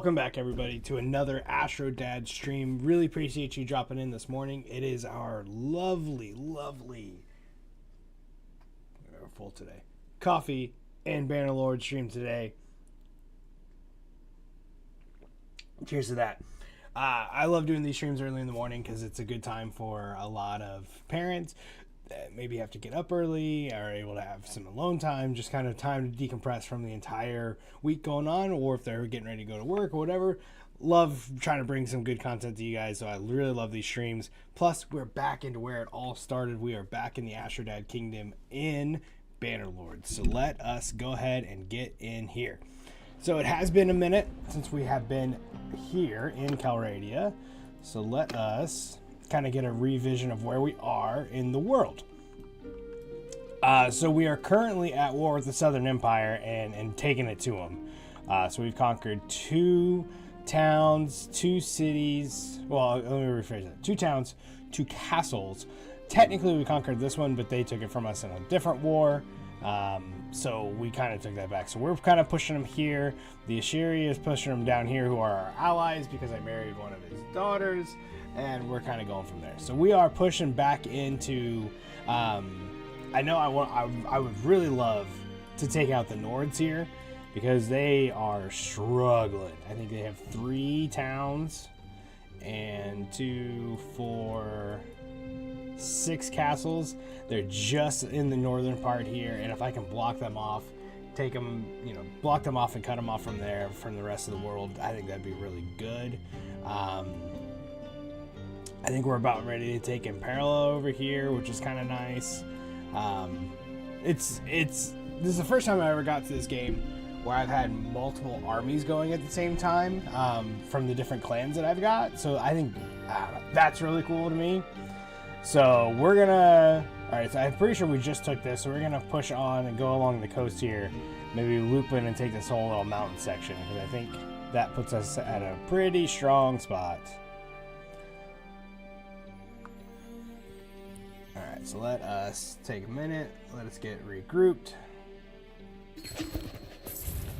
Welcome back, everybody, to another AstroDad stream. Really appreciate you dropping in this morning. It is our lovely, we're full today, coffee and Bannerlord stream today. Cheers to that. I love doing these streams early in the morning because it's a good time for a lot of parents that maybe have to get up early, are able to have some alone time, just kind of time to decompress from the entire week going on, or if they're getting ready to go to work or whatever. Love trying to bring some good content to you guys, so I really love these streams. Plus, we're back into where it all started. We are back in the AstroDad Kingdom in Bannerlord. So let us go ahead and get in here. So it has been a minute since we have been here in Calradia. So let us kind of get a revision of where we are in the world. So we are currently at war with the Southern Empire and taking it to them. So we've conquered 2 towns, 2 cities. Well, let me rephrase that. 2 towns, 2 castles. Technically, we conquered this one, but they took it from us in a different war. So we kind of took that back. So we're kind of pushing them here. The Asheri is pushing them down here, who are our allies, because I married one of his daughters, and we're kind of going from there. So we are pushing back into. I know I would really love to take out the Nords here because they are struggling. I think they have 3 towns and 2, 4, 6 castles. They're just in the northern part here, and if I can block them off, take them, block them off and cut them off from there, from the rest of the world, I think that'd be really good. I think we're about ready to take Imperial over here, which is kind of nice. This is the first time I ever got to this game where I've had multiple armies going at the same time, from the different clans that I've got. So I think that's really cool to me. So we're gonna, all right, so I'm pretty sure we just took this, so we're gonna push on and go along the coast here, maybe loop in and take this whole little mountain section, because I think that puts us at a pretty strong spot. All right, so let us take a minute, let us get regrouped.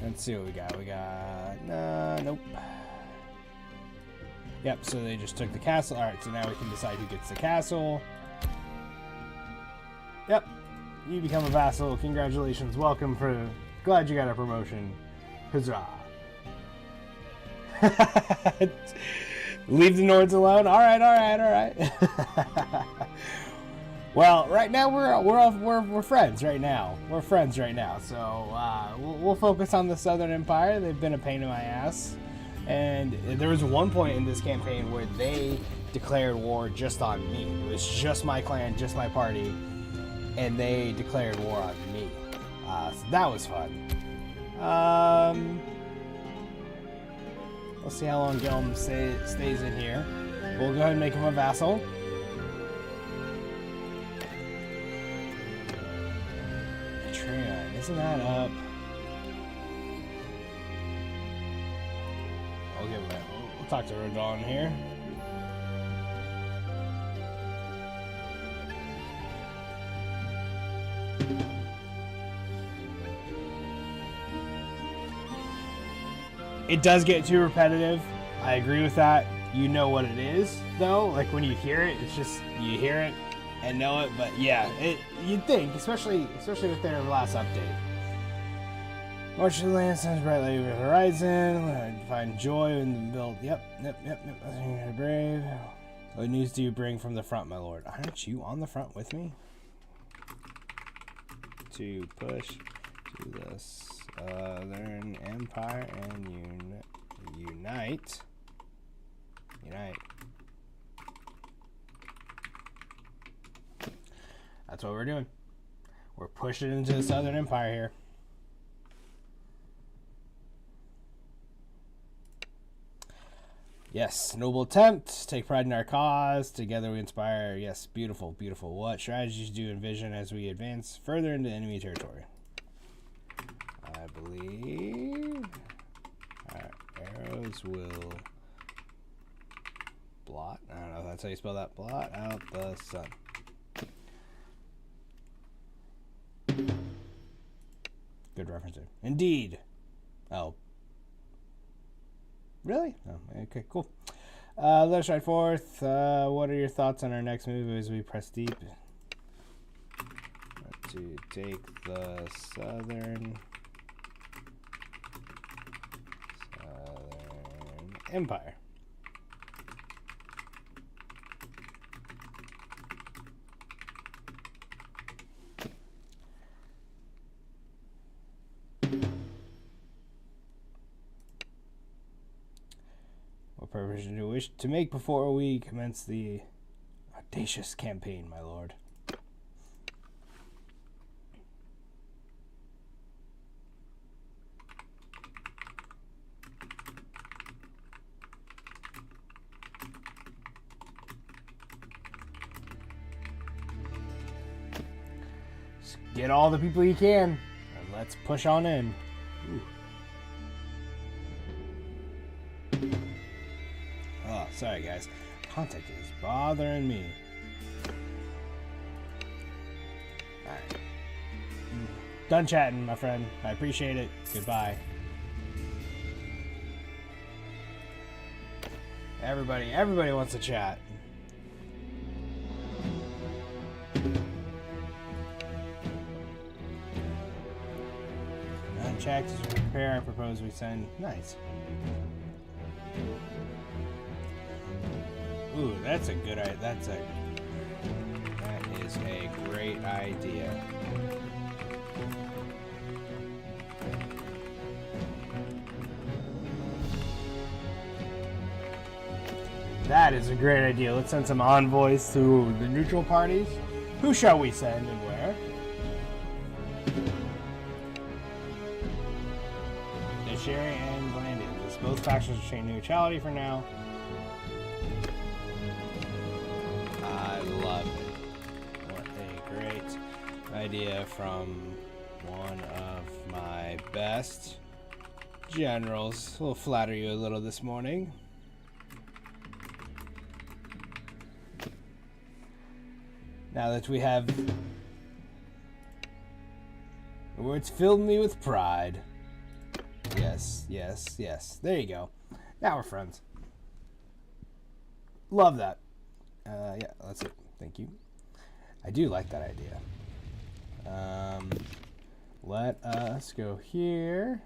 Let's see what we got. We got, nope. Yep, so they just took the castle. All right, so now we can decide who gets the castle. Yep, you become a vassal. Congratulations. Welcome glad you got a promotion. Huzzah. Leave the Nords alone? All right. Well, right now we're friends right now. We're friends right now. So we'll focus on the Southern Empire. They've been a pain in my ass. And there was one point in this campaign where they declared war just on me. It was just my clan, just my party, and they declared war on me. So that was fun. Let's see how long Gelm stays in here. We'll go ahead and make him a vassal. Patreon, isn't that up? We'll talk to Rodon here. It does get too repetitive. I agree with that. You know what it is, though. Like when you hear it, it's just you hear it and know it. But yeah, you'd think, especially with their last update. March to the land, sun's bright light over the horizon. Find joy in the build. Yep. Brave. What news do you bring from the front, my lord? Aren't you on the front with me? To push to the Southern Empire and unite. That's what we're doing. We're pushing into the Southern Empire here. Yes, noble attempt. Take pride in our cause. Together we inspire. Yes, beautiful, beautiful. What strategies do you envision as we advance further into enemy territory? I believe our arrows will blot. I don't know if that's how you spell that. Blot out the sun. Good reference there. Indeed. Oh. Really? Oh, okay, coul Let us ride forth. What are your thoughts on our next move as we press deep? To take the Southern Empire. What preparation do you wish to make before we commence the audacious campaign, my lord? Get all the people you can, and let's push on in. Ooh. Oh, sorry guys. Contact is bothering me. Alright. Done chatting, my friend. I appreciate it. Goodbye. Everybody wants to chat. Check to prepare. I propose we send. Nice. Ooh, that's a good idea. That is a great idea. That is a great idea. Let's send some envoys to the neutral parties. Who shall we send and where? Sherry and Blandon. Both factions retain neutrality for now. I love it. What a great idea from one of my best generals. We'll flatter you a little this morning. Now that we have... The words filled me with pride. Yes, yes, yes. There you go. Now we're friends. Love that. Yeah, that's it. Thank you. I do like that idea. Let us go here.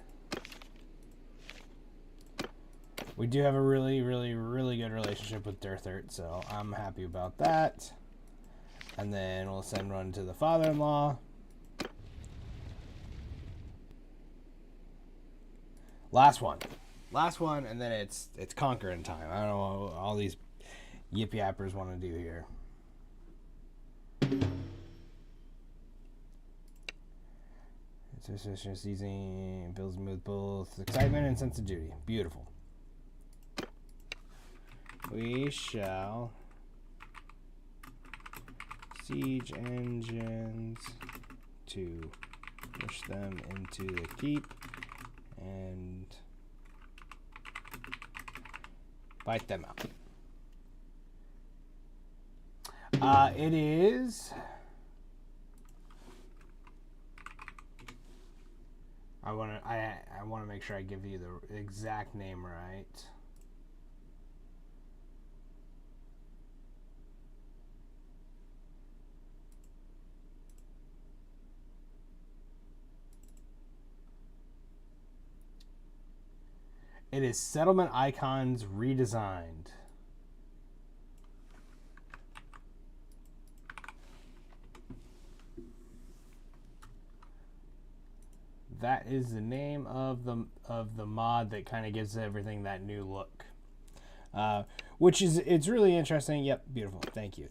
We do have a really good relationship with Dirthert, so I'm happy about that. And then we'll send one to the father-in-law. Last one, and then it's conquering time. I don't know what all these yip yappers want to do here. It's season fills me with both excitement and sense of duty. Beautiful. We shall siege engines to push them into the keep. And fight them out. It is. I want to make sure I give you the exact name right. It is Settlement Icons Redesigned. That is the name of the mod that kind of gives everything that new look. Which is, it's really interesting. Yep, beautiful. Thank you.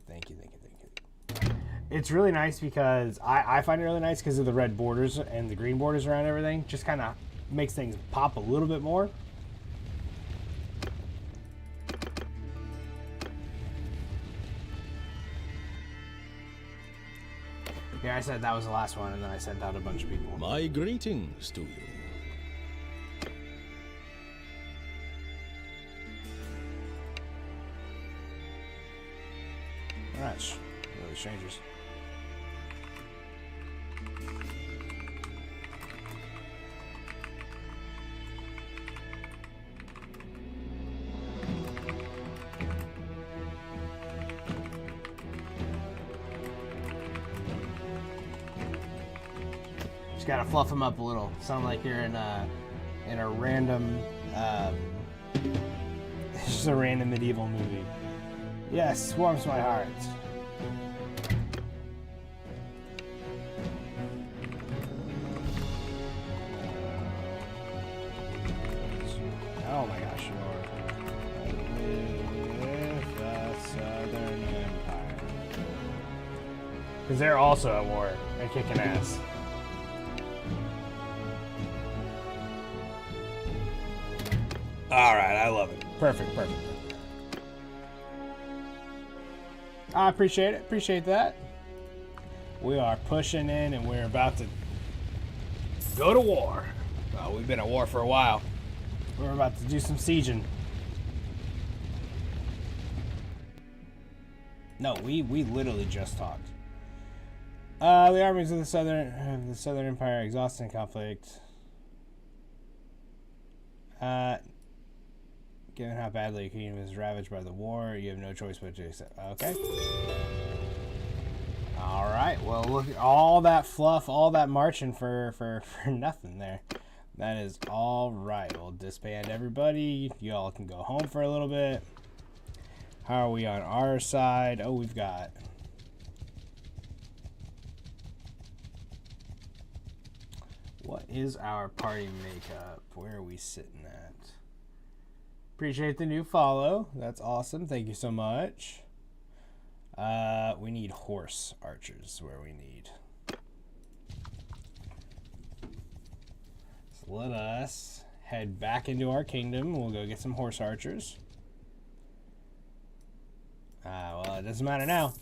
It's really nice because I find it really nice because of the red borders and the green borders around everything. Just kind of makes things pop a little bit more. Yeah, I said that was the last one, and then I sent out a bunch of people. My greetings to you. Alright, really strangers. Just gotta fluff them up a little. Sound like you're in a random, it's just a random medieval movie. Yes, warms my heart. Oh my gosh, you're with the Southern Empire. Because they're also at war and kicking ass. Alright, I love it. Perfect, perfect, perfect. I appreciate it. Appreciate that. We are pushing in and we're about to go to war. Well, we've been at war for a while. We're about to do some sieging. No, we literally just talked. The armies of the Southern Empire exhausted in conflict. Given how badly your kingdom is ravaged by the war, you have no choice but to accept. Okay. All right. Well, look at all that fluff, all that marching for nothing there. That is all right. We'll disband everybody. You all can go home for a little bit. How are we on our side? Oh, we've got... What is our party makeup? Where are we sitting at? Appreciate the new follow. That's awesome. Thank you so much. We need horse archers where we need. So let us head back into our kingdom. We'll go get some horse archers. Well, it doesn't matter now.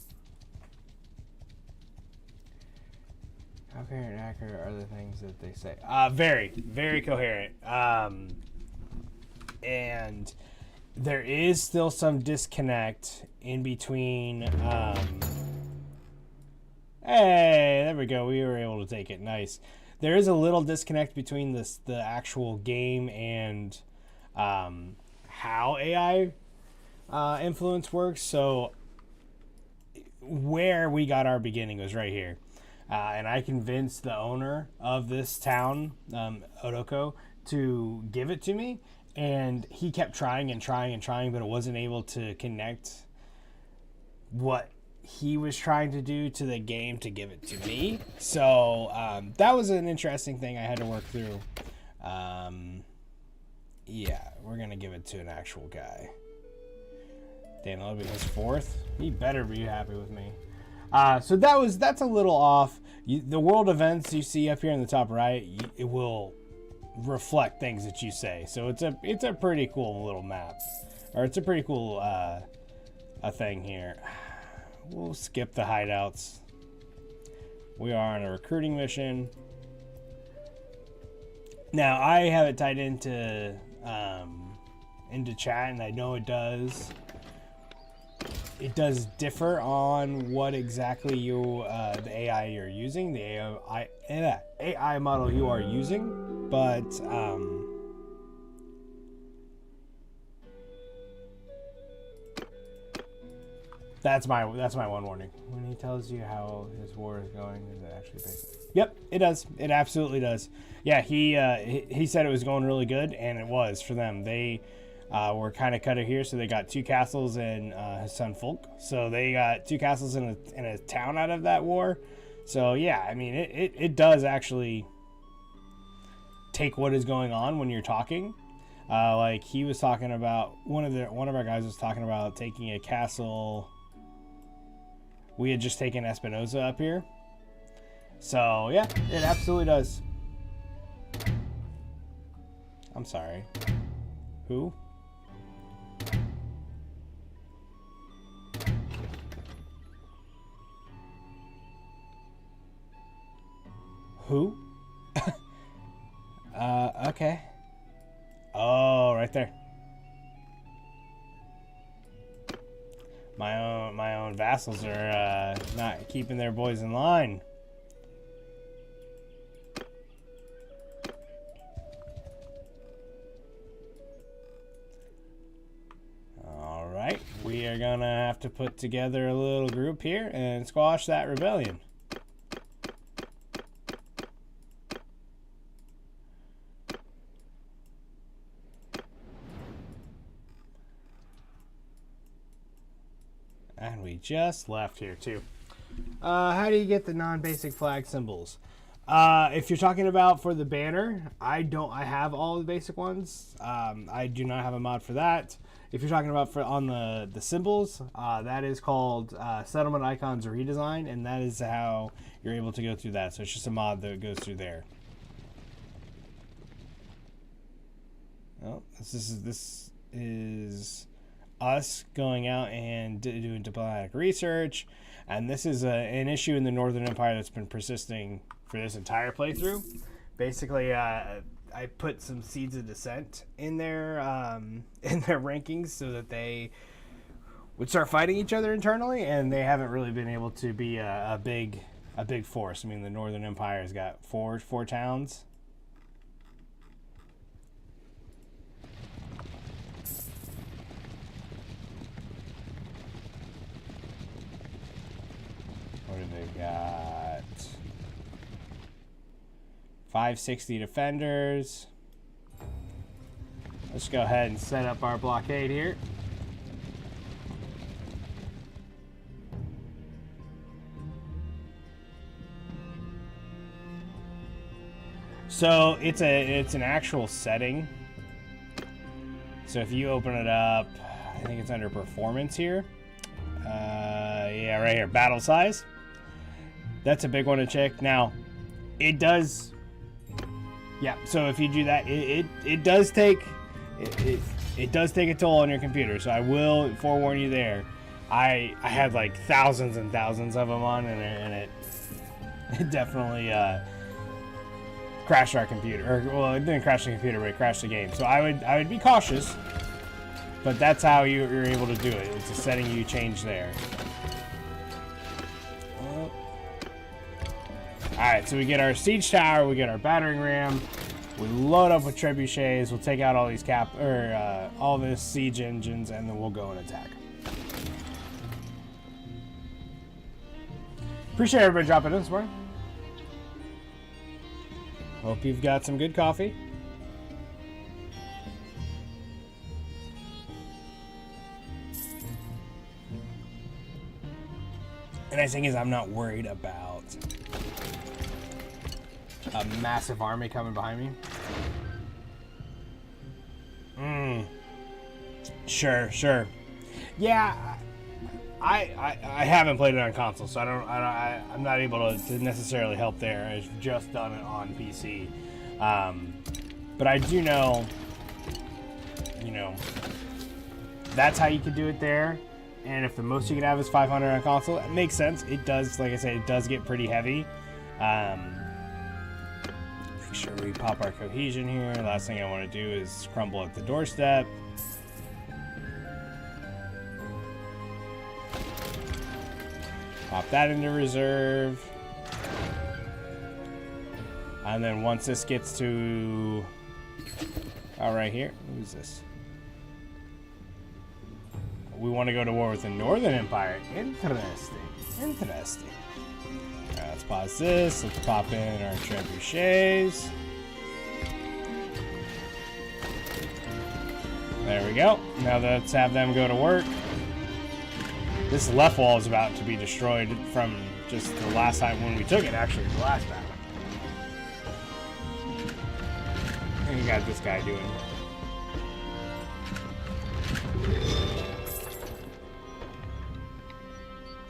How coherent and accurate are the things that they say? Very, very coherent. And there is still some disconnect in between. Hey, there we go. We were able to take it. Nice. There is a little disconnect between the actual game and how AI influence works. So where we got our beginning was right here. And I convinced the owner of this town, Odoko, to give it to me. And he kept trying and trying and trying, but it wasn't able to connect what he was trying to do to the game to give it to me. So that was an interesting thing I had to work through. Yeah, we're going to give it to an actual guy. Daniel will be his fourth. He better be happy with me. So that's a little off. The world events you see up here in the top right, it will reflect things that you say. So it's a pretty cool little map, or it's a pretty cool a thing here. We'll skip the hideouts. We are on a recruiting mission. Now I have it tied into chat, and I know it does. It does differ on what exactly the AI you're using, the AI model you are using, but that's my one warning. When he tells you how his war is going, is it actually based? Yep, it does. It absolutely does. Yeah, he said it was going really good, and it was for them. They were kind of cut it here, so they got 2 castles and his son Folk. So they got 2 castles in a town out of that war. So yeah, I mean it does actually take what is going on when you're talking. Like he was talking about one of our guys was talking about taking a castle. We had just taken Espinosa up here. So yeah, it absolutely does. I'm sorry. Who? Who? Okay. Oh, right there. My own vassals are not keeping their boys in line. All right, we are gonna have to put together a little group here and squash that rebellion. just left here too. How do you get the non-basic flag symbols? If you're talking about for the banner, I have all the basic ones. I do not have a mod for that. If you're talking about on the symbols, that is called Settlement Icons Redesign, and that is how you're able to go through that. So it's just a mod that goes through there. Oh, this is us going out and doing diplomatic research, and this is an issue in the Northern Empire that's been persisting for this entire playthrough. Basically, I put some seeds of dissent in their rankings so that they would start fighting each other internally, and they haven't really been able to be a big force. I mean, the Northern Empire has got four towns. What do they got? 560 defenders. Let's go ahead and set up our blockade here. So it's an actual setting. So if you open it up, I think it's under performance here. Yeah, right here, battle size. That's a big one to check. Now, it does. Yeah, so if you do that, it does take a toll on your computer. So I will forewarn you there. I had like thousands and thousands of them on, and it definitely crashed our computer. Or well, it didn't crash the computer, but it crashed the game. So I would be cautious. But that's how you're able to do it. It's a setting you change there. Alright, so we get our siege tower, we get our battering ram, we load up with trebuchets, we'll take out all these all the siege engines, and then we'll go and attack. Appreciate everybody dropping in this morning. Hope you've got some good coffee. The nice thing is I'm not worried about a massive army coming behind me. Sure. Yeah, I haven't played it on console, so I'm not able to necessarily help there. I've just done it on PC, but I do know, that's how you could do it there. And if the most you could have is 500 on console, it makes sense. It does, like I said, it does get pretty heavy. Make sure we pop our cohesion here. Last thing I want to do is crumble at the doorstep. Pop that into reserve. And then once this gets to... right here. Who's this? We want to go to war with the Northern Empire. Interesting. Alright, let's pause this. Let's pop in our trebuchets. There we go. Now let's have them go to work. This left wall is about to be destroyed from just the last time when we took it, actually, the last battle. And you got this guy doing it.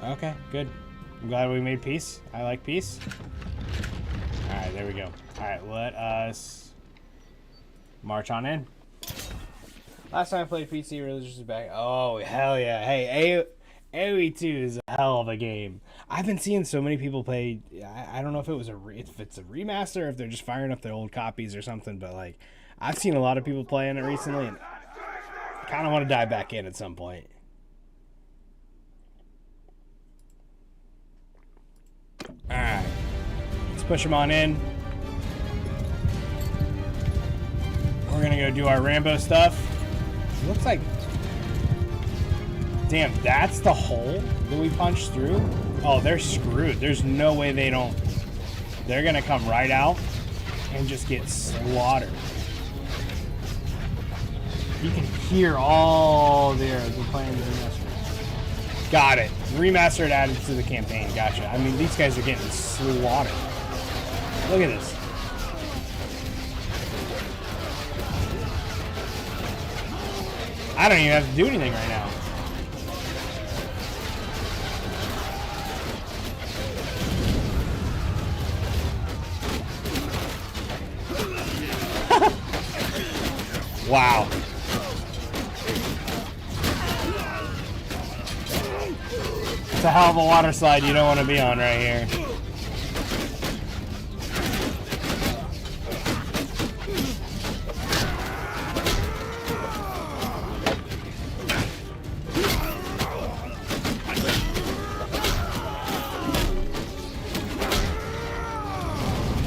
Okay, good. I'm glad we made peace. I like peace. Alright, there we go. Alright, let us march on in. Last time I played PC, Religious is back. Oh, hell yeah. Hey, AoE 2 is a hell of a game. I've been seeing so many people play. I don't know if it's a remaster, or if they're just firing up their old copies or something, but like, I've seen a lot of people playing it recently, and I kind of want to dive back in at some point. Alright, let's push them on in. We're gonna go do our Rambo stuff. It looks like... Damn, that's the hole that we punched through? Oh, they're screwed. There's no way they don't... They're gonna come right out and just get slaughtered. You can hear all the planes and missiles. Got it. Remastered, added to the campaign. Gotcha. I mean, these guys are getting slaughtered. Look at this. I don't even have to do anything right now. Wow. It's a hell of a water slide you don't want to be on right here.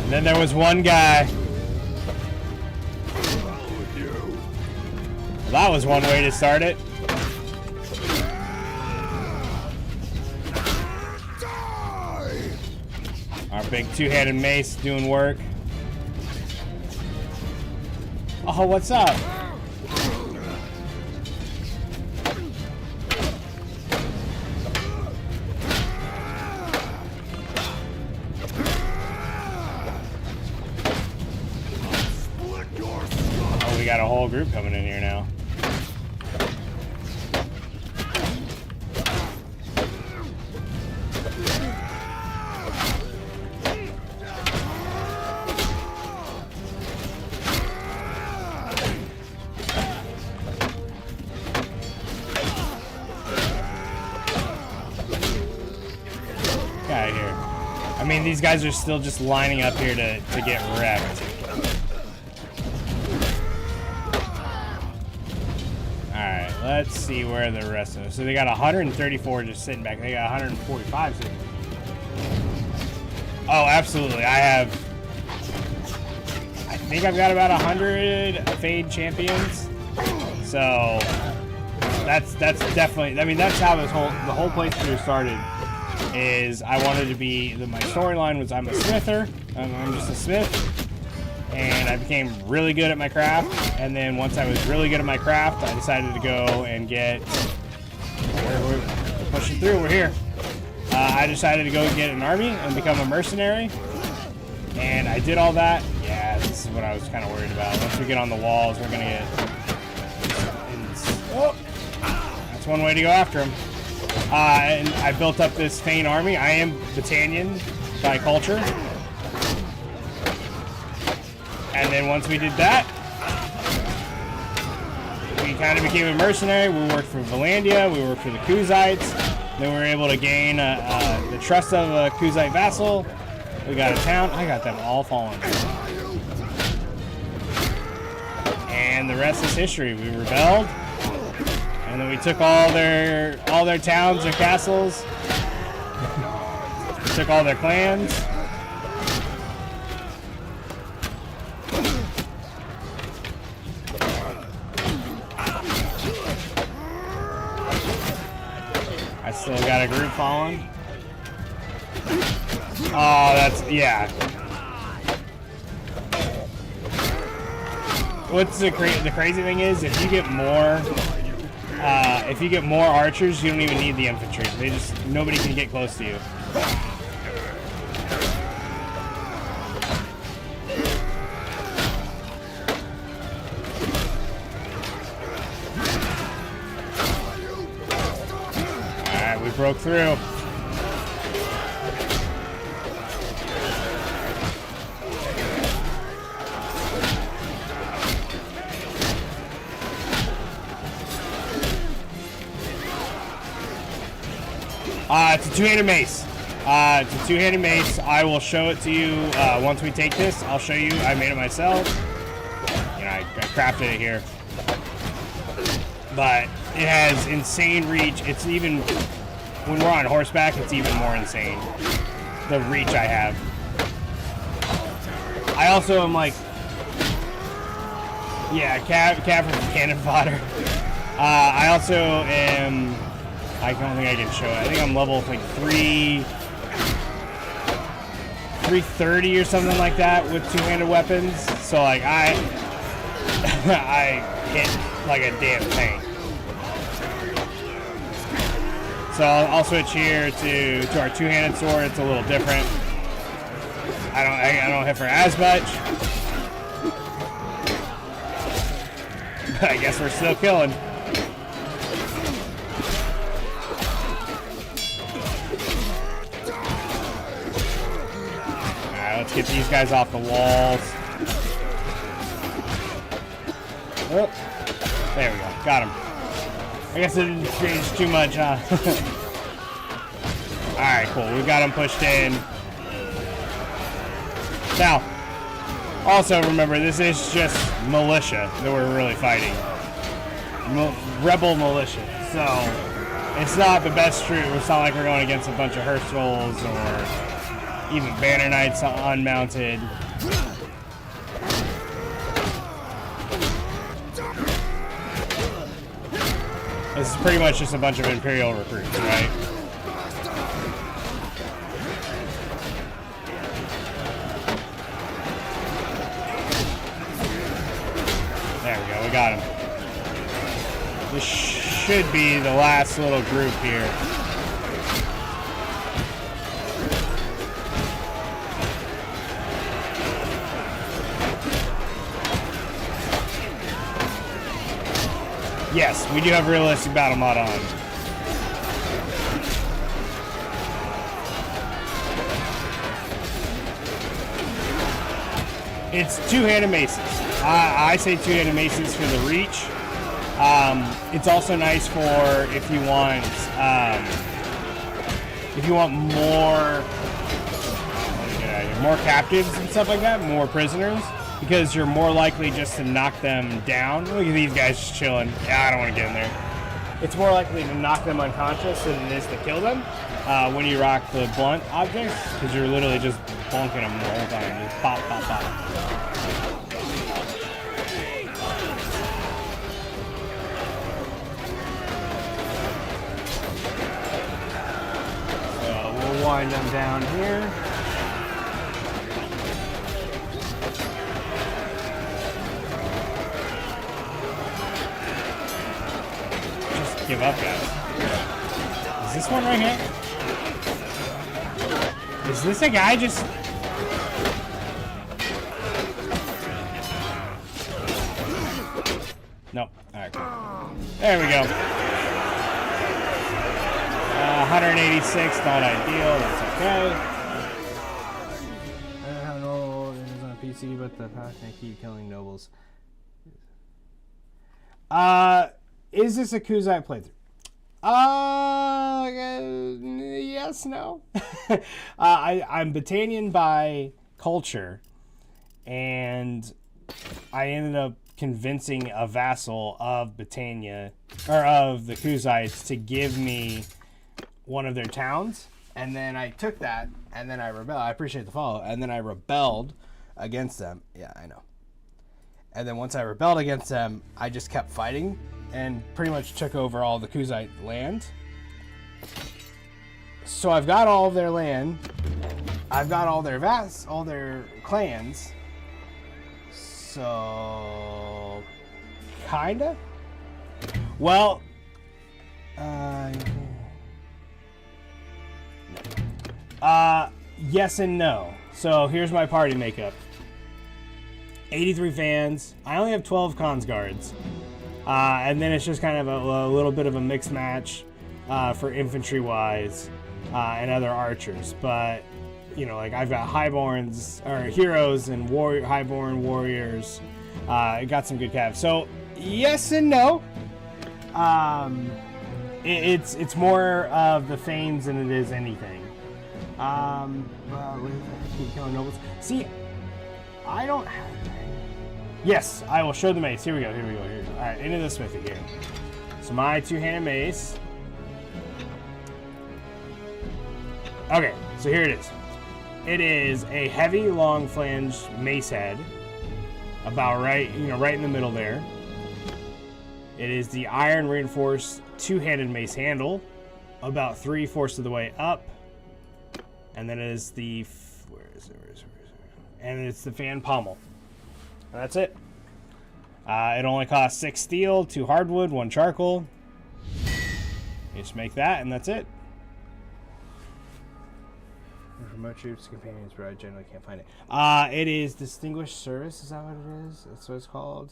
And then there was one guy. Well, that was one way to start it. Our big two-handed mace doing work. Oh, what's up? Oh, we got a whole group coming in here now. Out of here. I mean, these guys are still just lining up here to get wrecked. Alright, let's see where the rest of them. So they got 134 just sitting back. They got 145 sitting. Oh, absolutely. I think I've got about 100 Fade champions. So that's definitely, I mean, that's how the whole playthrough started. Is I wanted to be, my storyline was I'm a smither, I'm just a smith, and I became really good at my craft, and then once I was really good at my craft, I decided to go and get, we're pushing through, we're here. I decided to go get an army and become a mercenary, and I did all that. Yeah, this is what I was kind of worried about. Once we get on the walls, we're going to get, oh, that's one way to go after them. And I built up this Thane army. I am Battanian by culture. And then once we did that, we kind of became a mercenary. We worked for Valandia, we worked for the Kuzites. Then we were able to gain the trust of a Kuzite vassal. We got a town. I got them all fallen. And the rest is history. We rebelled. And then we took all their towns, their castles. We took all their clans. I still got a group following. Oh, that's, yeah. What's the crazy thing is, if you get more archers, you don't even need the infantry. Nobody can get close to you. Alright, we broke through. It's a two-handed mace. It's a two-handed mace. I will show it to you once we take this. I'll show you. I made it myself. You know, I crafted it here. But it has insane reach. It's even, when we're on horseback, it's even more insane. The reach I have. I also am like, yeah, cab from cannon fodder. I also am, I don't think I can show it. I think I'm level like 330 or something like that with two-handed weapons. So like I hit like a damn tank. So I'll switch here to our two-handed sword. It's a little different. I don't hit for as much. But I guess we're still killing. Alright, let's get these guys off the walls. Oh, there we go. Got him. I guess it didn't change too much, huh? Alright, cool. We got him pushed in. Now, also remember, this is just militia that we're really fighting. Rebel militia. So, it's not the best troop. It's not like we're going against a bunch of Herschels or even Banner Knights unmounted. This is pretty much just a bunch of Imperial recruits, right? There we go, we got him. This should be the last little group here. Yes, we do have realistic battle mod on. It's two-handed maces. I say two-handed maces for the reach. It's also nice for if you want more captives and stuff like that, more prisoners, because you're more likely just to knock them down. Look at these guys just chilling. Yeah, I don't want to get in there. It's more likely to knock them unconscious than it is to kill them when you rock the blunt objects, because you're literally just bonking them the whole time. Just pop, pop, pop. So we'll wind them down here. Give up, guys. Is this one right here? Is this a guy just... Nope. Alright, cool. There we go. 186, not ideal. That's okay. I don't know how normal it is on a PC, but the pack can keep killing nobles. Is this a Kuzite playthrough? Yes, no. I'm Battanian by culture, and I ended up convincing a vassal of Battania, or of the Kuzites, to give me one of their towns, and then I took that, and then I rebelled. I appreciate the follow, and then I rebelled against them. Yeah, I know. And then once I rebelled against them, I just kept fighting and pretty much took over all the Kuzite land. So I've got all of their land. I've got all their all their clans. So kinda. Well, yes and no. So here's my party makeup. 83 fans. I only have 12 cons guards. And then it's just kind of a little bit of a mixed match for infantry-wise and other archers. But, you know, like I've got highborns, or heroes and highborn warriors. I got some good calves. So, yes and no. It's more of the Thanes than it is anything. Keep killing nobles. See, I don't have... Yes, I will show the mace. Here we go, here we go, here we go. Alright, into the smithy here. So my two-handed mace. Okay, so here it is. It is a heavy, long flange mace head. About right in the middle there. It is the iron reinforced two-handed mace handle. About 3/4 of the way up. And then it is the... Where is it? And it's the fan pommel. And that's it. It only costs 6 steel, 2 hardwood, 1 charcoal. You just make that, and that's it. Remote troops, companions, but I generally can't find it. It is Distinguished Service. Is that what it is? That's what it's called.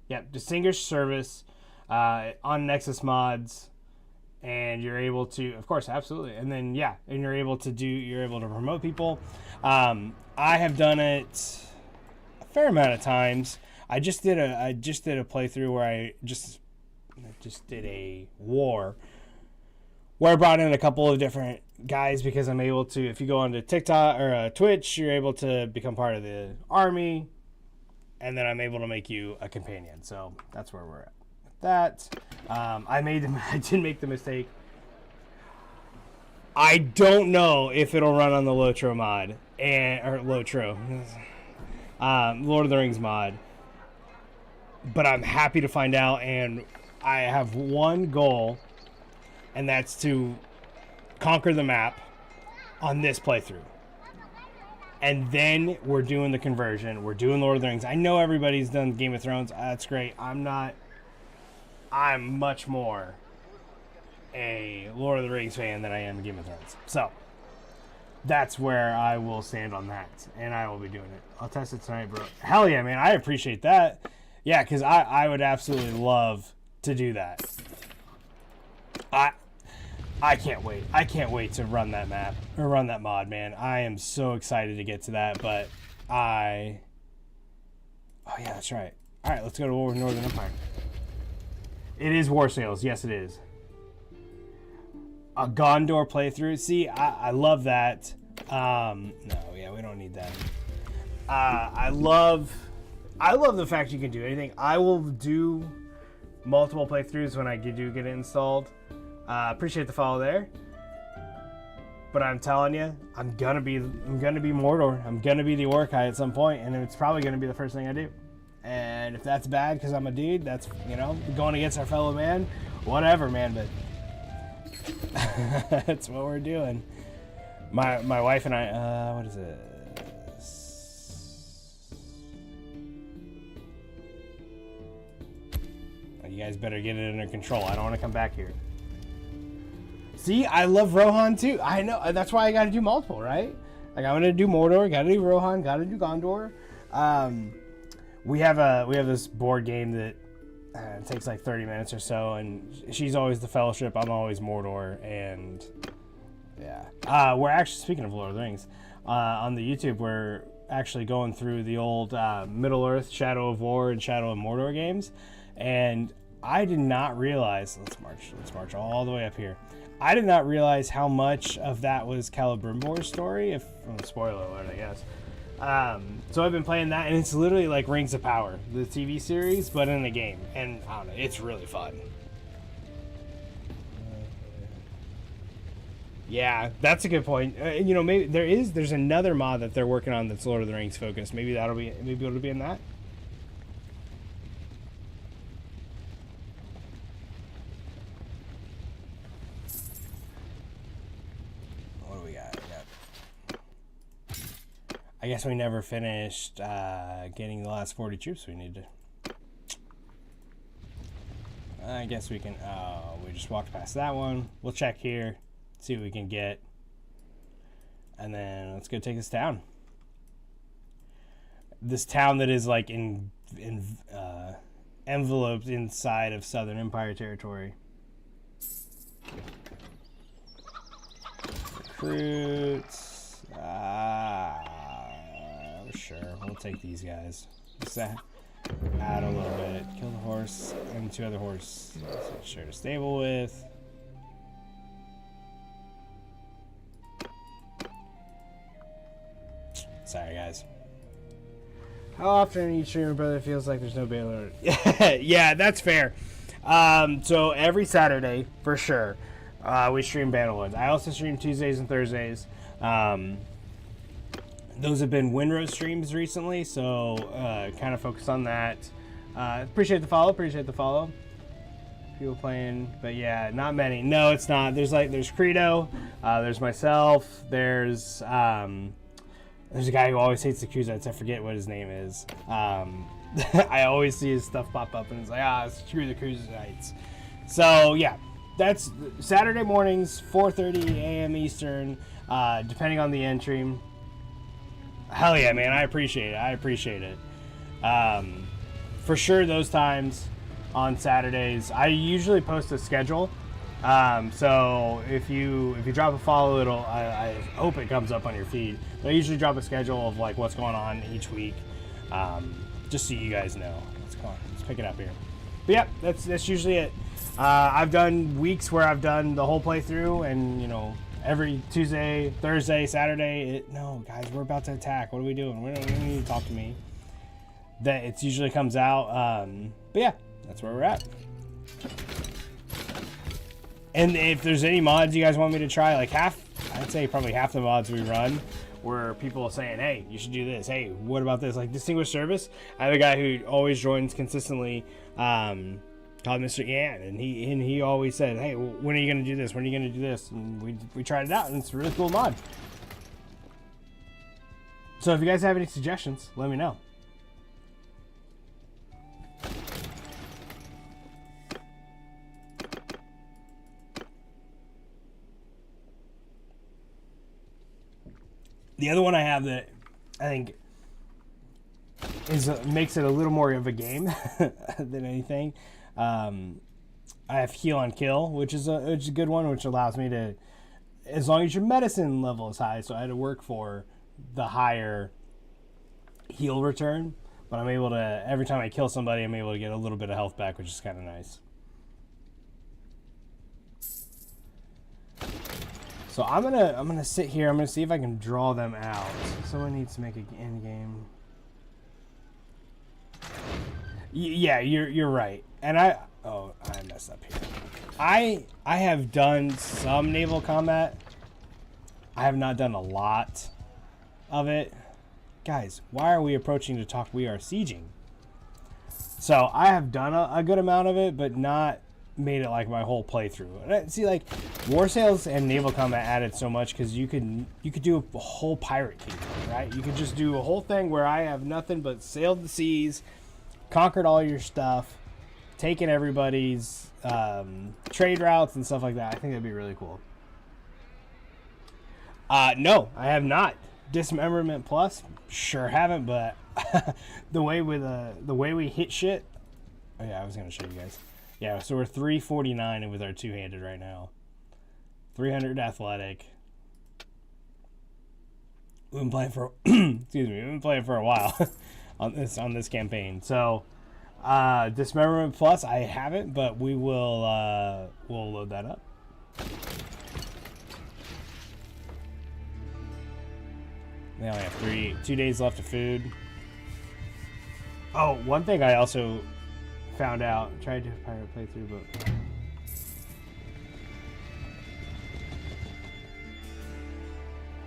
Yep, Distinguished Service on Nexus Mods, and you're able to, of course, absolutely. And then and you're able to promote people. I have done it a fair amount of times. I just did a playthrough where I just did a war where I brought in a couple of different guys because I'm able to, if you go onto TikTok or Twitch, you're able to become part of the army, and then I'm able to make you a companion. So that's where we're at with that. I did make the mistake. I don't know if it'll run on the Lotro mod or Lotro, Lord of the Rings mod, but I'm happy to find out, and I have one goal, and that's to conquer the map on this playthrough. And then we're doing the conversion. We're doing Lord of the Rings. I know everybody's done Game of Thrones. That's great. I'm much more a Lord of the Rings fan than I am Game of Thrones. So that's where I will stand on that, and I will be doing it. I'll test it tonight, bro. Hell yeah, man. I appreciate that. Yeah, because I would absolutely love to do that. I can't wait. I can't wait to run that map or run that mod, man. I am so excited to get to that, but oh yeah, that's right. All right, let's go to War with Northern Empire. It is War Sales. Yes, it is. A Gondor playthrough. See, I love that. No, yeah, we don't need that. I love the fact you can do anything. I will do multiple playthroughs when I do get it installed. Appreciate the follow there, but I'm telling you, I'm gonna be Mordor. I'm gonna be the Orkai at some point, and it's probably gonna be the first thing I do. And if that's bad because I'm a dude, that's going against our fellow man, whatever, man. But that's what we're doing. My wife and I. What is it? You guys better get it under control. I don't want to come back here. See, I love Rohan too. I know, that's why I got to do multiple, right? Like I'm gonna do Mordor, got to do Rohan, got to do Gondor. We have this board game that takes like 30 minutes or so, and she's always the Fellowship. I'm always Mordor, and yeah. We're actually, speaking of Lord of the Rings, on the YouTube, we're actually going through the old Middle Earth, Shadow of War, and Shadow of Mordor games, and I did not realize. Let's march all the way up here. I did not realize how much of that was Celebrimbor's story, spoiler alert, I guess. So I've been playing that, and it's literally like Rings of Power, the TV series, but in a game. And I don't know, it's really fun. Yeah, that's a good point. Maybe there's another mod that they're working on that's Lord of the Rings focused. Maybe it'll be in that. I guess we never finished getting the last 40 troops we need to. I guess we can. Oh, we just walked past that one. We'll check here, see what we can get, and then let's go take this town. This town that is like enveloped inside of Southern Empire territory. Recruits. Sure, we'll take these guys. Just add a little bit. Kill the horse and 2 other horses. Share to stable with. Sorry, guys. How often are you streaming, brother? It feels like there's no bailout. Yeah, that's fair. So every Saturday, for sure, we stream Bannerlords. I also stream Tuesdays and Thursdays. Those have been Winrow streams recently, so kind of focus on that. Appreciate the follow. People playing, but yeah, not many. No, it's not. There's Credo, there's myself, there's a guy who always hates the Kuzats. I forget what his name is. I always see his stuff pop up, and it's like, screw the Cruiserites. So yeah, that's Saturday mornings, 4:30 a.m. Eastern, depending on the entry. Hell yeah, man! I appreciate it. For sure, those times on Saturdays, I usually post a schedule. So if you drop a follow, I hope it comes up on your feed. But I usually drop a schedule of like what's going on each week, just so you guys know. Let's pick it up here. But yeah, that's usually it. I've done weeks where I've done the whole playthrough, and every Tuesday, Thursday, Saturday. No, guys, we're about to attack. What are we doing? We don't need to talk to me. That it usually comes out. But yeah, that's where we're at. And if there's any mods you guys want me to try, like I'd say probably half the mods we run where people are saying, hey, you should do this. Hey, what about this? Like Distinguished Service. I have a guy who always joins consistently, called Mr. Yan, and he always said, hey, when are you going to do this? When are you going to do this? And we tried it out, and it's a really cool mod. So if you guys have any suggestions, let me know. The other one I have that I think makes it a little more of a game than anything. I have Heal on Kill, which is a good one, which allows me to, as long as your medicine level is high, so I had to work for the higher heal return, but I'm able to, every time I kill somebody, I'm able to get a little bit of health back, which is kind of nice. So I'm gonna sit here. I'm gonna see if I can draw them out. Someone needs to make an end game. Yeah, you're right. And I messed up here. I have done some naval combat. I have not done a lot of it. Guys, why are we approaching to talk? We are sieging. So I have done a good amount of it, but not made it like my whole playthrough. See, like war sales and naval combat added so much because you could do a whole pirate kingdom, right? You could just do a whole thing where I have nothing but sailed the seas, conquered all your stuff, taken everybody's trade routes and stuff like that. I think that'd be really cool. No, I have not. Dismemberment Plus, sure haven't, but the way we hit shit. Oh yeah, I was gonna show you guys. Yeah, so we're 349 with our two-handed right now. 300 athletic. We've been playing for excuse me, we've been playing for a while on this campaign. So Dismemberment Plus, I haven't, but we will we'll load that up. They only have 2 days left of food. Oh, one thing I also found out, tried to pirate playthrough, but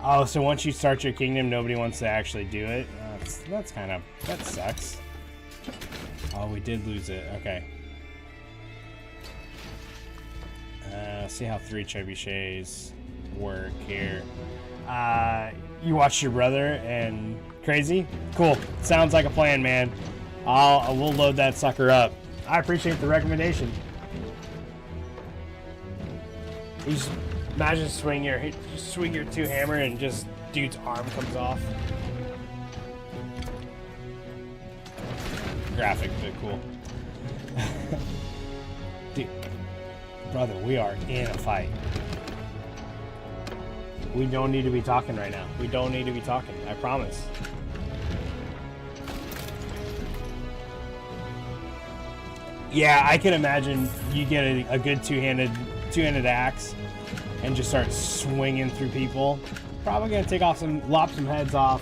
oh, so once you start your kingdom, nobody wants to actually do it. That sucks. Oh, we did lose it. Okay. See how 3 trebuchets work here. You watched your brother and crazy? Cool. Sounds like a plan, man. We'll load that sucker up. I appreciate the recommendation. You just imagine swing your two hammer and just dude's arm comes off. Graphic, but cool. Dude, brother, we are in a fight. We don't need to be talking right now. We don't need to be talking. I promise. Yeah, I can imagine you get a good two-handed axe and just start swinging through people. Probably gonna lop some heads off.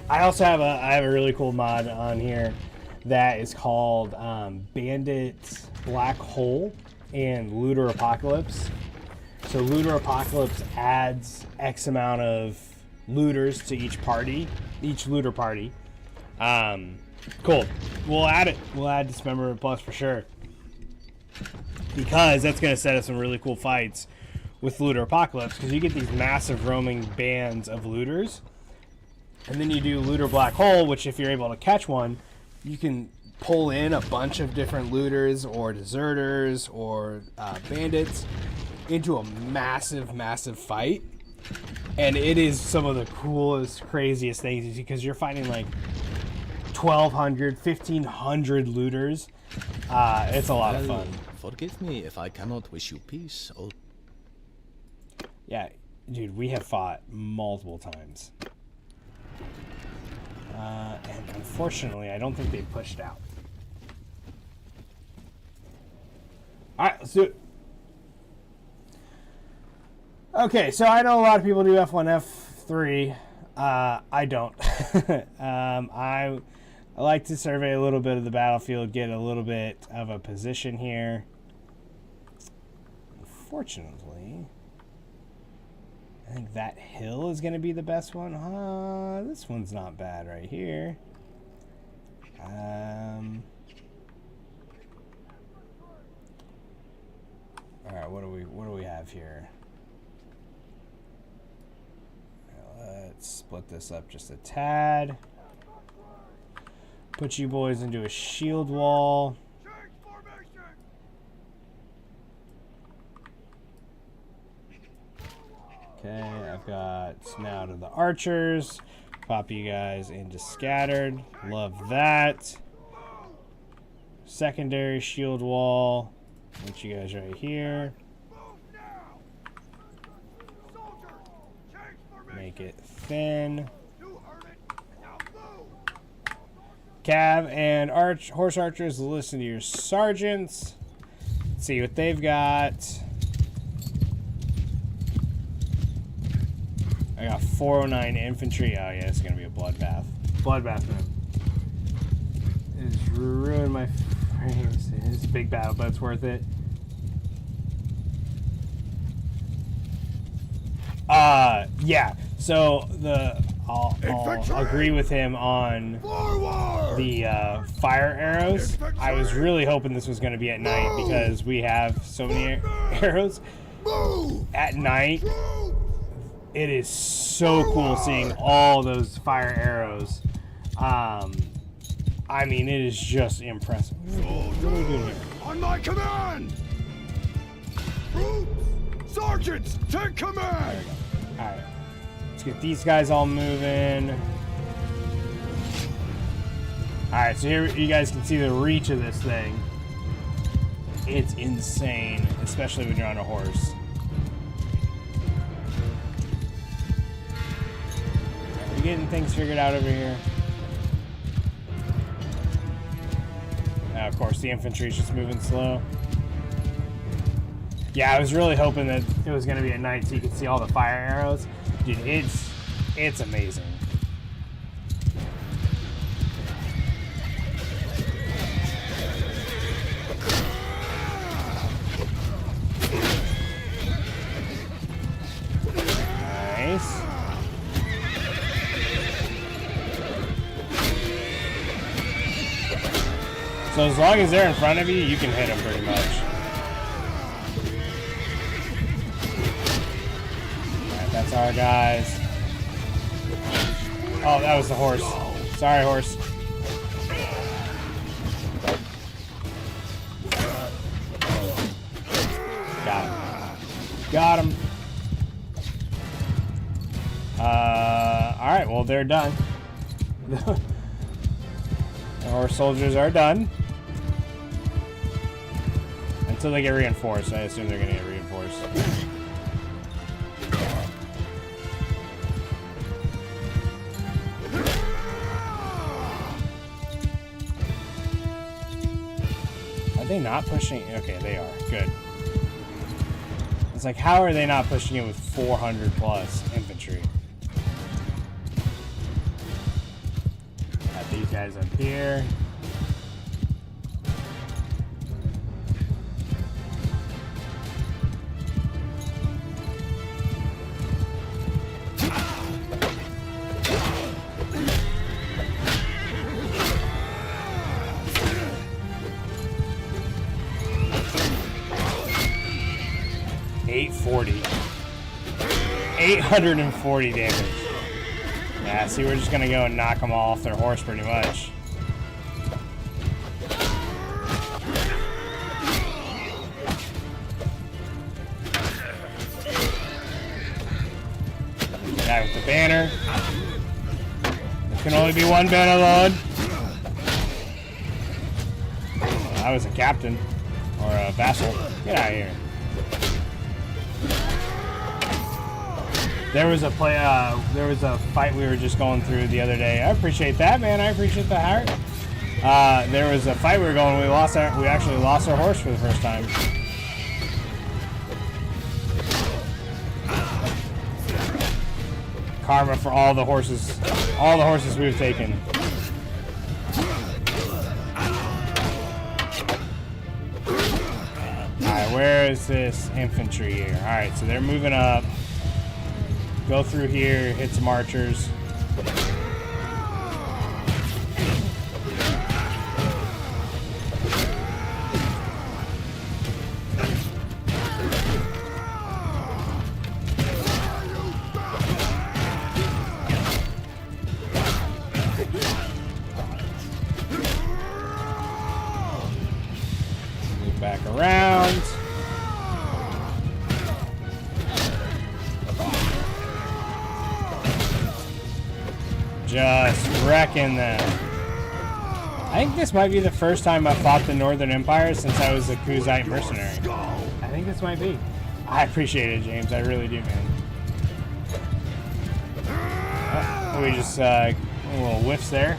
I also have a really cool mod on here that is called Bandit Black Hole and Looter Apocalypse. So Looter Apocalypse adds X amount of looters to each looter party. Cool. We'll add it. We'll add Dismemberment Plus for sure. Because that's going to set us some really cool fights with Looter Apocalypse. Because you get these massive roaming bands of looters. And then you do looter black hole, which if you're able to catch one, you can pull in a bunch of different looters or deserters or bandits into a massive, massive fight. And it is some of the coolest, craziest things because you're fighting like 1,200, 1,500 looters. It's a lot of fun. Forgive me if I cannot wish you peace. Oh. Yeah, dude, we have fought multiple times. And unfortunately, I don't think they pushed out. Alright, let's do it. Okay, so I know a lot of people do F1, F3. I don't. I like to survey a little bit of the battlefield, get a little bit of a position here. Unfortunately, I think that hill is going to be the best one. This one's not bad right here. All right, what do we have here? Let's split this up just a tad. Put you boys into a shield wall. Okay, I've got now to the archers. Pop you guys into scattered. Love that. Secondary shield wall. Put you guys right here. Make it thin. Cav and horse archers, listen to your sergeants. See what they've got. I got 409 infantry. Oh yeah, it's gonna be a bloodbath. Bloodbath, man. It's ruined my frames. It's a big battle, but it's worth it. Yeah. So I'll agree with him on the fire arrows. I was really hoping this was going to be at night because we have so many arrows. At night, it is so cool seeing all those fire arrows. I mean, it is just impressive. What are we doing here? On my command! Troops! Sergeants, take command! Alright. Let's get these guys all moving. Alright, so here you guys can see the reach of this thing. It's insane, especially when you're on a horse. Are we getting things figured out over here? Of course, the infantry's just moving slow. Yeah, I was really hoping that it was going to be at night so you could see all the fire arrows. Dude, it's amazing. Nice. So as long as they're in front of you, you can hit them pretty much. Alright, that's our guys. Oh, that was the horse. Sorry, horse. Got him. Got him. Alright, well, they're done. Our soldiers are done. Until they get reinforced. I assume they're going to get reinforced. Are they not pushing? Okay, they are. Good. It's like, how are they not pushing it with 400 plus infantry? Got these guys up here. $840 damage. Yeah, see, we're just gonna go and knock them all off their horse pretty much. Guy with the banner. There can only be one banner load. I was a captain or a vassal. Get out of here. There was a fight we were just going through the other day. I appreciate that, man. I appreciate the heart. There was a fight we were going. We actually lost our horse for the first time. Karma for all the horses we've taken. Alright, where is this infantry here? Alright, so they're moving up. Go through here, hit some archers. Back around. Just wrecking them. I think this might be the first time I've fought the Northern Empire since I was a Kuzite mercenary. I think this might be. I appreciate it, James. I really do, man. Oh, we just a little whiffs there.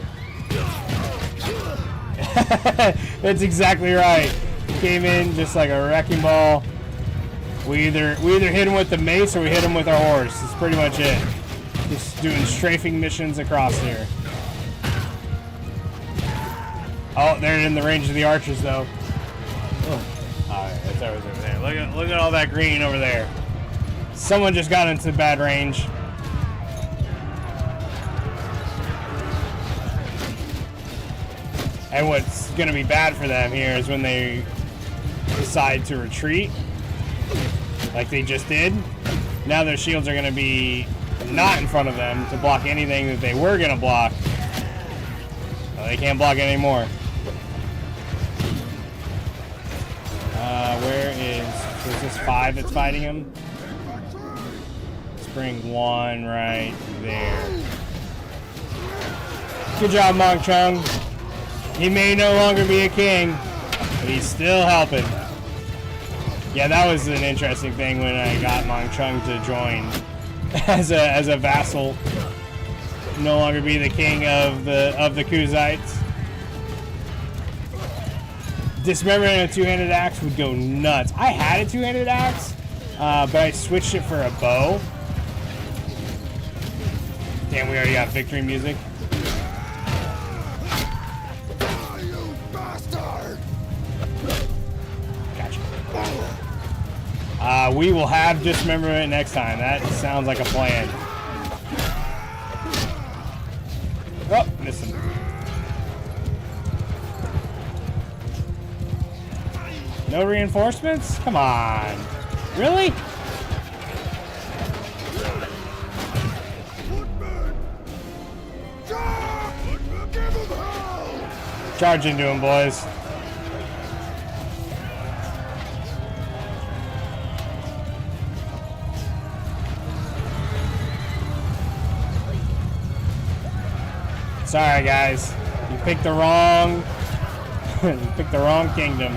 That's exactly right. Came in just like a wrecking ball. We either hit him with the mace or we hit him with our horse. That's pretty much it. Just doing strafing missions across here. Oh, they're in the range of the archers though. Oh. Alright, that's always over there. Look at all that green over there. Someone just got into bad range. And what's gonna be bad for them here is when they decide to retreat, like they just did. Now their shields are gonna be not in front of them to block anything that they were gonna block. Well, they can't block it anymore. Where is this 5 that's fighting him? Let's bring 1 right there. Good job, Mong Chung. He may no longer be a king, but he's still helping. Yeah, that was an interesting thing when I got Mong Chung to join as a vassal. No longer be the king of the Kuzites. Dismembering a two-handed axe would go nuts. I had a two-handed axe, but I switched it for a bow. Damn, we already got victory music. Gotcha. We will have dismemberment next time. That sounds like a plan. Oh, missed him. No reinforcements? Come on. Really? Charge into him, boys. Sorry, guys. You picked the wrong kingdom.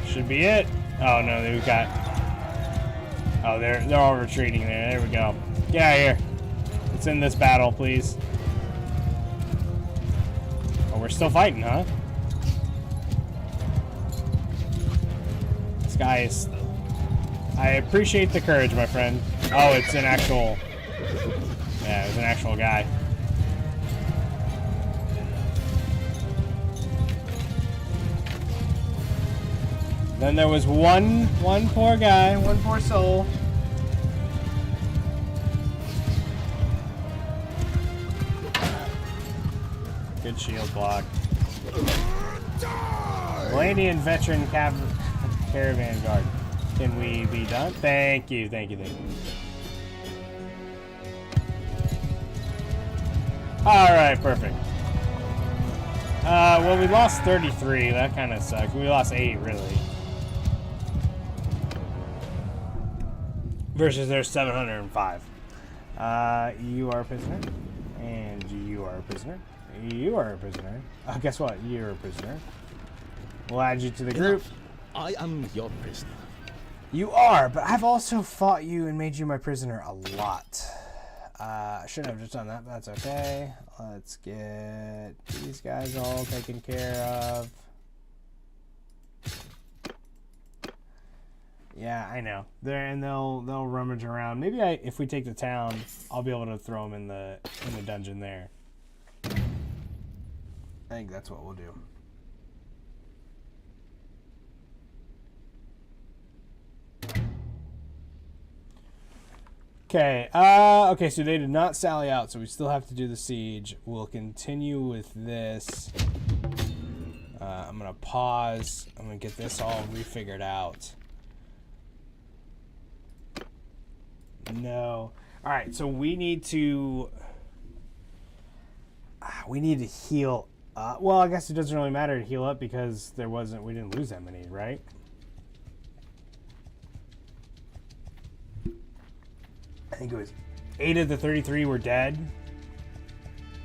Should be it. Oh no, we've got. Oh, they're all retreating there. There we go. Get out of here. Let's end this battle, please. Oh, we're still fighting, huh? This guy is. I appreciate the courage, my friend. Oh, it's an actual. Yeah, it was an actual guy. Then there was one poor guy, one poor soul. Good shield block. Millennium veteran Caravan guard. Can we be done? Thank you, thank you, thank you. Alright, perfect. Well, we lost 33. That kind of sucked. We lost 8, really. Versus their 705. You are a prisoner. And you are a prisoner. You are a prisoner. Guess what? You're a prisoner. We'll add you to the group. I am your prisoner. You are, but I've also fought you and made you my prisoner a lot. I shouldn't have just done that, but that's okay. Let's get these guys all taken care of. Yeah, I know. They'll rummage around. Maybe if we take the town, I'll be able to throw them in the dungeon there. I think that's what we'll do. Okay, okay, so they did not sally out, so we still have to do the siege. We'll continue with this. I'm going to pause. I'm going to get this all refigured out. No. All right, so we need to heal up. Well, I guess it doesn't really matter to heal up because we didn't lose that many, right? I think it was 8 of the 33 were dead.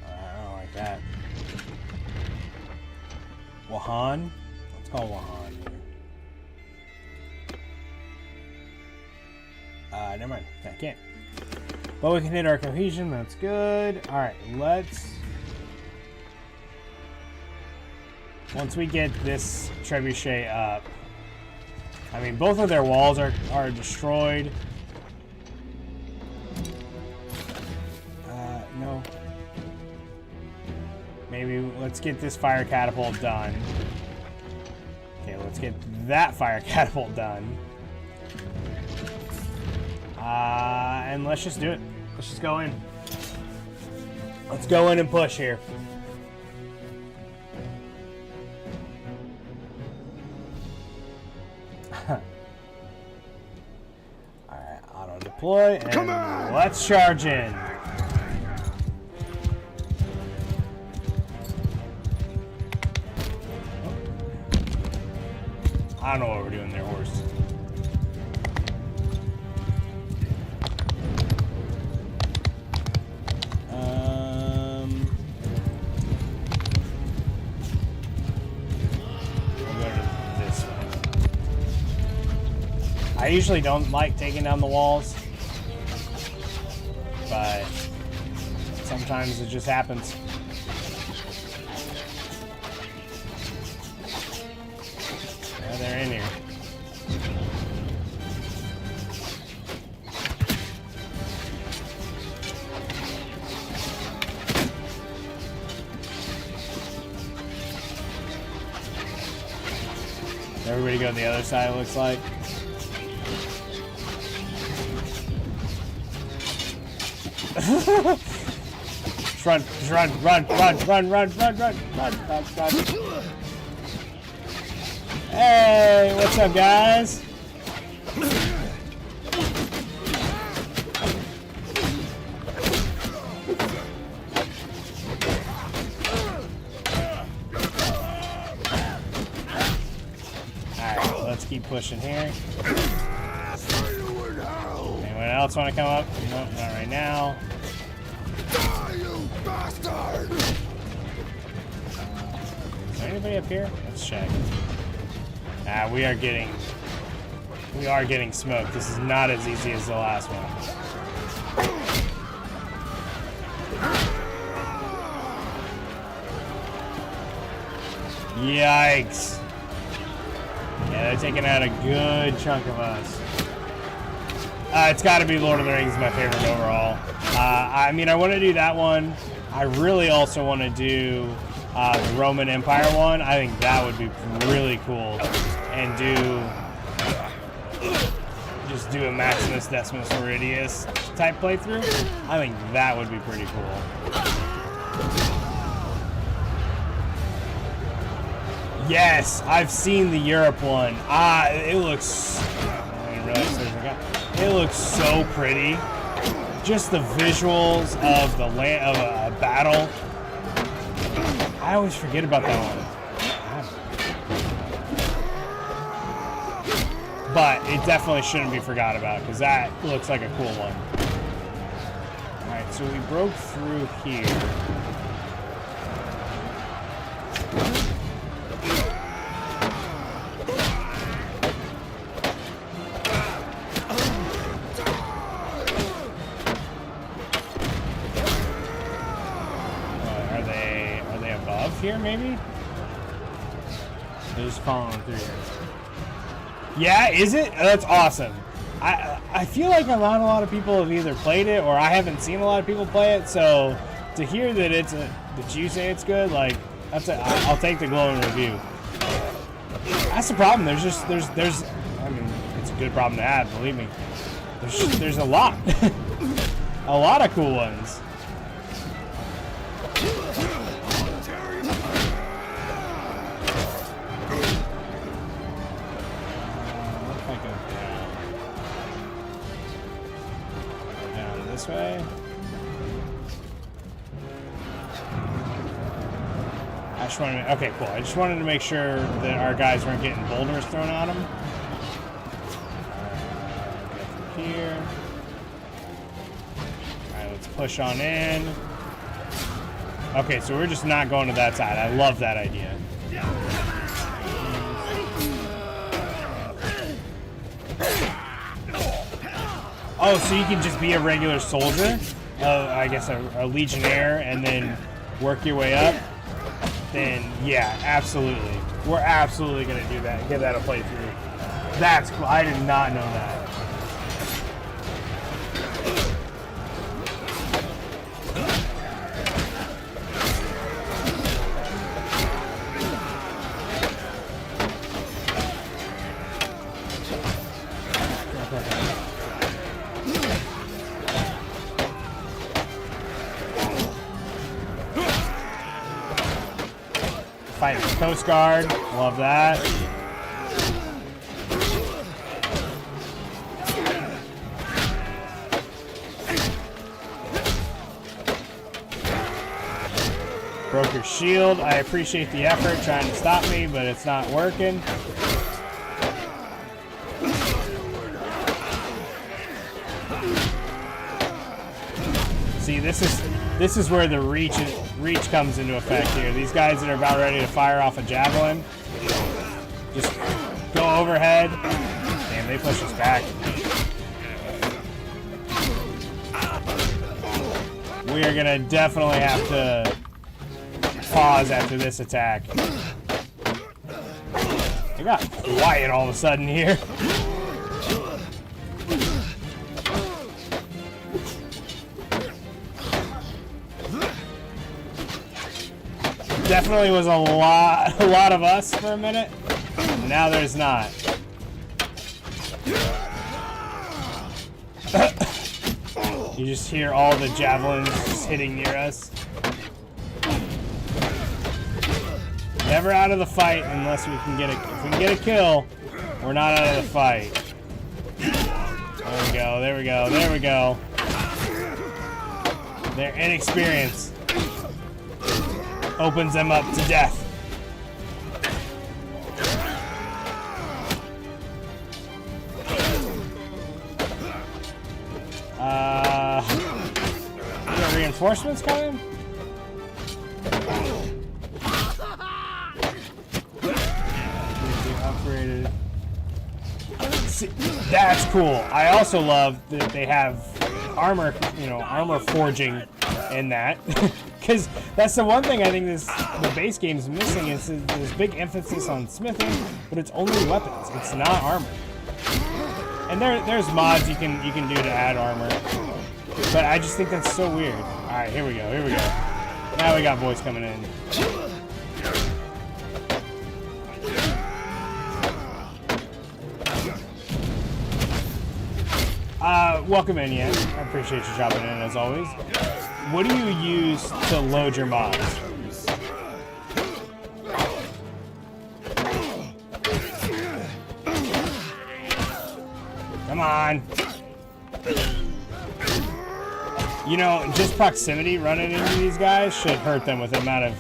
I don't like that. Wahan? Let's call Wahan here. Never mind. I can't. But we can hit our cohesion. That's good. Alright, once we get this trebuchet up. I mean, both of their walls are destroyed. No. Maybe let's get this fire catapult done. Okay, let's get that fire catapult done. And let's just do it. Let's just go in. Let's go in and push here. Alright, auto deploy and let's charge in. I don't know what we're doing there, horse. We'll go to this one. I usually don't like taking down the walls, but sometimes it just happens. They're in here. Everybody go to the other side, it looks like. Just run, just run. Hey, what's up, guys? Alright, let's keep pushing here. Anyone else want to come up? Nope, not right now. Die, you bastard! Is there anybody up here? Let's check. We are getting smoked. This is not as easy as the last one. Yikes. Yeah, they're taking out a good chunk of us. It's got to be Lord of the Rings, my favorite overall. I mean, I want to do that one. I really also want to do the Roman Empire one. I think that would be really cool. And just do a Maximus Decimus Meridius type playthrough. I think that would be pretty cool. Yes, I've seen the Europe one. Ah, it looks. I didn't realize there's a guy. It looks so pretty. Just the visuals of the land of a battle. I always forget about that one. But it definitely shouldn't be forgot about because that looks like a cool one. Alright, so we broke through here. Are they above here maybe? They're just following through here. Yeah, is it? That's awesome. I feel like not a lot of people have either played it or I haven't seen a lot of people play it. So to hear that that you say it's good, like I'll take the glowing review. That's the problem. There's I mean, it's a good problem to have. Believe me. There's a lot, a lot of cool ones. This way. I just wanted to, okay, cool. I just wanted to make sure that our guys weren't getting boulders thrown at them. Get through here. Alright, let's push on in. Okay, so we're just not going to that side. I love that idea. Oh, so you can just be a regular soldier, I guess a legionnaire, and then work your way up? Then, yeah, absolutely. We're absolutely going to do that and give that a playthrough. That's cool. I did not know that. Fight the Coast Guard. Love that. Broke your shield. I appreciate the effort trying to stop me, but it's not working. See, this is where the reach comes into effect here. These guys that are about ready to fire off a javelin, just go overhead. Damn, they push us back. We are gonna definitely have to pause after this attack. It got quiet all of a sudden here. Definitely was a lot of us for a minute. Now there's not. You just hear all the javelins just hitting near us. Never out of the fight unless we can get a. If we can get a kill, we're not out of the fight. There we go. There we go. There we go. Their inexperience opens them up to death. We got reinforcements coming? Upgraded. See, that's cool. I also love that they have armor, armor forging in that. Because that's the one thing I think the base game's missing is this big emphasis on smithing, but it's only weapons. It's not armor. And there's mods you can do to add armor, but I just think that's so weird. All right, here we go. Here we go. Now we got boys coming in. Welcome in, yeah. I appreciate you dropping in as always. What do you use to load your mods? on. You know, just proximity running into these guys should hurt them with the amount of,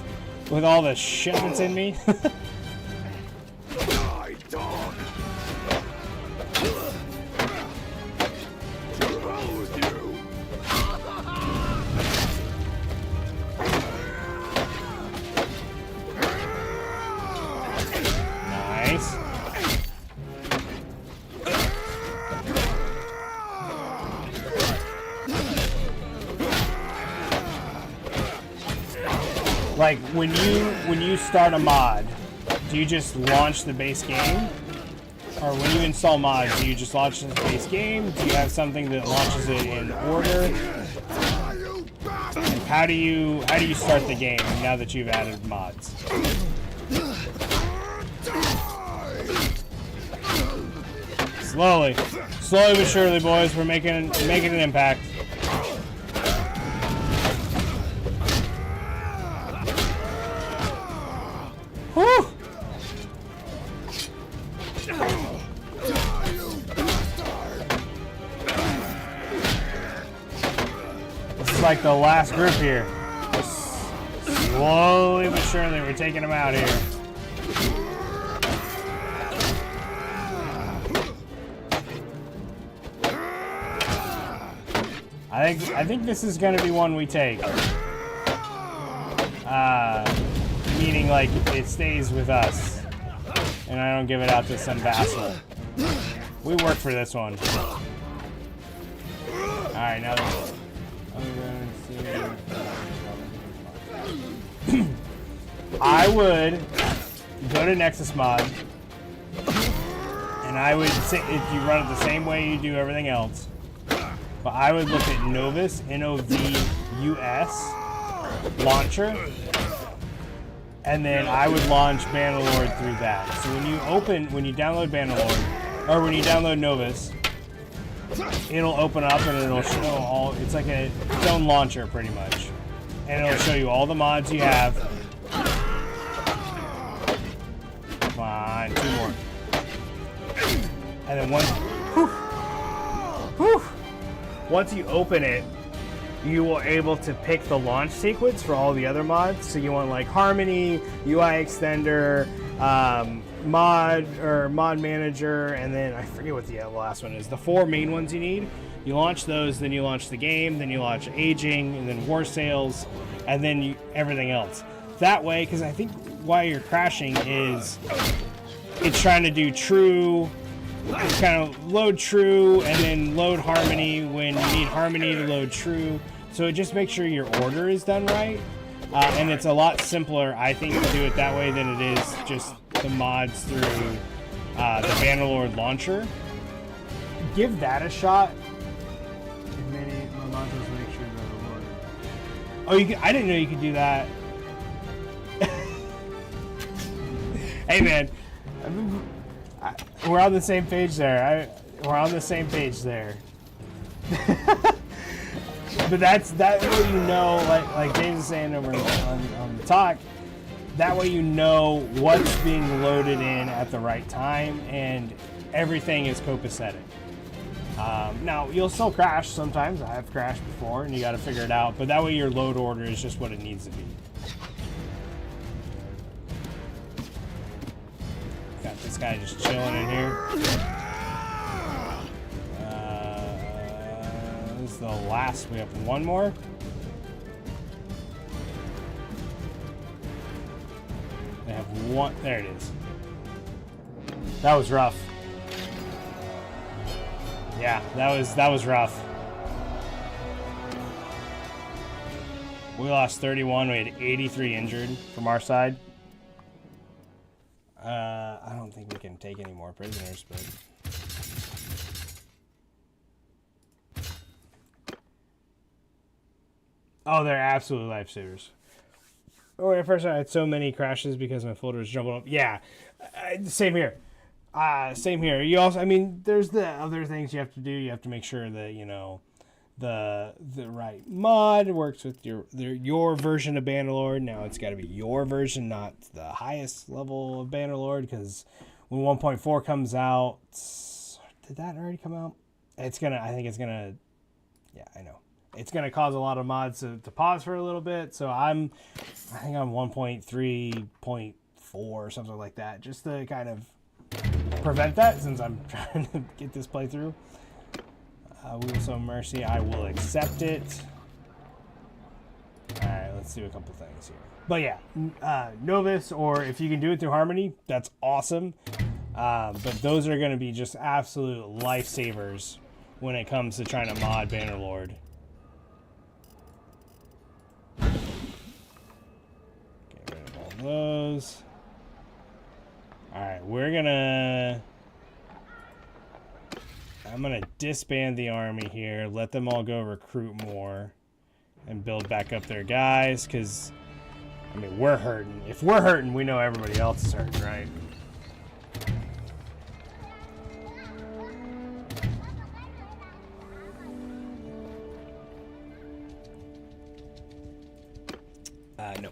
with all the shit that's in me. Die, dog! To hell with you! Nice. Like when you start a mod, do you just launch the base game? Or when you install mods, do you just launch the base game? Do you have something that launches it in order? And how do you start the game now that you've added mods? Slowly but surely, boys, we're making an impact. Whew! This is like the last group here. Slowly but surely, we're taking them out here. I think this is gonna be one we take. Meaning like it stays with us, and I don't give it out to some vassal. We work for this one. All right, now I would go to Nexus mod, and I would say if you run it the same way you do everything else. But I would look at Novus, Novus launcher, and then I would launch Bannerlord through that. So when you download Bannerlord, or when you download Novus, it'll open up and it'll show all, it's like its own launcher pretty much. And it'll show you all the mods you have. Come on, 2 more. And then once you open it, you will able to pick the launch sequence for all the other mods. So you want like Harmony, UI Extender, mod manager, and then I forget what the last one is. The 4 main ones you need. You launch those, then you launch the game, then you launch aging, and then war sales, and then everything else. That way, because I think why you're crashing is it's trying to do true. It's kind of load true and then load harmony when you need harmony to load true. So it just makes sure your order is done right. And it's a lot simpler, I think, to do it that way than it is just the mods through the Bannerlord launcher. Give that a shot. Oh, you can, I didn't know you could do that. Hey, man. We're on the same page there. We're on the same page there. But that way you know, like James is saying over on the talk, that way you know what's being loaded in at the right time, and everything is copacetic. Now, you'll still crash sometimes. I have crashed before, and you got to figure it out. But that way your load order is just what it needs to be. Got this guy just chilling in here. This is the last. We have one more. They have one. There it is. That was rough. Yeah, that was rough. We lost 31. We had 83 injured from our side. I don't think we can take any more prisoners, but oh, they're absolute lifesavers. Oh, at first I had so many crashes because my folder was jumbled up. Yeah, same here. Same here. You also, I mean, there's the other things you have to do. You have to make sure that, you know, the right mod works with your version of Bannerlord. Now it's got to be your version, not the highest level of Bannerlord, because when 1.4 comes out, did that already come out? it's gonna. I think it's gonna. Yeah, I know. It's gonna cause a lot of mods to pause for a little bit. So I think I'm 1.3.4 or something like that, just to kind of prevent that, since I'm trying to get this playthrough. We will show mercy. I will accept it. All right, let's do a couple things here. But yeah, Novus, or if you can do it through Harmony, that's awesome. But those are going to be just absolute lifesavers when it comes to trying to mod Bannerlord. Get rid of all those. Alright, I'm gonna disband the army here, let them all go recruit more, and build back up their guys, because, I mean, we're hurting. If we're hurting, we know everybody else is hurting, right? No.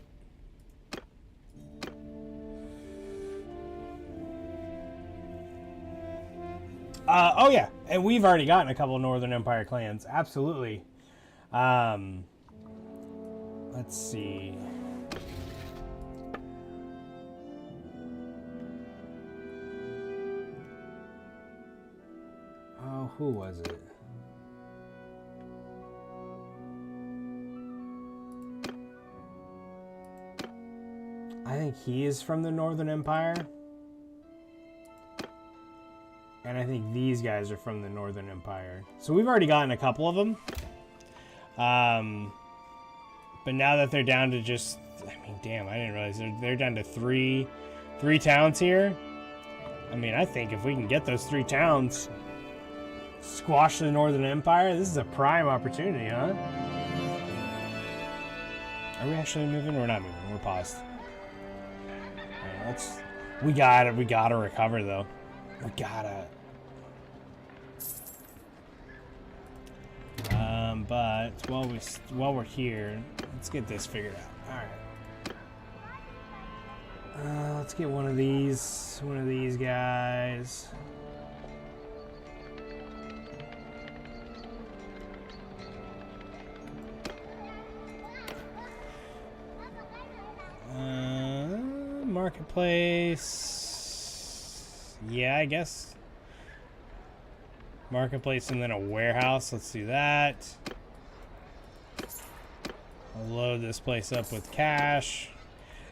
Oh yeah, and we've already gotten a couple of Northern Empire clans. Absolutely. Let's see. Oh, who was it? I think he is from the Northern Empire. And I think these guys are from the Northern Empire. So we've already gotten a couple of them. But now that they're down to just... I mean, damn, I didn't realize they're down to three towns here. I mean, I think if we can get those 3 towns, squash the Northern Empire, this is a prime opportunity, huh? Are we actually moving? We're not moving. We're paused. Alright, we gotta recover, though. We gotta. But while we're here, let's get this figured out. All right. Let's get one of these guys. Marketplace. Yeah, I guess. Marketplace and then a warehouse. Let's do that. I'll load this place up with cash.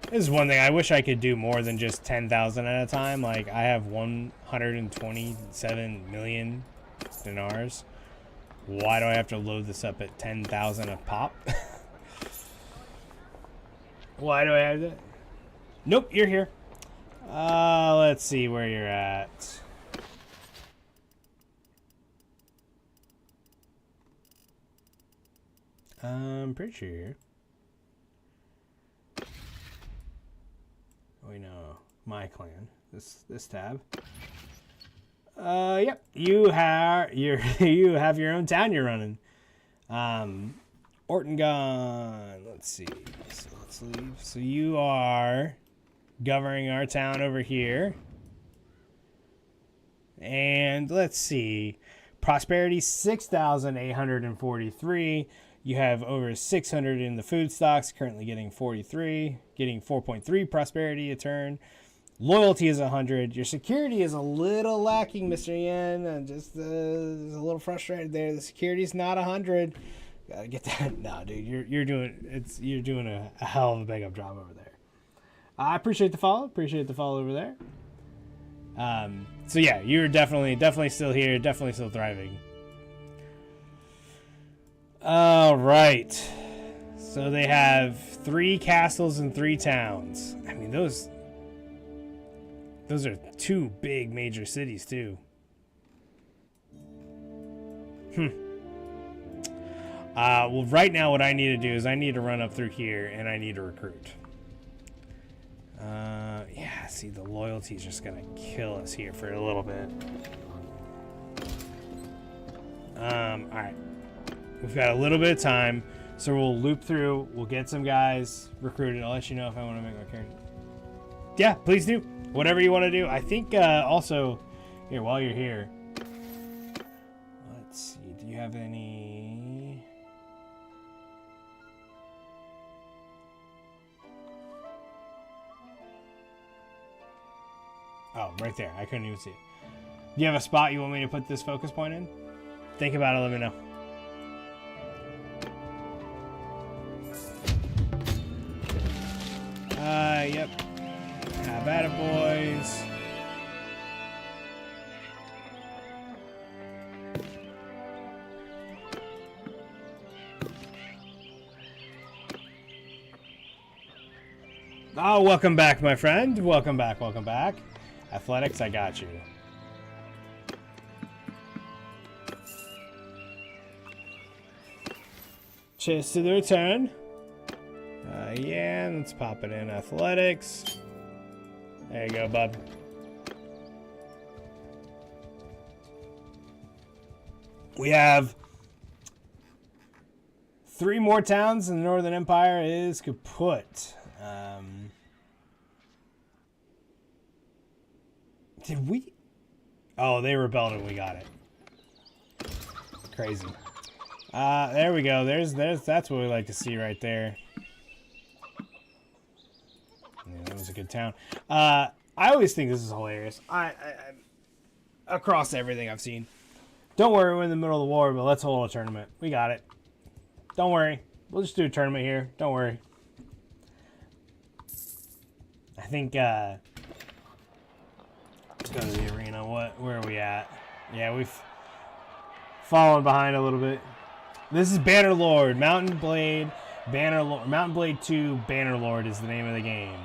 This is one thing. I wish I could do more than just 10,000 at a time. Like, I have 127 million dinars. Why do I have to load this up at 10,000 a pop? Why do I have that? Nope, you're here. Let's see where you're at. I'm pretty sure you're here. Oh, no, my clan. This tab. Yep. You have your own town you're running. Ortongon. Let's see. So let's leave. So you are governing our town over here. And let's see. Prosperity 6,843. You have over 600 in the food stocks, currently getting 43, getting 4.3 prosperity a turn. Loyalty is 100. Your security is a little lacking, Mr. Yen. I'm just a little frustrated there. The security is not 100. Gotta get that. No, dude, you're doing a hell of a big up job over there. I appreciate the follow. Appreciate the follow over there. So yeah, you're definitely still here. Definitely still thriving. All right. So they have 3 castles and 3 towns. I mean, those are 2 big major cities too. Well, right now what I need to do is I need to run up through here and I need to recruit. Yeah, see, the loyalty is just gonna kill us here for a little bit. All right. We've got a little bit of time, so we'll loop through. We'll get some guys recruited. I'll let you know if I want to make my character. Yeah, please do. Whatever you want to do. I think also, here, while you're here, have any? Oh, right there. I couldn't even see it. Do you have a spot you want me to put this focus point in? Think about it. Let me know. Yep. Have at it, boys. Oh, welcome back, my friend. Welcome back, welcome back. Athletics, I got you. Cheers to the return. Yeah, let's pop it in athletics. There you go, bub. We have 3 more towns, and the Northern Empire is kaput. Did we? Oh, they rebelled and we got it. Crazy. There we go. That's what we like to see right there. Yeah, that was a good town. I always think this is hilarious. I across everything I've seen. Don't worry, we're in the middle of the war, but let's hold a tournament. We got it. Don't worry. We'll just do a tournament here. Don't worry. I think, let's go to the arena. Where are we at? Yeah, we've fallen behind a little bit. This is Bannerlord, Mountain Blade, Mountain Blade 2 Bannerlord is the name of the game.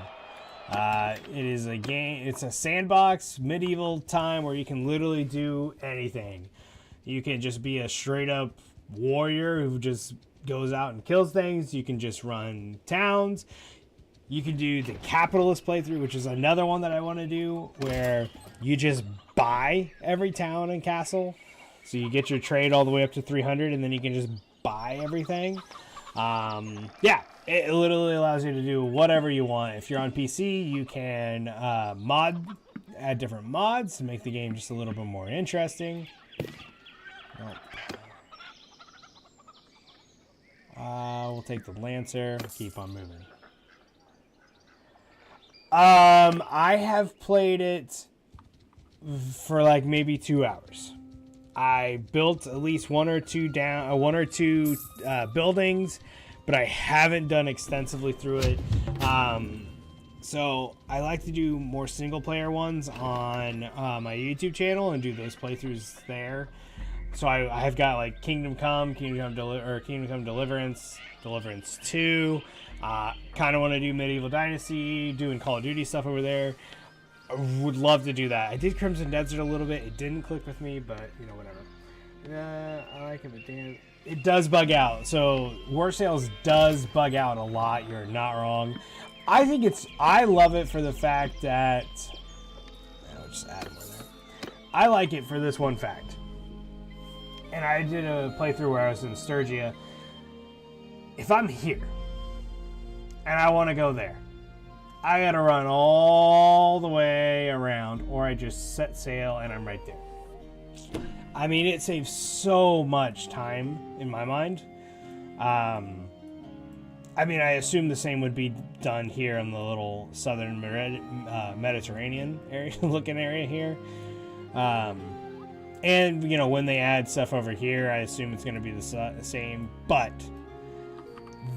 It is a game, it's a sandbox, medieval time where you can literally do anything. You can just be a straight up warrior who just goes out and kills things. You can just run towns. You can do the capitalist playthrough, which is another one that I want to do, where you just buy every town and castle. So you get your trade all the way up to 300, and then you can just buy everything. Yeah, it literally allows you to do whatever you want. If you're on PC, you can add different mods to make the game just a little bit more interesting. We'll take the Lancer. Keep on moving. I have played it for like maybe 2 hours. I built at least one or two buildings, but I haven't done extensively through it. So I like to do more single player ones on my YouTube channel and do those playthroughs there. So I have got like Kingdom Come Deliverance, Deliverance 2. Kind of want to do Medieval Dynasty, doing Call of Duty stuff over there. I would love to do that. I did Crimson Desert a little bit. It didn't click with me, but you know, whatever. I like it, but damn, it does bug out. So War Sales does bug out a lot. You're not wrong. I love it for the fact that I'll just add more there. I like it for this one fact. And I did a playthrough where I was in Sturgia. If I'm here and I want to go there, I gotta run all the way around, or I just set sail and I'm right there. I mean, it saves so much time in my mind. I mean, I assume the same would be done here in the little southern Mediterranean area, looking area here. And, you know, when they add stuff over here, I assume it's going to be the same. But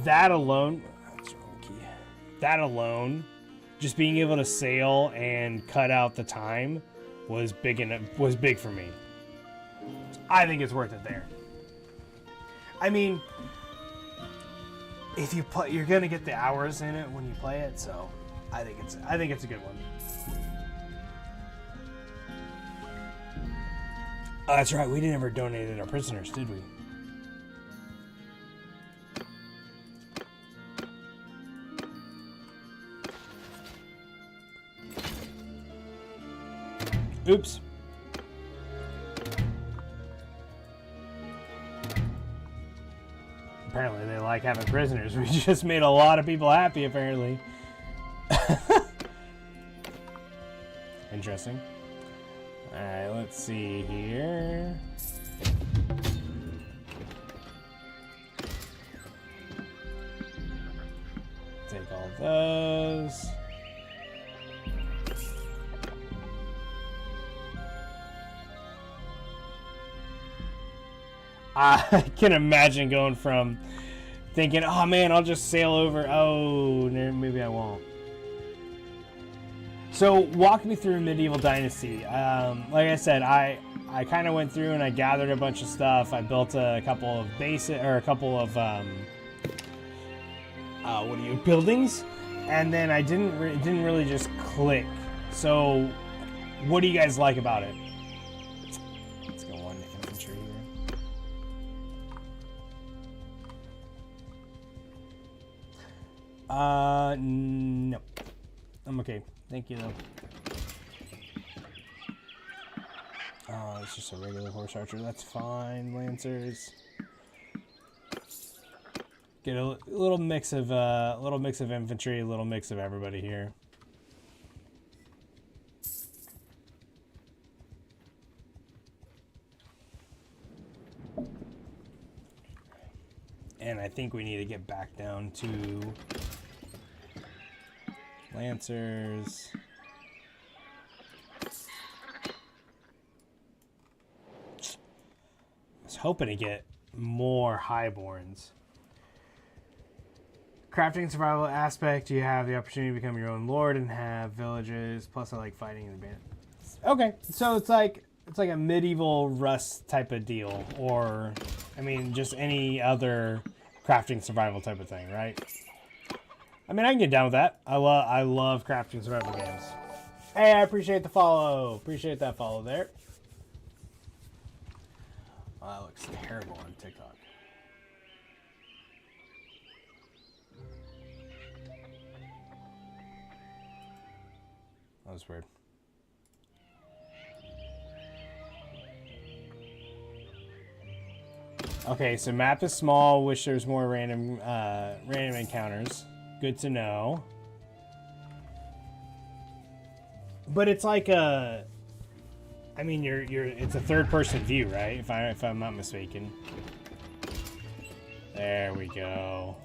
that alone, just being able to sail and cut out the time was big for me. I think it's worth it there. I mean, if you play, you're gonna get the hours in it when you play it, so I think it's a good one. Oh, that's right. We never donated our prisoners, did we? Oops. Apparently they like having prisoners. We just made a lot of people happy, apparently. Interesting. Alright, let's see here. those. I can imagine going from thinking, oh man, I'll just sail over. Oh, maybe I won't. So walk me through Medieval Dynasty. Like I said, I kind of went through and I gathered a bunch of stuff. I built a couple of buildings, and then I didn't really just click. So what do you guys like about it? Let's go on to infantry here. No, I'm okay. Thank you though. Oh, it's just a regular horse archer. That's fine. Lancers. Get a little mix of infantry, a little mix of everybody here. And I think we need to get back down to Lancers. I was hoping to get more Highborns. Crafting survival aspect, you have the opportunity to become your own lord and have villages. Plus, I like fighting in the band. Okay, so it's like a medieval Rust type of deal, or I mean, just any other crafting survival type of thing, right? I mean, I can get down with that. I love crafting survival games. Hey, I appreciate the follow. Appreciate that follow there. Oh, that looks terrible on TikTok. That was weird. Okay, so map is small. Wish there's more random encounters. Good to know. But it's like a, I mean, it's a third-person view, right? If I'm not mistaken. There we go.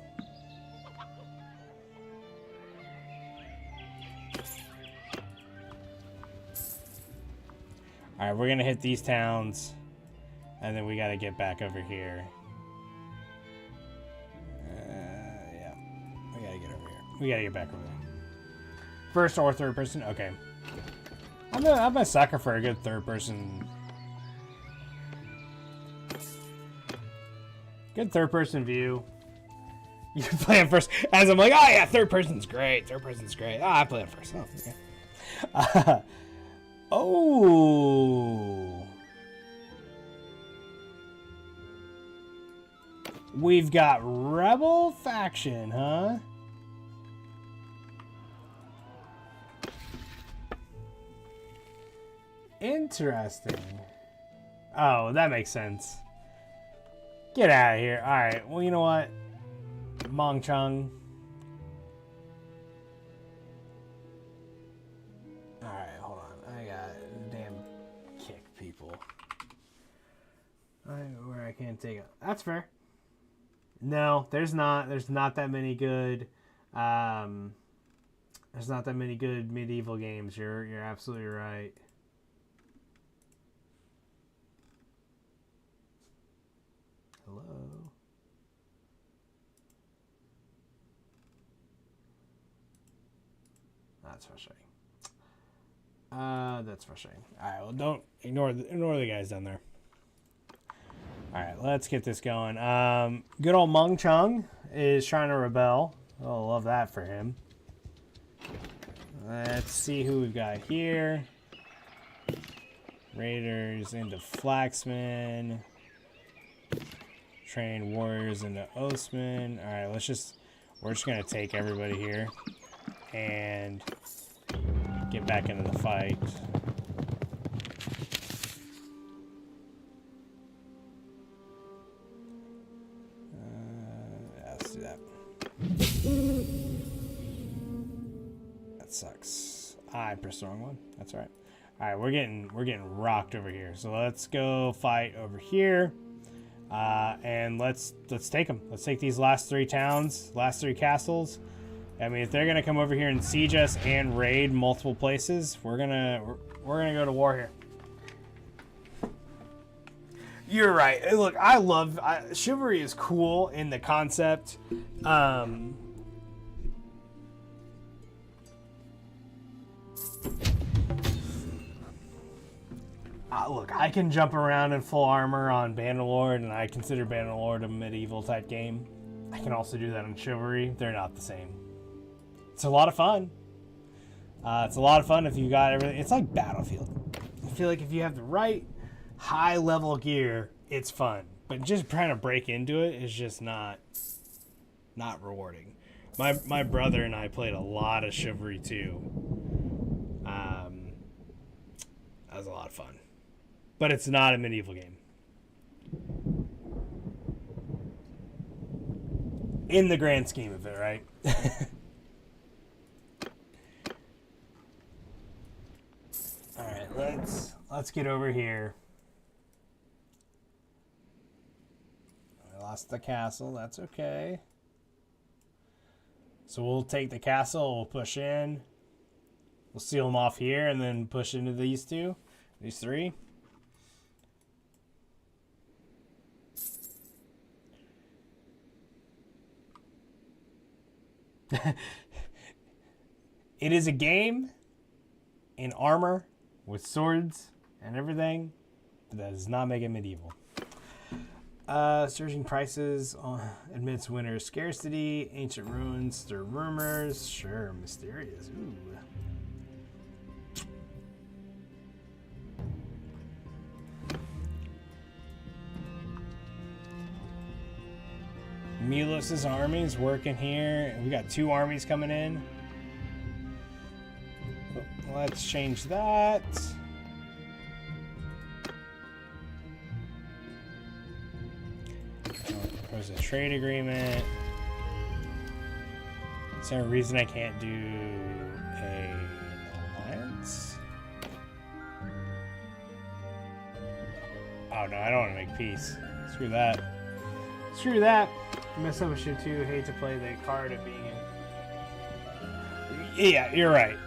All right, we're gonna hit these towns, and then we gotta get back over here. Yeah, we gotta get over here. We gotta get back over there. First or third person? Okay. I'm a sucker for a good third person. Good third person view. You play it first. As I'm like, oh yeah, third person's great. Third person's great. Oh, I play it first. Oh, okay. Oh. We've got Rebel faction, huh? Interesting. Oh, that makes sense. Get out of here. Alright, well, you know what? Mong Chung. Alright, hold on. I got damn kick people. Where I can't take it. That's fair. No, there's not that many good there's not that many good medieval games. You're absolutely right. Hello. That's frustrating. That's frustrating. Alright, well, don't ignore the guys down there. Alright, let's get this going. Good old Meng Chung is trying to rebel. Oh, love that for him. Let's see who we've got here. Raiders into Flaxmen. Train warriors into Oathsmen. Alright, we're just gonna take everybody here and get back into the fight. Let's do that. That sucks. I pressed the wrong one. That's all right. All right, we're getting rocked over here. So let's go fight over here, and let's take them. Let's take these last three towns, last three castles, I mean, if they're gonna come over here and siege us and raid multiple places, we're gonna go to war here. You're right. Hey, look, I love chivalry is cool in the concept. Look, I can jump around in full armor on Bannerlord, and I consider Bannerlord a medieval type game. I can also do that on chivalry. They're not the same. It's a lot of fun. It's a lot of fun if you got everything. It's like Battlefield. I feel like if you have the right high level gear, it's fun. But just trying to break into it is just not rewarding. My brother and I played a lot of chivalry too. That was a lot of fun. But it's not a medieval game. In the grand scheme of it, right? Alright, let's get over here. I lost the castle, that's okay. So we'll take the castle, we'll push in. We'll seal them off here and then push into these two. These three. It is a game in armor with swords and everything, but that does not make it medieval. Surging prices admits winter scarcity. Ancient ruins stir rumors. Sure, mysterious. Ooh. Milos' army's working here. We got 2 armies coming in. Let's change that. There's a trade agreement. Is there a reason I can't do an alliance? Oh no, I don't want to make peace. Screw that. Screw that. Mess up with shit too. Hate to play the card of being in. Yeah, you're right.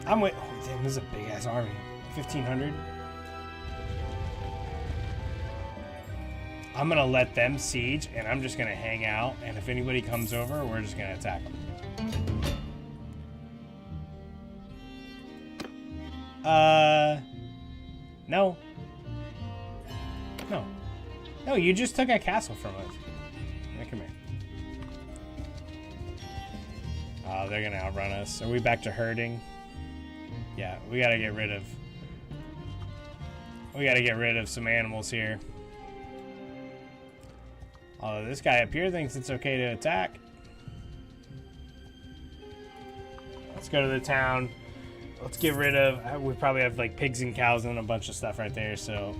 I'm with. Oh, damn, this is a big ass army. 1,500. I'm gonna let them siege, and I'm just gonna hang out. And if anybody comes over, we're just gonna attack them. No. No. No, you just took a castle from us. Yeah, come here. Oh, they're gonna outrun us. Are we back to herding? Yeah, we gotta get rid of... We gotta get rid of some animals here. Although this guy up here thinks it's okay to attack. Let's go to the town. Let's get rid of... We probably have like pigs and cows and a bunch of stuff right there, so...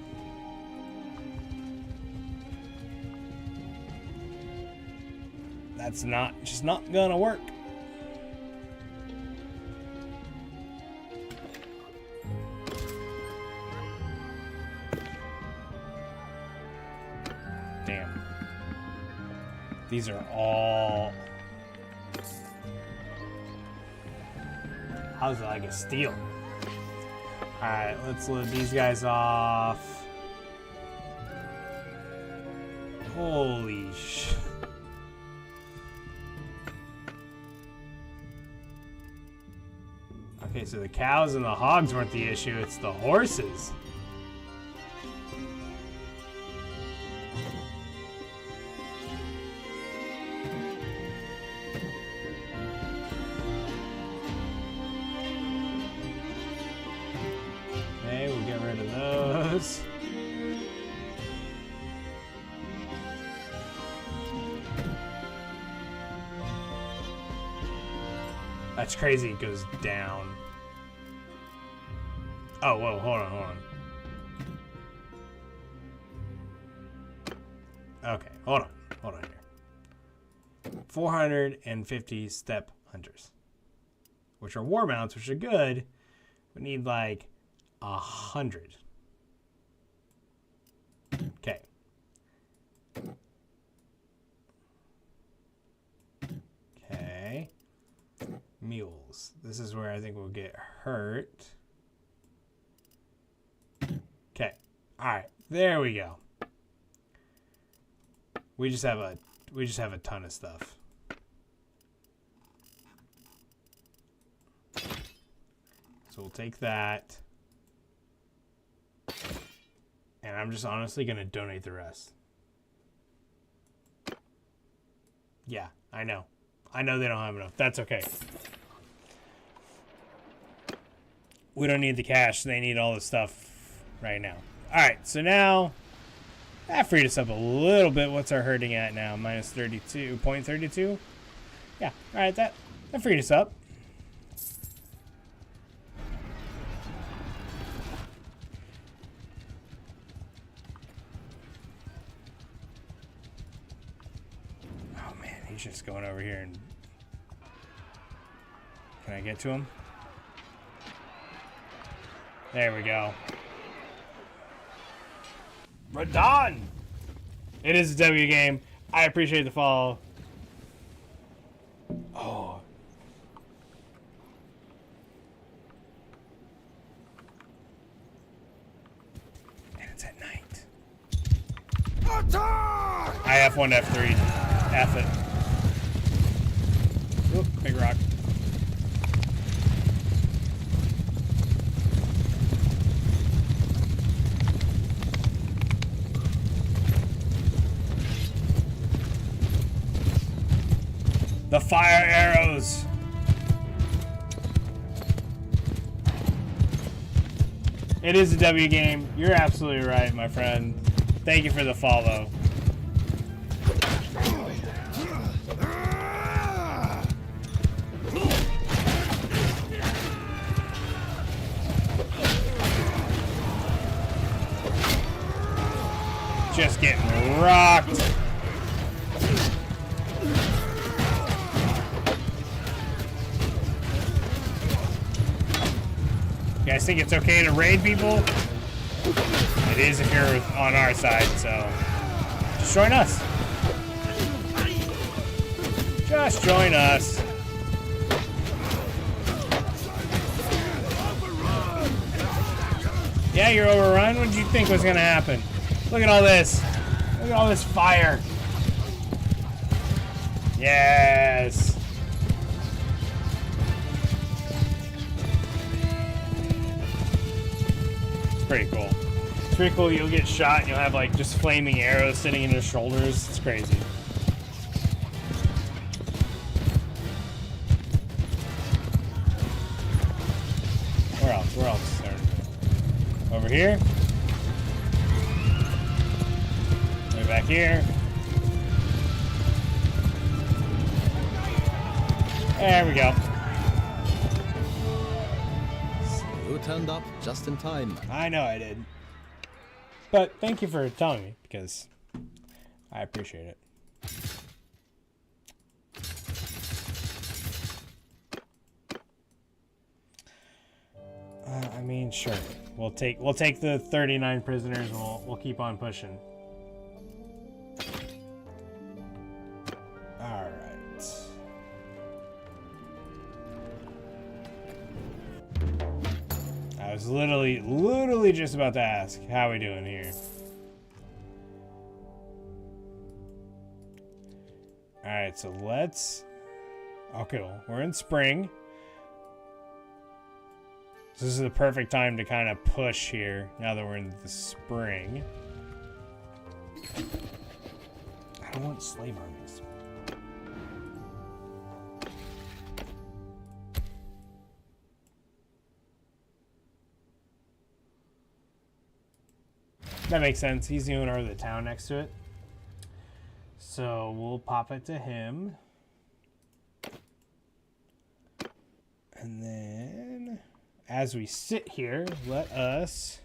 That's just not gonna work. Damn. These are all... How's it like a steal? Alright, let's let these guys off. Holy sh... Okay, so the cows and the hogs weren't the issue, it's the horses. Okay, we'll get rid of those. That's crazy, it goes down. Oh, whoa, hold on. Okay, hold on here. 450 step hunters. Which are war mounts, which are good. We need like 100. Okay. Okay. mules. This is where I think we'll get hurt. Okay. All right. There we go. We just have a ton of stuff. So we'll take that. And I'm just honestly going to donate the rest. Yeah, I know. I know they don't have enough. That's okay. We don't need the cash. They need all the stuff right now. All right, so now that freed us up a little bit. What's our hurting at now? Minus 32.32? Yeah, all right, that freed us up. Oh man, he's just going over here and... Can I get to him? There we go. We're done! It is a W game. I appreciate the follow. Oh. And it's at night. Attack! I F1 to F3. F it. Oop, big rock. The fire arrows. It is a W game. You're absolutely right, my friend. Thank you for the follow. Just getting rocked. You guys think it's okay to raid people? It is if you're on our side, so just join us. Just join us. Yeah, you're overrun? What did you think was gonna happen? Look at all this. Look at all this fire. Yes. Pretty cool. It's pretty cool. You'll get shot and you'll have like just flaming arrows sitting in your shoulders. It's crazy. Where else? Where else? Over here. Way back here. There we go. You turned up just in time. I know I did. But thank you for telling me, because I appreciate it. I mean, sure. We'll take the 39 prisoners and we'll keep on pushing. All right. I was literally just about to ask, how we doing here? Alright, so let's... Okay, well, we're in spring. So this is the perfect time to kind of push here, now that we're in the spring. I don't want slave armies. That makes sense. He's the owner of the town next to it. So we'll pop it to him. And then, as we sit here, let us...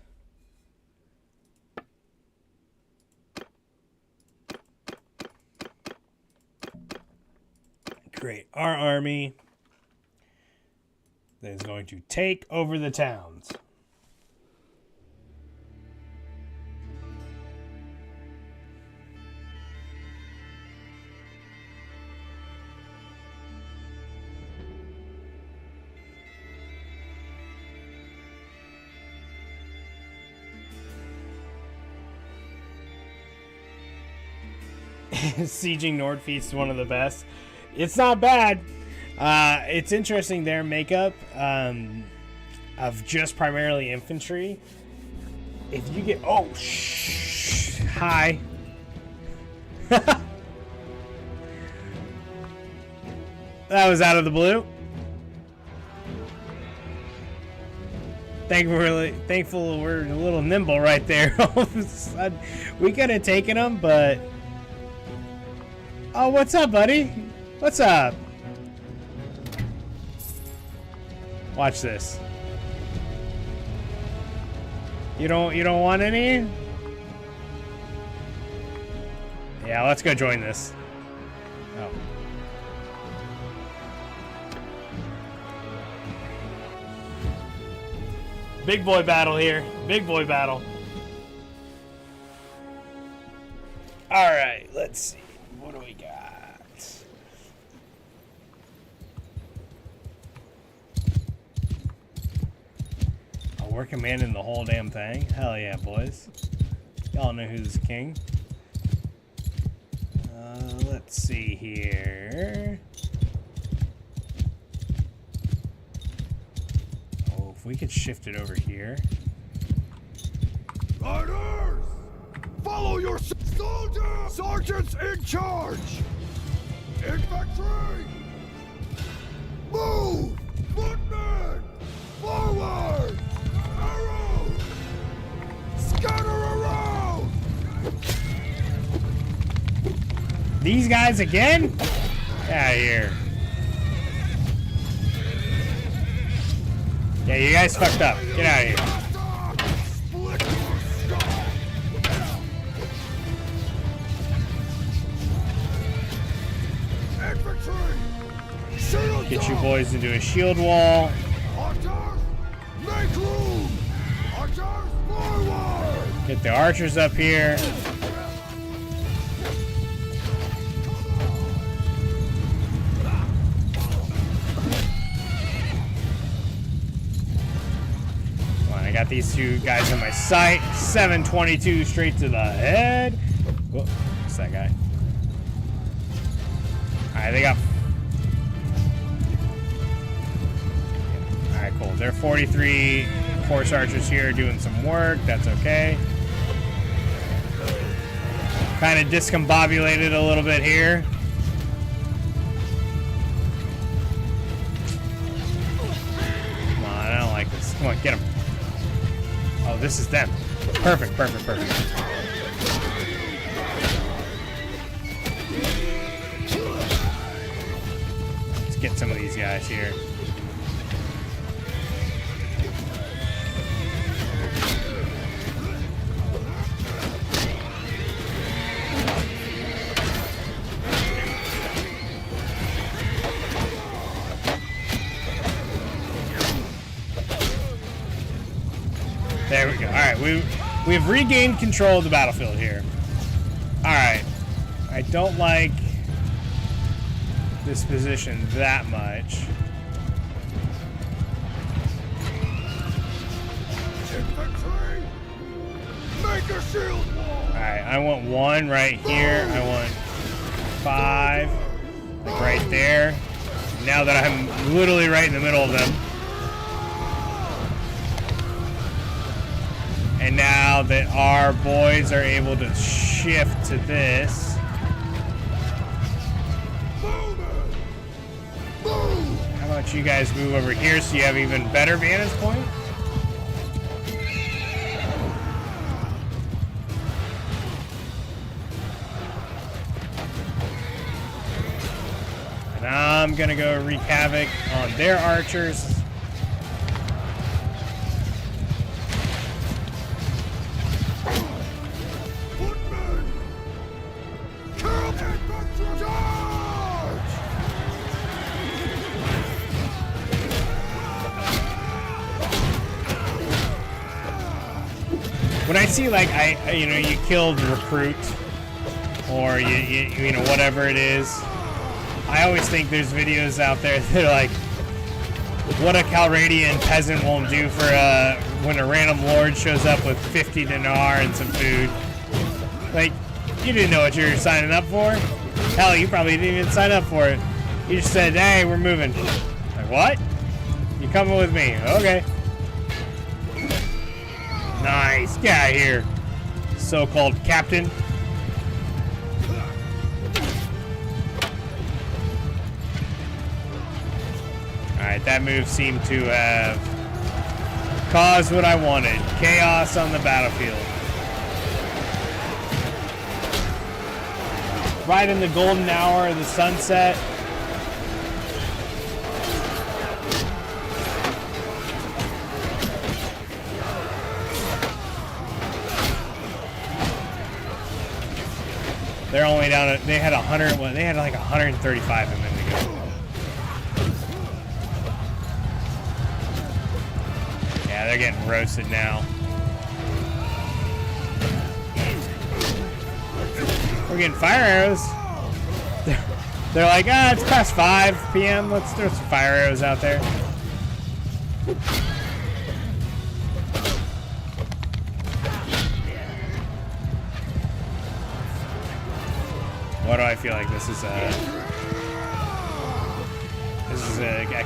create our army that is going to take over the towns. Sieging Nord Feast is one of the best. It's not bad. It's interesting, their makeup of just primarily infantry. If you get... Oh, shh. Hi. That was out of the blue. Thankful we're a little nimble right there. We could have taken them, but... Oh, what's up, buddy? What's up? Watch this. You don't want any? Yeah, let's go join this. Oh. Big boy battle here. Big boy battle. Alright, let's see. What do we got? Oh, we're commanding the whole damn thing? Hell yeah, boys. Y'all know who's king. Let's see here. Oh, if we could shift it over here. Riders! Follow your soldiers! Sergeants in charge! Infantry! Move! Footmen! Forward! Arrows! Scatter around! These guys again? Get out of here. Yeah, you guys fucked up. Get out of here. Get you boys into a shield wall. Make room! Archers forward! Get the archers up here. Come on, I got these two guys in my sight. 722 straight to the head. Whoa, what's that guy? Alright, they got... Alright, cool. They're 43 horse archers here doing some work. That's okay. Kind of discombobulated a little bit here. Come on, I don't like this. Come on, get them. Oh, this is them. Perfect, perfect, perfect. Let's get some of these guys here. There we go. Alright, we've regained control of the battlefield here. Alright. I don't like this position that much. Infantry! Make a shield wall! Alright, I want one right here. I want 5 like right there. Now that I'm literally right in the middle of them. And now that our boys are able to shift to this. How about you guys move over here so you have even better vantage point? And I'm gonna go wreak havoc on their archers. When I see like you killed recruit or you know whatever it is, I always think there's videos out there that are like what a Calradian peasant won't do for when a random lord shows up with 50 dinar and some food. Like You didn't know what you were signing up for. Hell, you probably didn't even sign up for it. You just said, hey, we're moving. Like, what? You coming with me? Okay. Nice. Get out of here, so-called captain. Alright, that move seemed to have caused what I wanted. Chaos on the battlefield. Right in the golden hour of the sunset. They're only down at, they had 100, well, they had like 135 a minute ago. Yeah, they're getting roasted now. We're getting fire arrows. They're like, ah, it's past 5 p.m. Let's throw some fire arrows out there. Why do I feel like this is a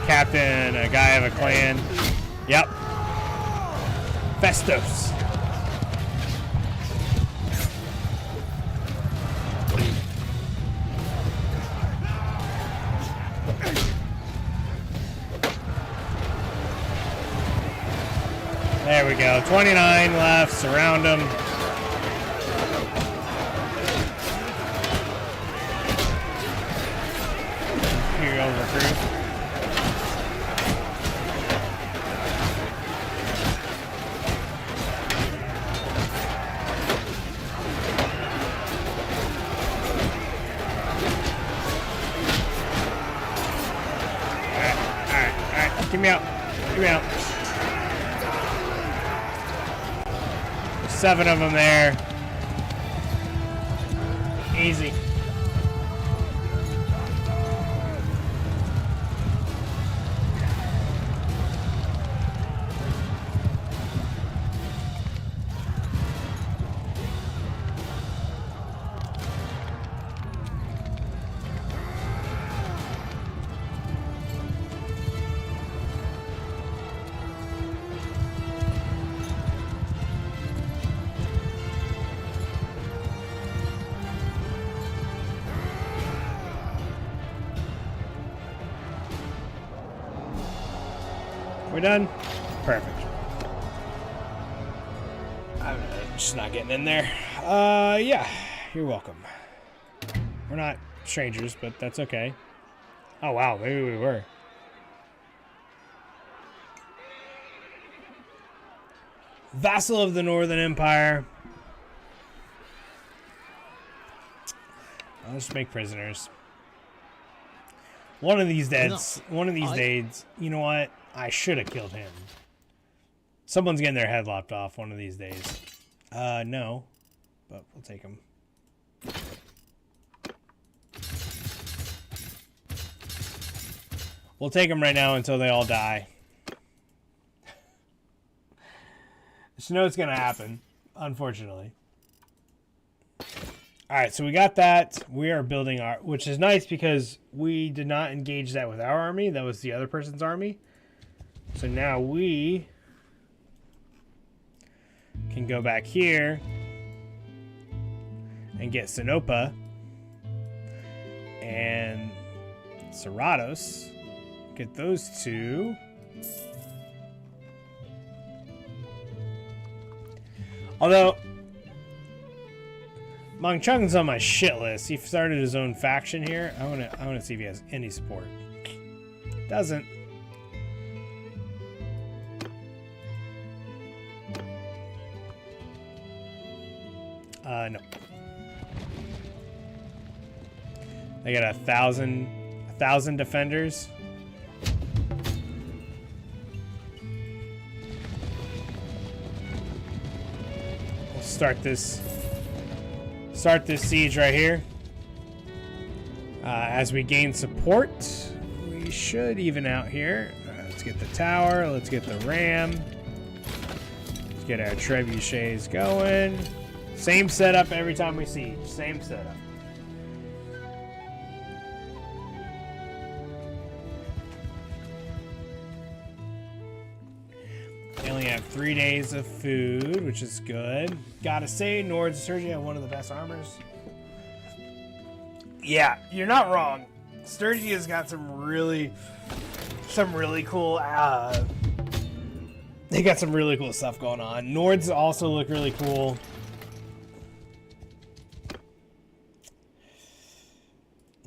captain, a guy of a clan? Yep. Festos. There we go. 29 left. Surround them. Here you go, recruit. Alright. Get me out. Get me out. 7 of them there. Easy. We're done? Perfect. I'm just not getting in there. Yeah, you're welcome. We're not strangers, but that's okay. Oh, wow, maybe we were. Vassal of the Northern Empire. I'll just make prisoners. One of these days, you know what? I should have killed him. Someone's getting their head lopped off one of these days. No. But we'll take him. We'll take them right now until they all die. Just know it's gonna happen, unfortunately. Alright, so we got that. We are building our... Which is nice because we did not engage that with our army. That was the other person's army. So now we can go back here and get Sinopa and Cerratos. Get those two. Although Mong Chung's on my shit list. He started his own faction here. I wanna see if he has any support. Doesn't. No. They got 1,000 defenders. We'll start this siege right here. As we gain support, we should even out here. Let's get the tower. Let's get the ram. Let's get our trebuchets going. Same setup every time we siege. Same setup. They only have 3 days of food, which is good. Gotta say, Nords and Sturgy have one of the best armors. Yeah, you're not wrong. Sturgy has got some really cool. They got some really cool stuff going on. Nords also look really cool.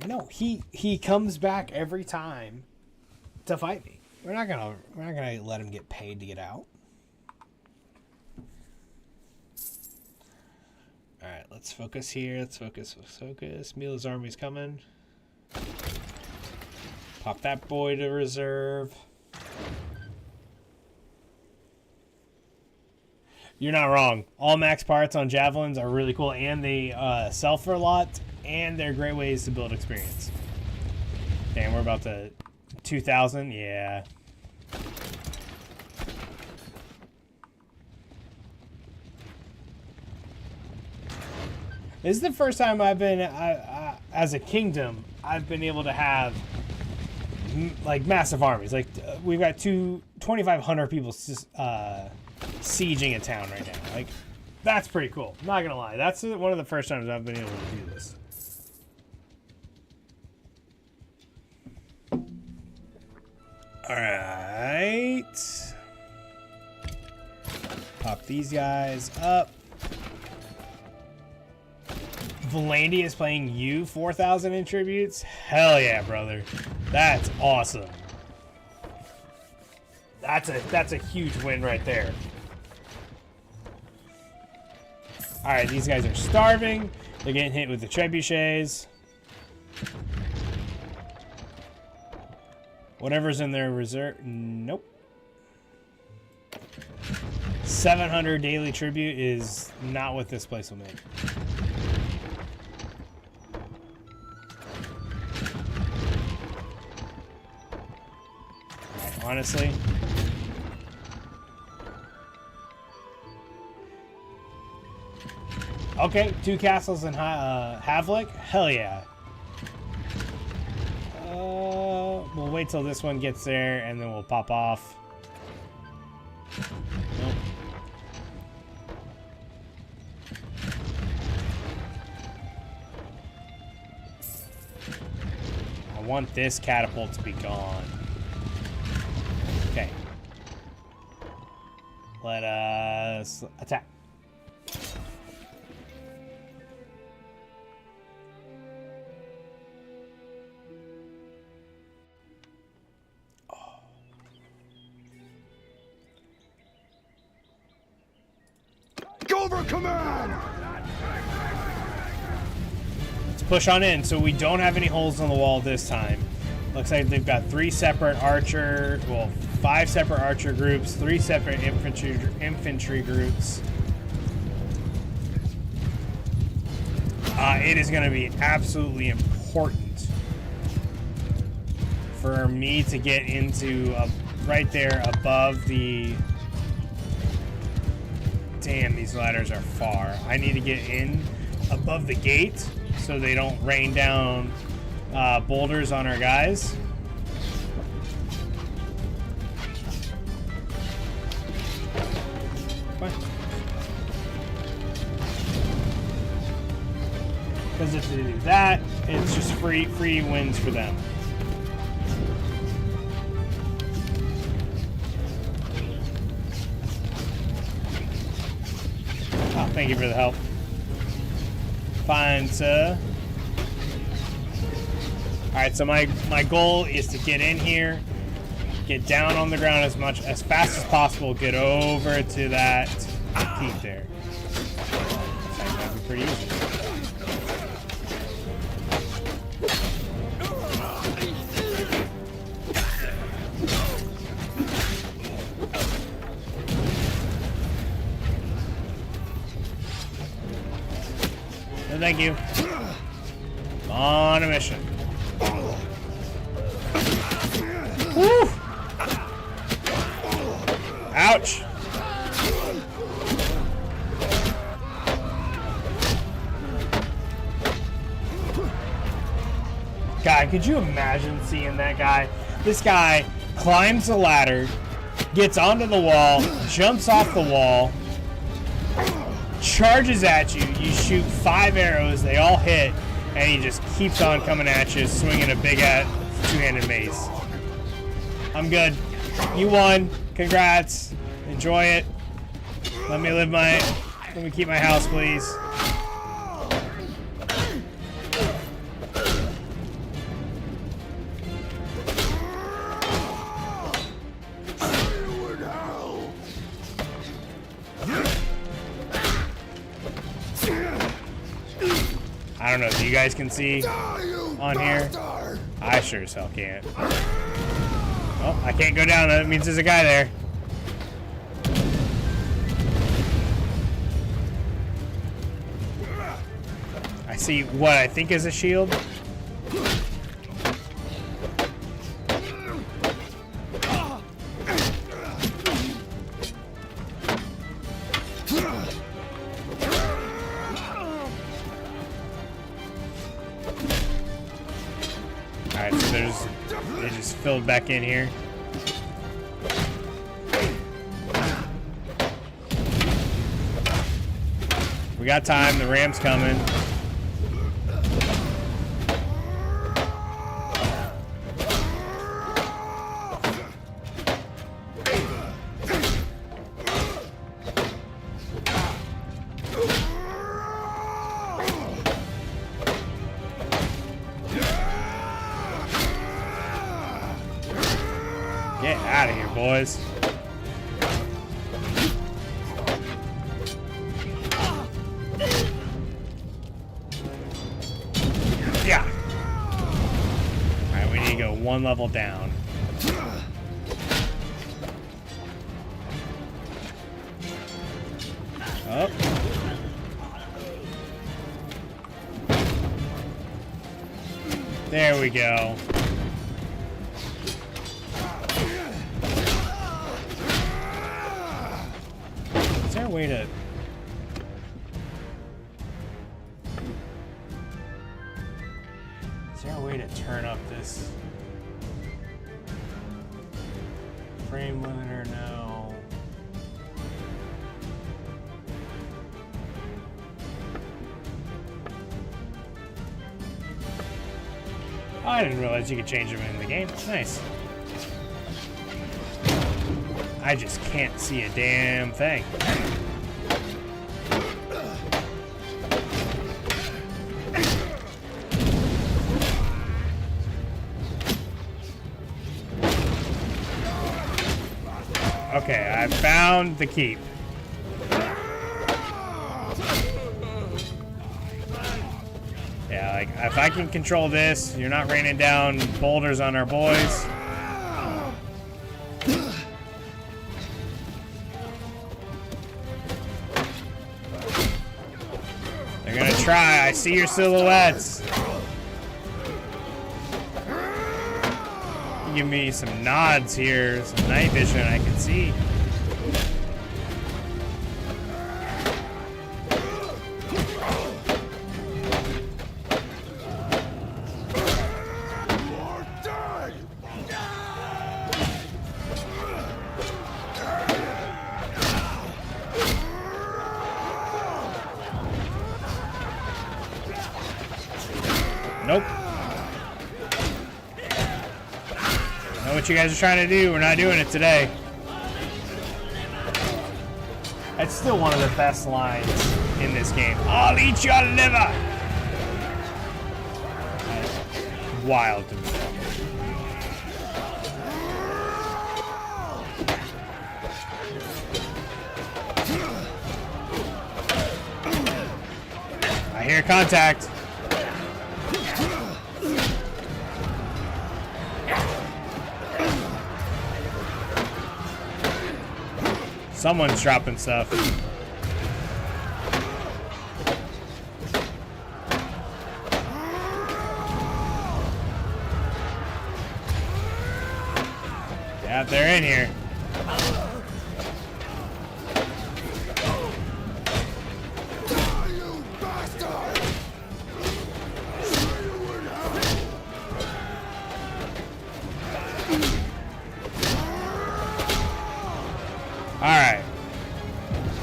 No, he comes back every time to fight me. We're not gonna let him get paid to get out. All right, let's focus here. Let's focus. Mila's army's coming. Pop that boy to reserve. You're not wrong. All max parts on javelins are really cool, and they sell for a lot, and they're great ways to build experience. Damn, we're about to 2,000. Yeah. This is the first time I've been, as a kingdom, I've been able to have like massive armies. Like we've got 2,500 people sieging a town right now. Like that's pretty cool. I'm not gonna lie. That's one of the first times I've been able to do this. All right. Pop these guys up. Valandia is playing you 4,000 in tributes. Hell yeah, brother. That's awesome. That's a huge win right there. All right, these guys are starving. They're getting hit with the trebuchets. Whatever's in their reserve. Nope. 700 daily tribute is not what this place will make. Honestly, okay, 2 castles in Havlik. Hell yeah. We'll wait till this one gets there, and then we'll pop off. Nope. I want this catapult to be gone. Okay. Let us attack. Oh. Over command! Let's push on in so we don't have any holes in the wall this time. Looks like they've got 3 separate archer, well, 5 separate archer groups, 3 separate infantry groups. It is going to be absolutely important for me to get into right there above the... Damn, these ladders are far. I need to get in above the gate so they don't rain down boulders on our guys. Because if they do that, it's just free wins for them. Oh, thank you for the help. Fine, sir. Alright, so my goal is to get in here, get down on the ground as fast as possible, get over to that peak there. That might be pretty easy. No, thank you. On a mission. Woo! Ouch! God, could you imagine seeing that guy? This guy climbs the ladder, gets onto the wall, jumps off the wall, charges at you. You shoot 5 arrows, they all hit, and he just keeps on coming at you, swinging a big two-handed mace. I'm good. You won. Congrats. Enjoy it. Let me keep my house, please. I don't know if you guys can see on here. I sure as hell can't. Oh, I can't go down. That means there's a guy there. I see what I think is a shield. Alright, so they just filled back in here. We got time, the ram's coming. Get out of here, boys. Yeah. Alright, we need to go 1 level down. Oh. There we go. Is there a way to... Is there a way to turn up this frame limiter? No. Oh, I didn't realize you could change them in the game. Nice. I just can't see a damn thing. Okay, I found the keep. Yeah, like, if I can control this, you're not raining down boulders on our boys. They're gonna try. I see your silhouettes. Give me some nods here, some night vision I can see. Nope. Know what you guys are trying to do. We're not doing it today. It's still one of the best lines in this game. I'll eat your liver. That's wild to me. I hear contact. Someone's dropping stuff. Yeah, they're in here.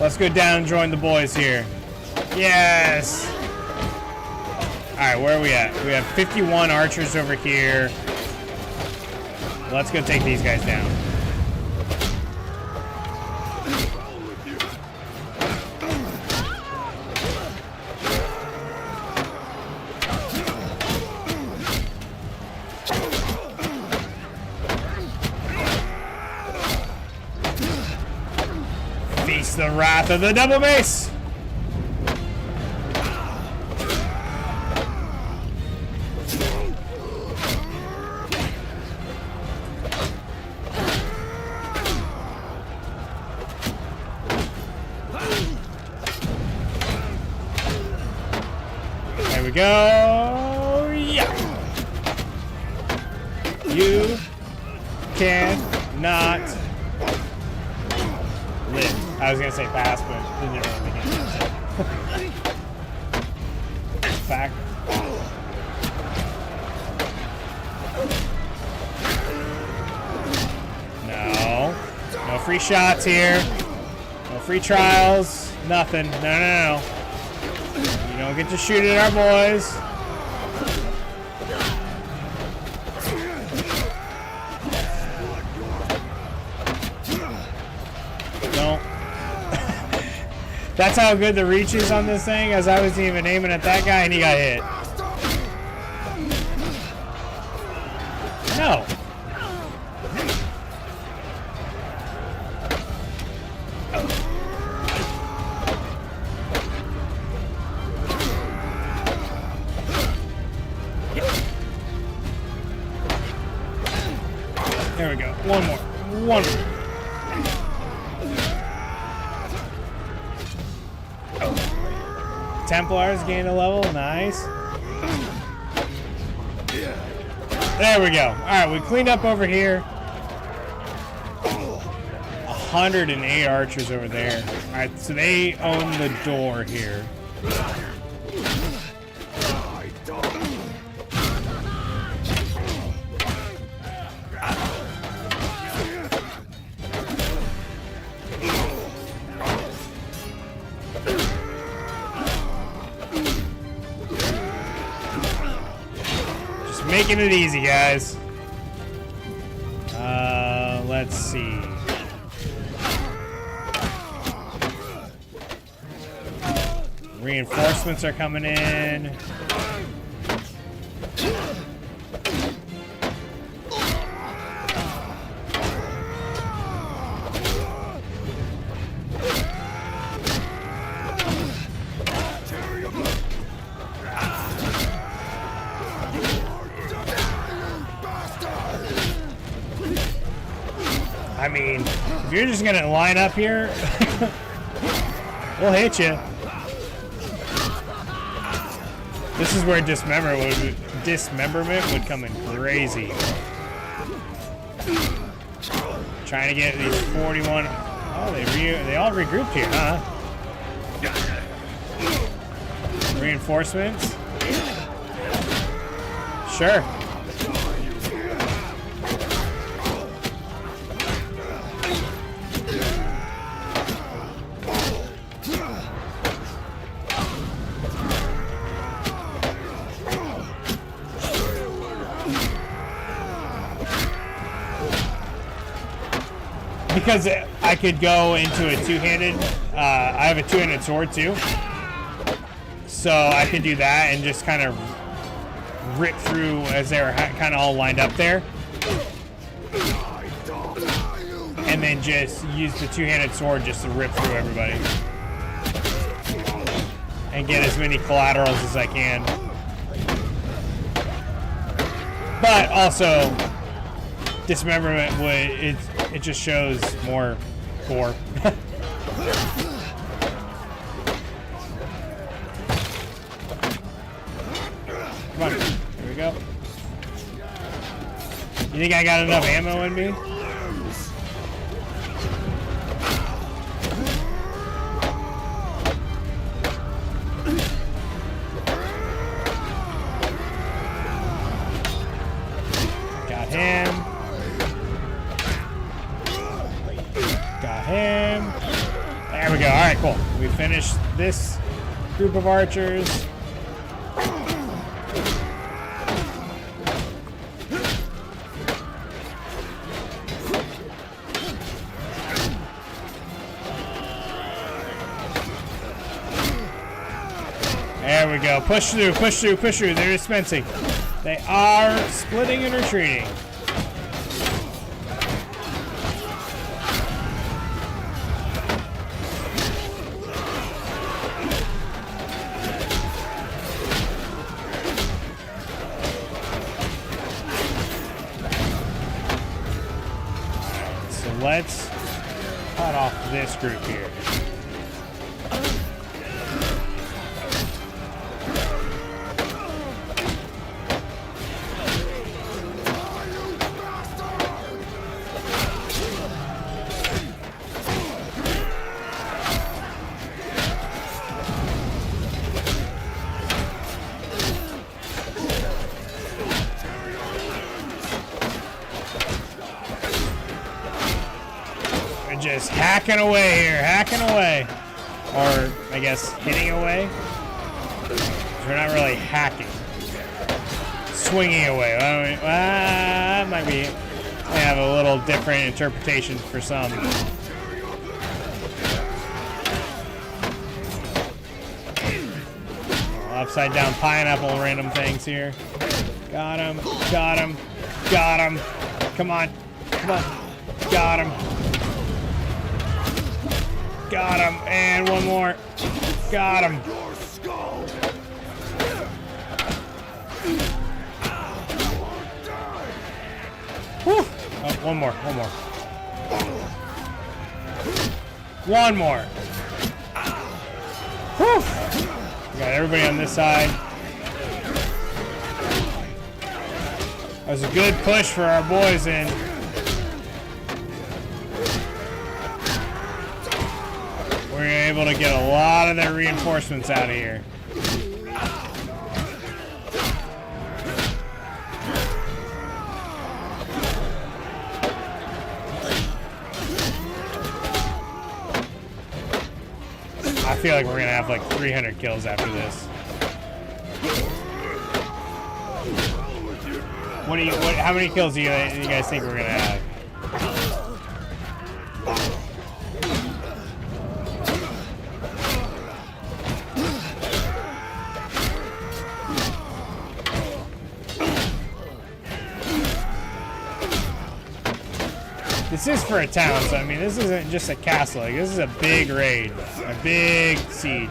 Let's go down and join the boys here. Yes! Alright, where are we at? We have 51 archers over here. Let's go take these guys down. Feast the wrath of the double mace! There we go. Yeah. You cannot live. I was gonna say pass, but didn't really make any sense. Back. No. No free shots here. No free trials. Nothing. No, no, no. You don't get to shoot at our boys. Don't. That's how good the reach is on this thing, as I was even aiming at that guy and he got hit. No. There we go. One more. One more. Templars gain a level. Nice. There we go. Alright, we cleaned up over here. 108 archers over there. Alright, so they own the door here. Making it easy, guys. Let's see. Reinforcements are coming in. I mean, if you're just gonna line up here, we'll hit you. This is where dismemberment would come in crazy. Trying to get these 41. Oh, they all regrouped here, huh? Reinforcements. Sure. Because I could go into a two-handed, I have a two-handed sword too, so I could do that and just kind of rip through as they were kind of all lined up there, and then just use the two-handed sword just to rip through everybody and get as many collaterals as I can. But also, dismemberment would it just shows more gore. Come on, here we go. You think I got enough ammo in me? Got him. Got him. There we go. All right, cool. We finished this group of archers. There we go. Push through, push through, push through. They're dispensing. They are splitting and retreating. So let's cut off this group here. Just hacking away here, hacking away. Or, I guess, hitting away. We're not really hacking. Swinging away. That might be, I have a little different interpretation for some. Upside down pineapple random things here. Got him, got him, got him. Come on, come on. Got him. Got him, and one more. Got him. Whew. Oh, one more, one more. One more. Whew. We got everybody on this side. That was a good push for our boys in. We're able to get a lot of their reinforcements out of here. I feel like we're gonna have like 300 kills after this. How many kills do you guys think we're gonna have? This is for a town, so I mean, this isn't just a castle. Like, this is a big raid, a big siege.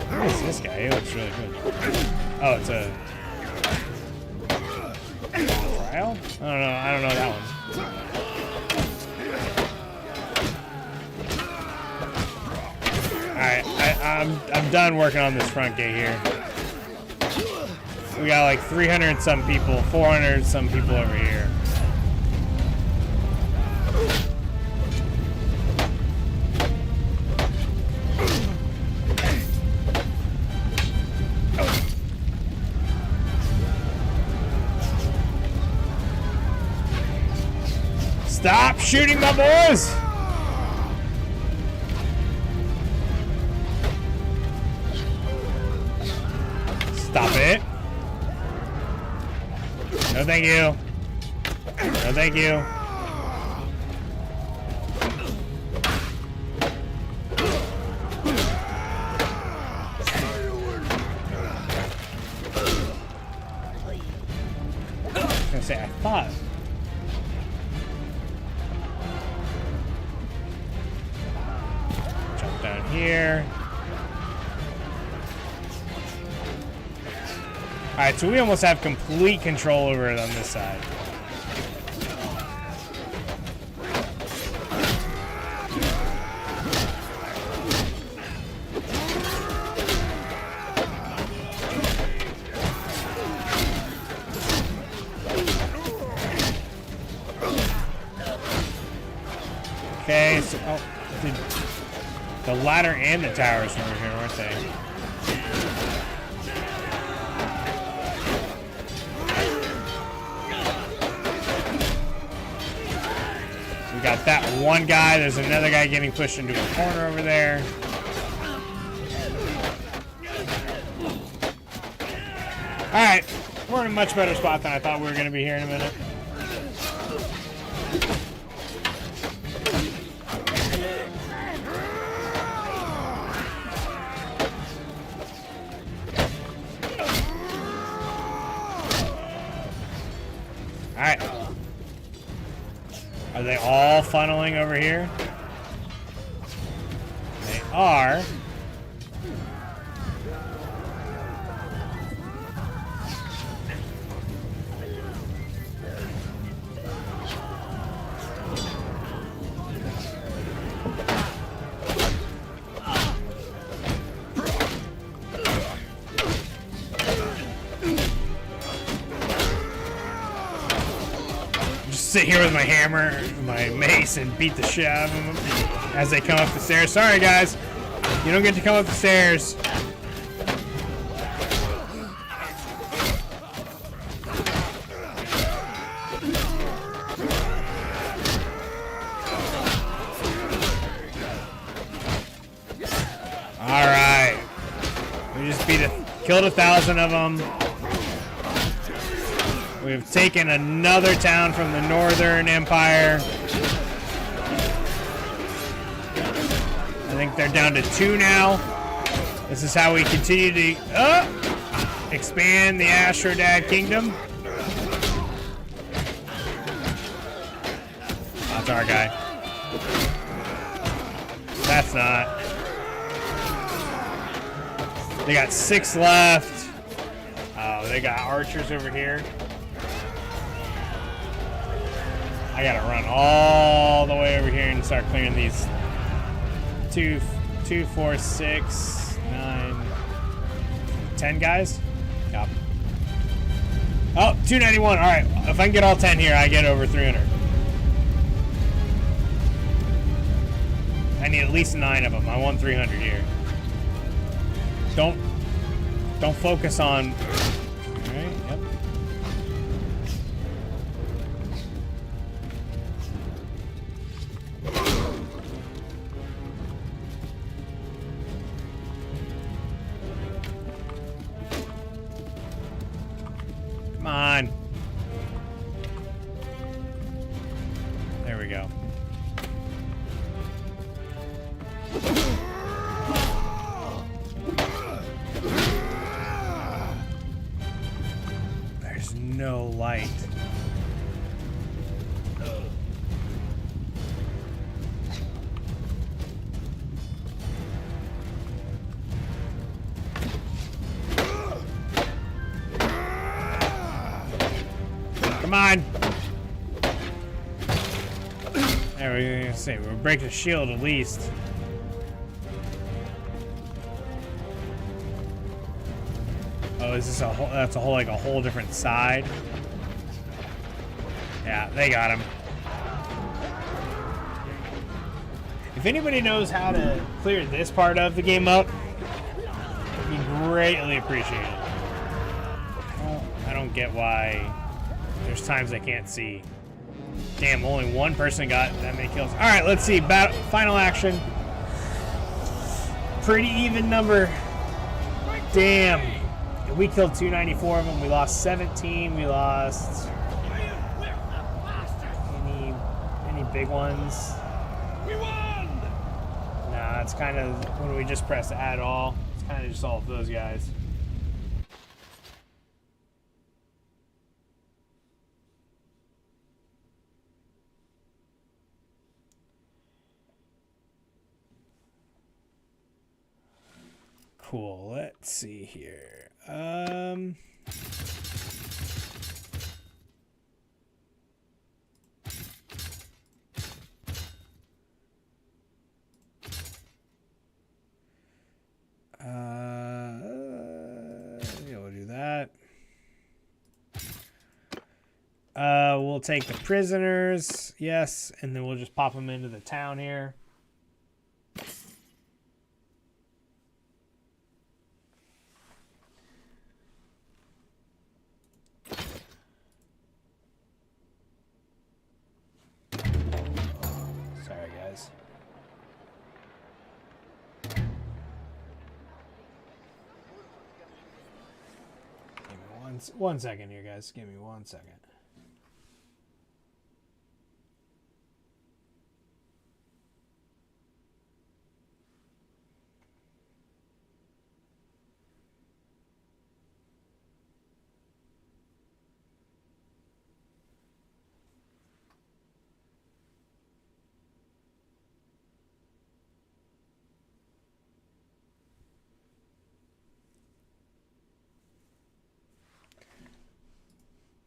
Who is this guy? He looks really good. Oh, it's a trial? I don't know that one. Alright, I'm done working on this front gate here. We got like 300 some people, 400 some people over here. Stop shooting my boys! Stop it. No thank you. No thank you. I was gonna say, I thought. Jump down here. Alright, so we almost have complete control over it on this side. Okay, so The ladder and the towers were over here, weren't they? We got that one guy. There's another guy getting pushed into a corner over there. Alright, we're in a much better spot than I thought we were going to be here in a minute. Alright. Are they all funneling over here? They are. Sit here with my hammer, my mace, and beat the shit out of them as they come up the stairs. Sorry, guys. You don't get to come up the stairs. All right. We just killed 1,000 of them. We've taken another town from the Northern Empire. I think they're down to 2 now. This is how we continue to expand the AstroDad Kingdom. That's our guy. That's not. They got 6 left. Oh, they got archers over here. I gotta run all the way over here and start clearing these 2, 4, 6, 9, 10 guys. Yep. Oh, 291. All right. If I can get all 10 here, I get over 300. I need at least 9 of them. I want 300 here. Don't focus on. All right. Yep. Come on. There we go. There's no light. Come on. There we go. See, we'll break the shield at least. Oh, is this a whole? That's a whole like a whole different side. Yeah, they got him. If anybody knows how to clear this part of the game up, it'd be greatly appreciated. Well, I don't get why there's times I can't see. Damn, only one person got that many kills. All right, let's see. Final action. Pretty even number. Damn. We killed 294 of them. We lost 17. We lost any big ones. We won. Nah, it's kind of when we just press add all. It's kind of just all of those guys. Cool. Let's see here. Yeah, we'll do that. We'll take the prisoners, yes, and then we'll just pop them into the town here. One second here, guys. Give me 1 second.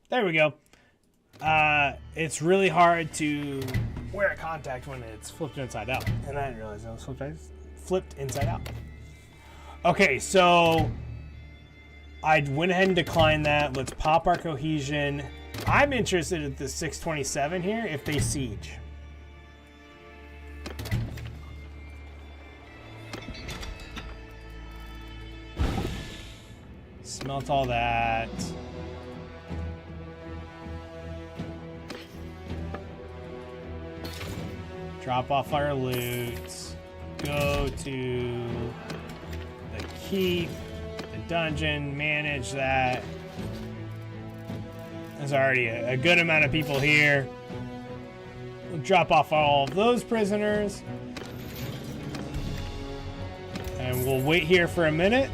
There we go. It's really hard to wear a contact when it's flipped inside out. And I didn't realize that was flipped inside out. Okay, so I went ahead and declined that. Let's pop our cohesion. I'm interested at the 627 here if they siege. Smelt all that. Drop off our loot. Go to the keep, the dungeon, manage that. There's already a good amount of people here. We'll drop off all of those prisoners. And we'll wait here for a minute.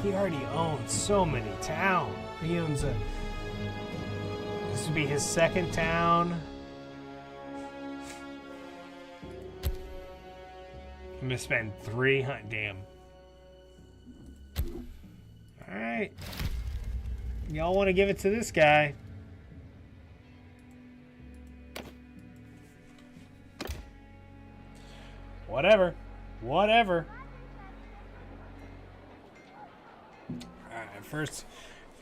He already owns so many towns. He owns this would be his second town. I'm gonna spend 300. Damn. All right. Y'all want to give it to this guy? Whatever. Whatever.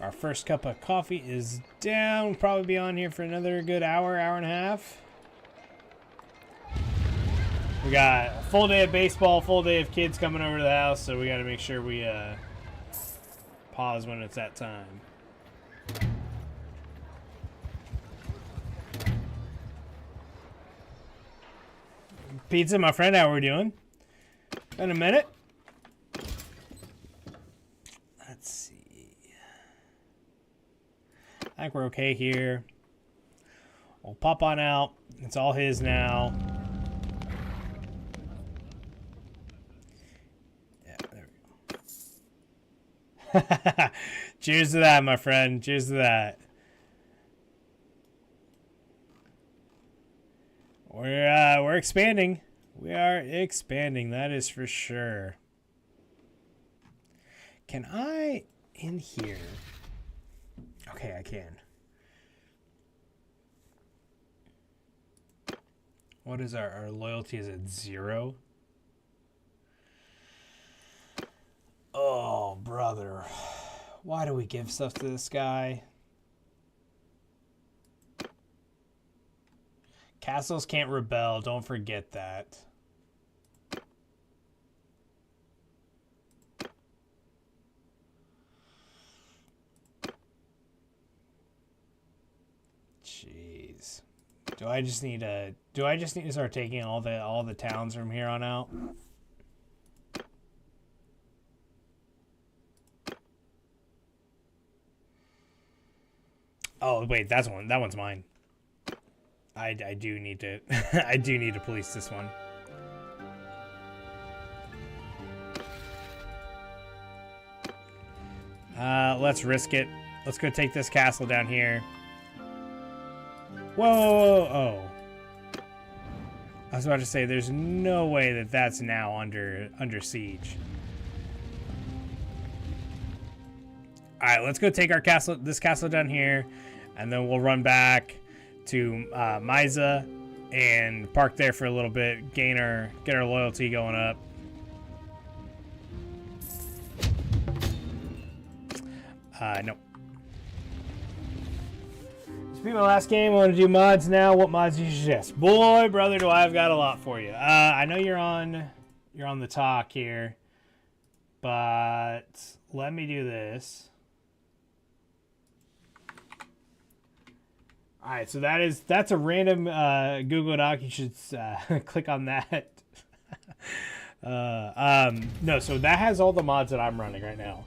Our first cup of coffee is down. We'll probably be on here for another good hour, hour and a half. We got a full day of baseball, full day of kids coming over to the house, so we got to make sure we pause when it's that time. Pizza, my friend, how are we doing? In a minute. Let's see. I think we're okay here. We'll pop on out. It's all his now. Yeah, there we go. Cheers to that, my friend. Cheers to that. We're expanding. We are expanding, that is for sure. Can I in here? Okay, I can. What is our loyalty? Is it 0? Oh, brother. Why do we give stuff to this guy? Castles can't rebel. Don't forget that. Jeez. Do I just need to start taking all the towns from here on out? Oh, wait, that one's mine. I do need to I do need to police this one. Let's risk it. Let's go take this castle down here. Whoa, whoa, whoa, oh. I was about to say there's no way that that's now under siege. All right, let's go take our castle, this castle down here, and then we'll run back to Myza and park there for a little bit, get our loyalty going up. Nope. This will be my last game. I want to do mods now. What mods do you suggest? Boy, brother, do I've got a lot for you. I know you're on the talk here, but let me do this. All right, so that's a random Google Doc. You should click on that. No, so that has all the mods that I'm running right now.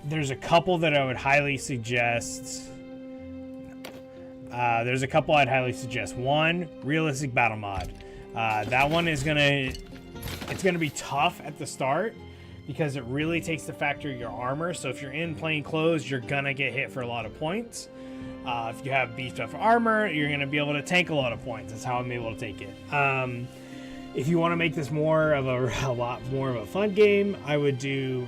There's a couple that I would highly suggest. There's a couple I'd highly suggest. One, realistic battle mod. That one is it's gonna be tough at the start because it really takes the factor of your armor. So if you're in plain clothes, you're gonna get hit for a lot of points. If you have beefed up armor, you're gonna be able to tank a lot of points. That's how I'm able to take it. If you want to make this more of a lot more of a fun game, I would do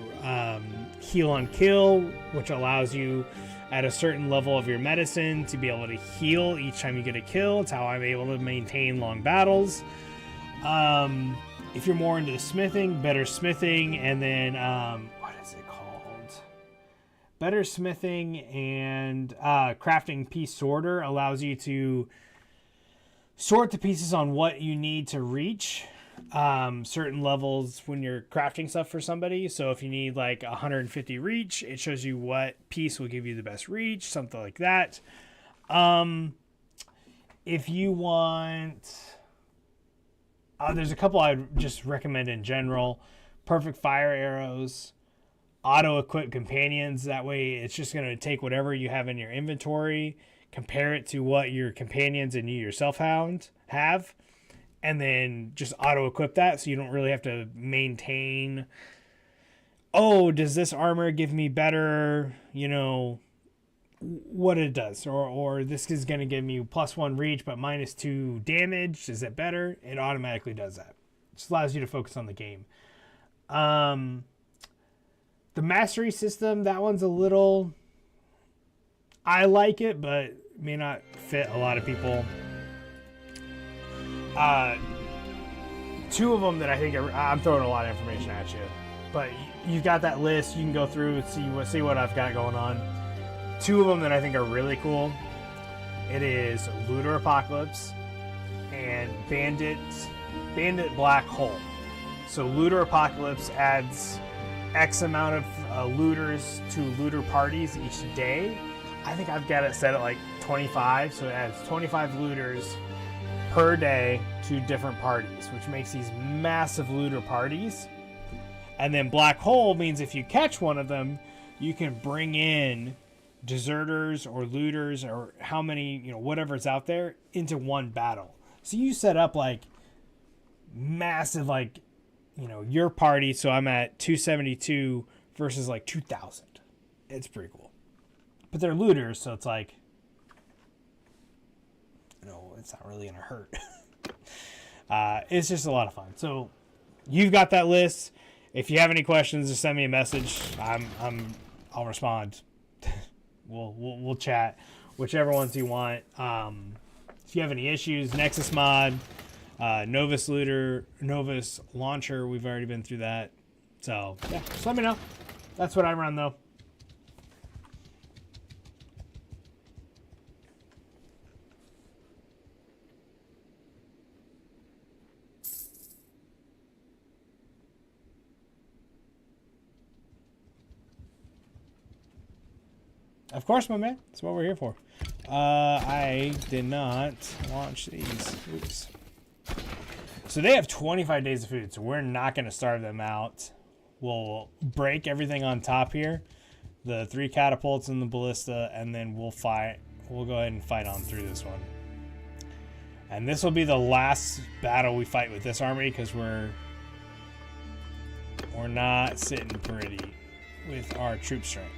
heal on kill, which allows you at a certain level of your medicine to be able to heal each time you get a kill. It's how I'm able to maintain long battles. If you're more into the smithing, better smithing, and then what is it called? Better smithing and crafting piece sorter allows you to sort the pieces on what you need to reach certain levels when you're crafting stuff for somebody. So if you need like 150 reach, it shows you what piece will give you the best reach, something like that. If you want, there's a couple I'd just recommend in general. Perfect fire arrows, auto-equip companions. That way it's just going to take whatever you have in your inventory, compare it to what your companions and you yourself have, and then just auto-equip that so you don't really have to maintain, oh, does this armor give me better, what it does, or this is going to give me +1 reach but -2 damage. Is it better? It automatically does that. It just allows you to focus on the game. The mastery system, that one's a little... I like it, but may not fit a lot of people. Two of them that I think I'm throwing a lot of information at you, but you've got that list. You can go through and see what I've got going on. Two of them that I think are really cool. It is Looter Apocalypse and Bandit Black Hole. So Looter Apocalypse adds X amount of looters to looter parties each day. I think I've got it set at like 25, so it adds 25 looters per day to different parties, which makes these massive looter parties. And then Black Hole means if you catch one of them, you can bring in deserters or looters or how many, whatever's out there into one battle. So you set up like massive, like, your party. So I'm at 272 versus like 2,000. It's pretty cool. But they're looters, so it's like, it's not really gonna hurt. It's just a lot of fun. So you've got that list. If you have any questions, just send me a message. I'll respond. We'll chat, whichever ones you want. If you have any issues, Nexus mod, Novus looter, Novus launcher, we've already been through that. So yeah, just let me know. That's what I run though. Of course, my man. That's what we're here for. I did not launch these. Oops. So they have 25 days of food, so we're not going to starve them out. We'll break everything on top here. The 3 catapults and the ballista, and then we'll fight. We'll go ahead and fight on through this one. And this will be the last battle we fight with this army, because we're not sitting pretty with our troop strength.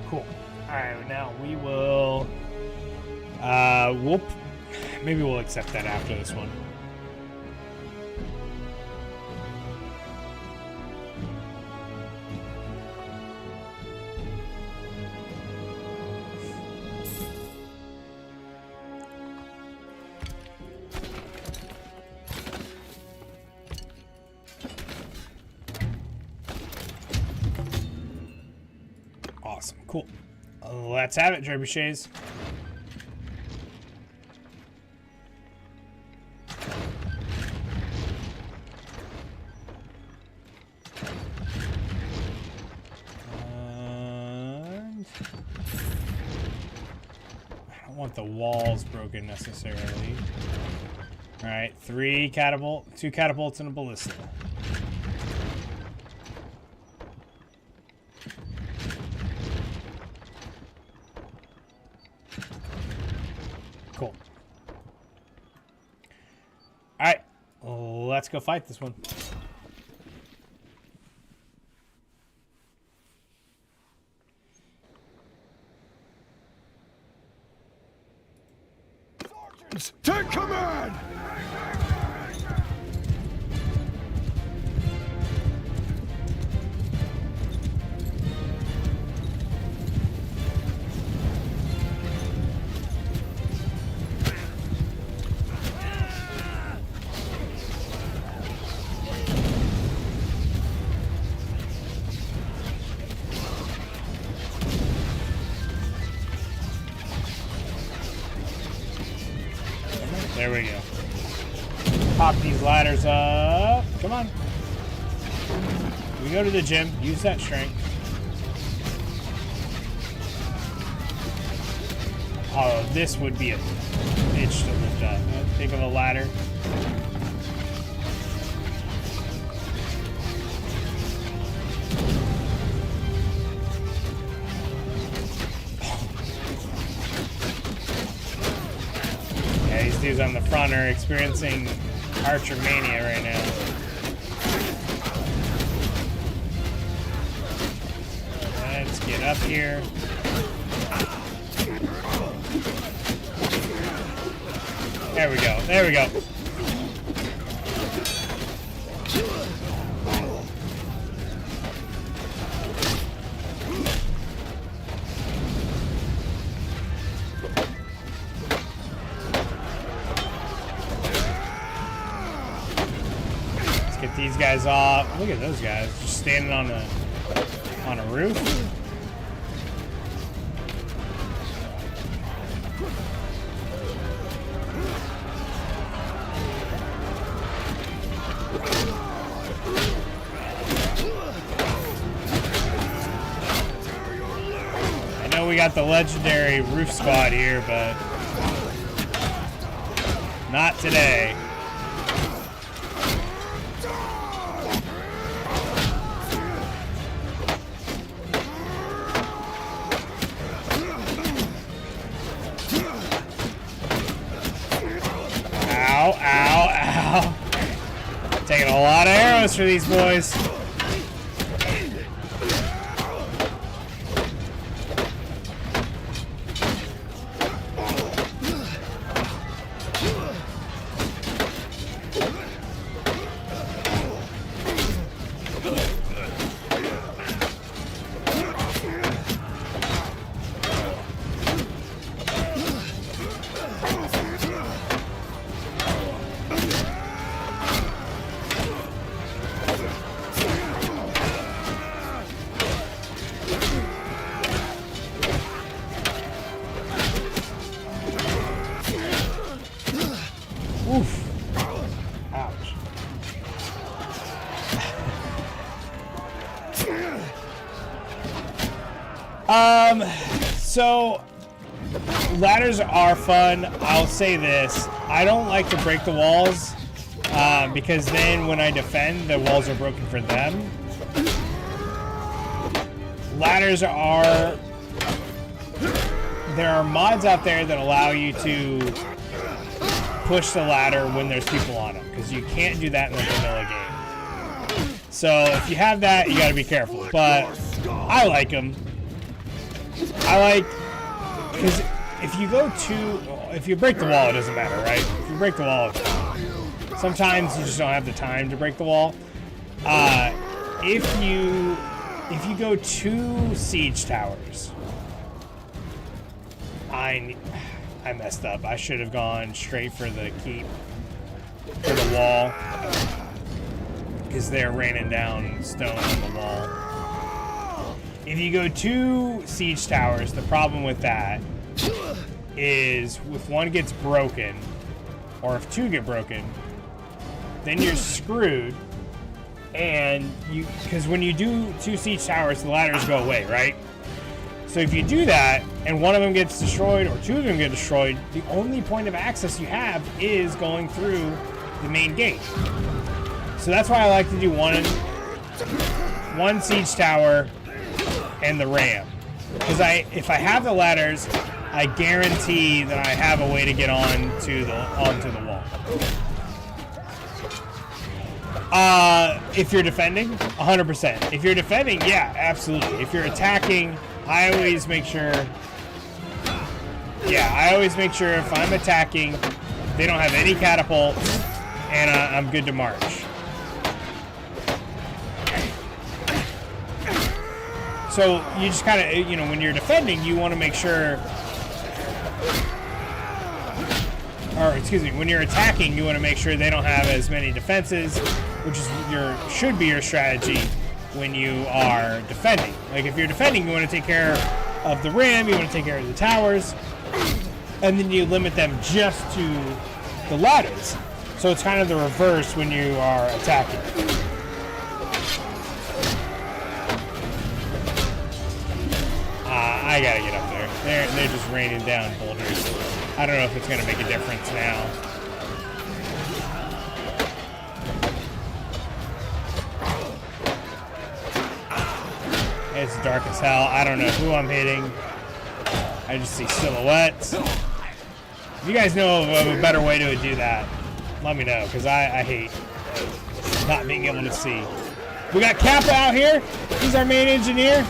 Cool. Alright, now we will... maybe we'll accept that after this one. Awesome, cool. Let's have it, trebuchets. I don't want the walls broken necessarily. All right, 2 catapults and a ballista. Cool. Alright, let's go fight this one. Sergeants, take command! There we go. Pop these ladders up. Come on. We go to the gym. Use that strength. Oh, this would be a bitch to lift up. Think of a ladder. These dudes on the front are experiencing Archer Mania right now. Let's get up here. There we go. There we go. Get these guys off. Look at those guys just standing on a roof. I know we got the legendary roof squad here, but not today. Ow, ow, ow. Taking a lot of arrows for these boys. Oof. Ouch. So ladders are fun. I'll say this. I don't like to break the walls because then when I defend, the walls are broken for them. Ladders are... There are mods out there that allow you to push the ladder when there's people on them, because you can't do that in the vanilla game. So if you have that, you got to be careful. But I like them. I like, because if you go too, if you break the wall, it doesn't matter, right? If you break the wall, it's fine. Sometimes you just don't have the time to break the wall. If you go 2 siege towers, I messed up. I should have gone straight for the keep, for the wall, because they're raining down stone on the wall. If you go 2 siege towers, the problem with that is if one gets broken, or if 2 get broken, then you're screwed. And because when you do 2 siege towers, the ladders go away, right? So if you do that, and one of them gets destroyed, or 2 of them get destroyed, the only point of access you have is going through the main gate. So that's why I like to do one siege tower and the ram. Because if I have the ladders, I guarantee that I have a way to get onto the wall. If you're defending, 100%. If you're defending, yeah, absolutely. If you're attacking, I always make sure. Yeah, I always make sure if I'm attacking, they don't have any catapults, and I'm good to march. So you just kind of, when you're defending, you want to make sure. Or excuse me, when you're attacking, you want to make sure they don't have as many defenses, which is should be your strategy when you are defending. Like if you're defending, you want to take care of the ram, you want to take care of the towers, and then you limit them just to the ladders. So it's kind of the reverse when you are attacking. I gotta get up there. They're just raining down boulders. I don't know if it's gonna make a difference now. It's dark as hell. I don't know who I'm hitting. I just see silhouettes. If you guys know of a better way to do that, let me know, because I hate not being able to see. We got Kappa out here. He's our main engineer.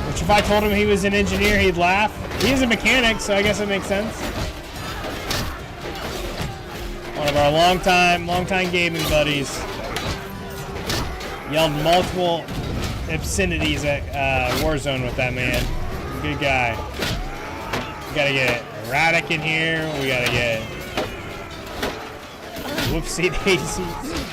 Which if I told him he was an engineer, he'd laugh. He is a mechanic, so I guess it makes sense. One of our longtime gaming buddies. Yelled multiple obscenities at Warzone with that man. Good guy. We gotta get Erratic in here. We gotta get Whoopsie Daisies.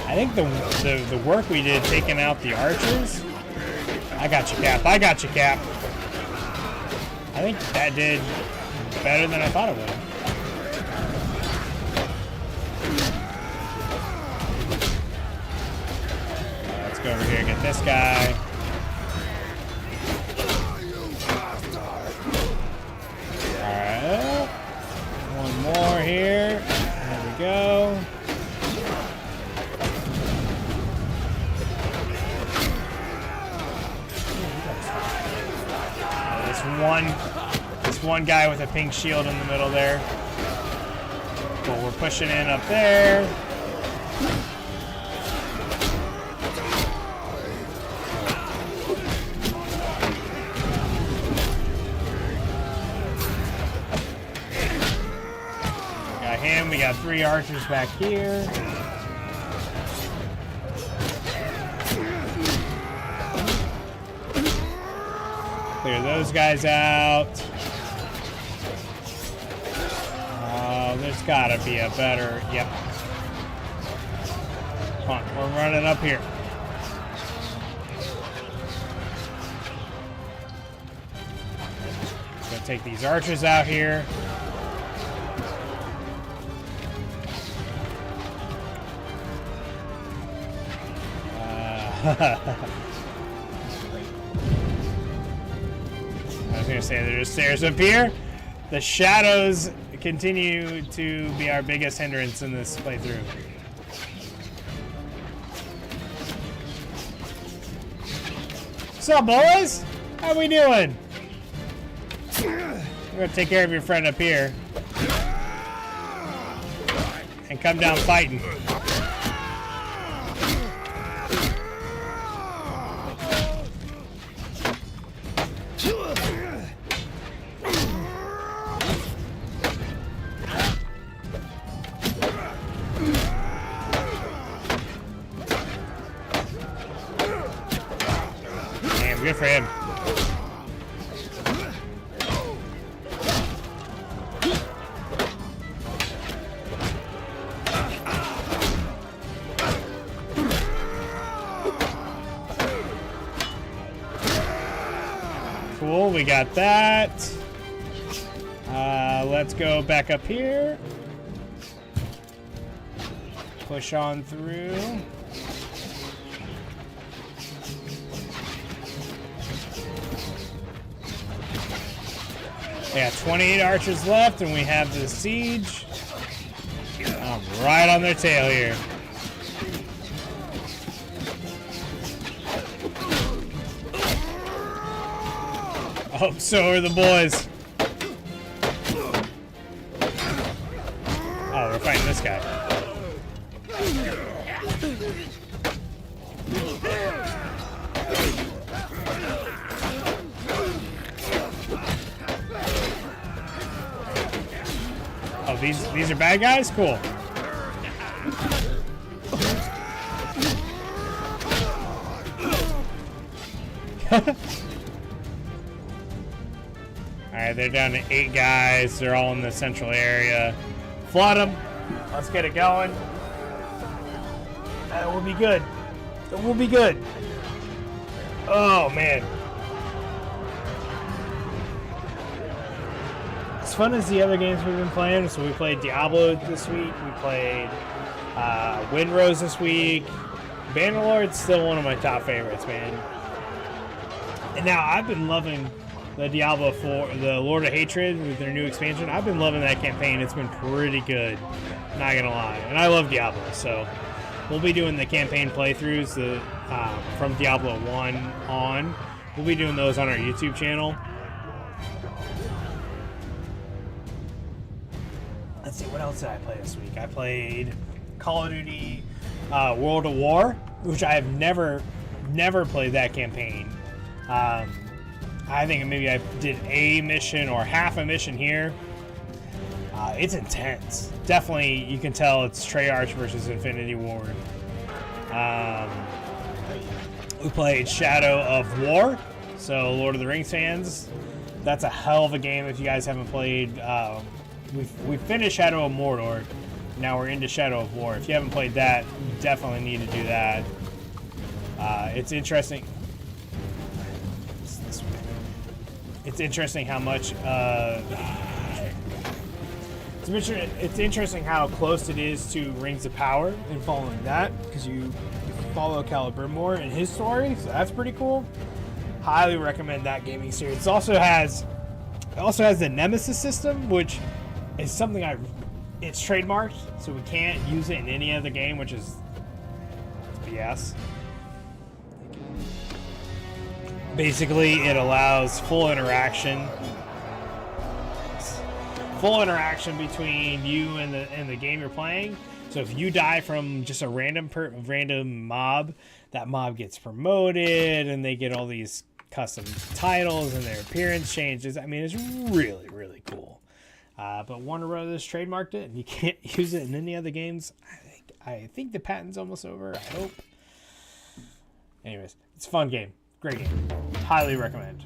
I think the work we did taking out the archers. I got you, Cap. I got you, Cap. I think that did better than I thought it would. Let's go over here and get this guy. Alright. One more here. There we go. This one guy with a pink shield in the middle there. But we're pushing in up there. Got him. We got 3 archers back here. Clear those guys out. Oh, there's gotta be a better. Yep. Come on, we're running up here. Gonna take these archers out here. I was gonna say there's stairs up here. The shadows continue to be our biggest hindrance in this playthrough. What's up, boys? How we doing? I'm gonna take care of your friend up here. And come down fighting. Damn, good for him. Cool, we got that. Let's go back up here. Push on through. We got 28 archers left, and we have the siege. I'm right on their tail here. Oh, so are the boys. Oh, we're fighting this guy. Oh, these are bad guys? Cool. Alright, they're down to 8 guys. They're all in the central area. Flood them. Let's get it going. That will be good. It will be good. Oh, man. As fun as the other games we've been playing, so we played Diablo this week. We played Windrose this week. Bannerlord's still one of my top favorites, man. And now I've been loving the Diablo 4, the Lord of Hatred with their new expansion. I've been loving that campaign. It's been pretty good, not gonna lie. And I love Diablo, so we'll be doing the campaign playthroughs from Diablo 1 on. We'll be doing those on our YouTube channel. Let's see, what else did I play this week? I played Call of Duty World of War, which I have never played that campaign. I think maybe I did a mission or half a mission here. It's intense. Definitely, you can tell it's Treyarch versus Infinity Ward. We played Shadow of War, so Lord of the Rings fans. That's a hell of a game if you guys haven't played. We finished Shadow of Mordor. Now we're into Shadow of War. If you haven't played that, you definitely need to do that. It's interesting. It's interesting how much. It's interesting how close it is to Rings of Power and following that, because you follow Celebrimbor and his story, so that's pretty cool. Highly recommend that gaming series. It also has the Nemesis system, which is something it's trademarked, so we can't use it in any other game, which is BS. Basically, it allows full interaction between you and the game you're playing. So if you die from just a random mob, that mob gets promoted, and they get all these custom titles, and their appearance changes. I mean, it's really, really cool. But Warner Brothers trademarked it, and you can't use it in any other games. I think the patent's almost over. I hope. Anyways, it's a fun game. Great game. Highly recommend.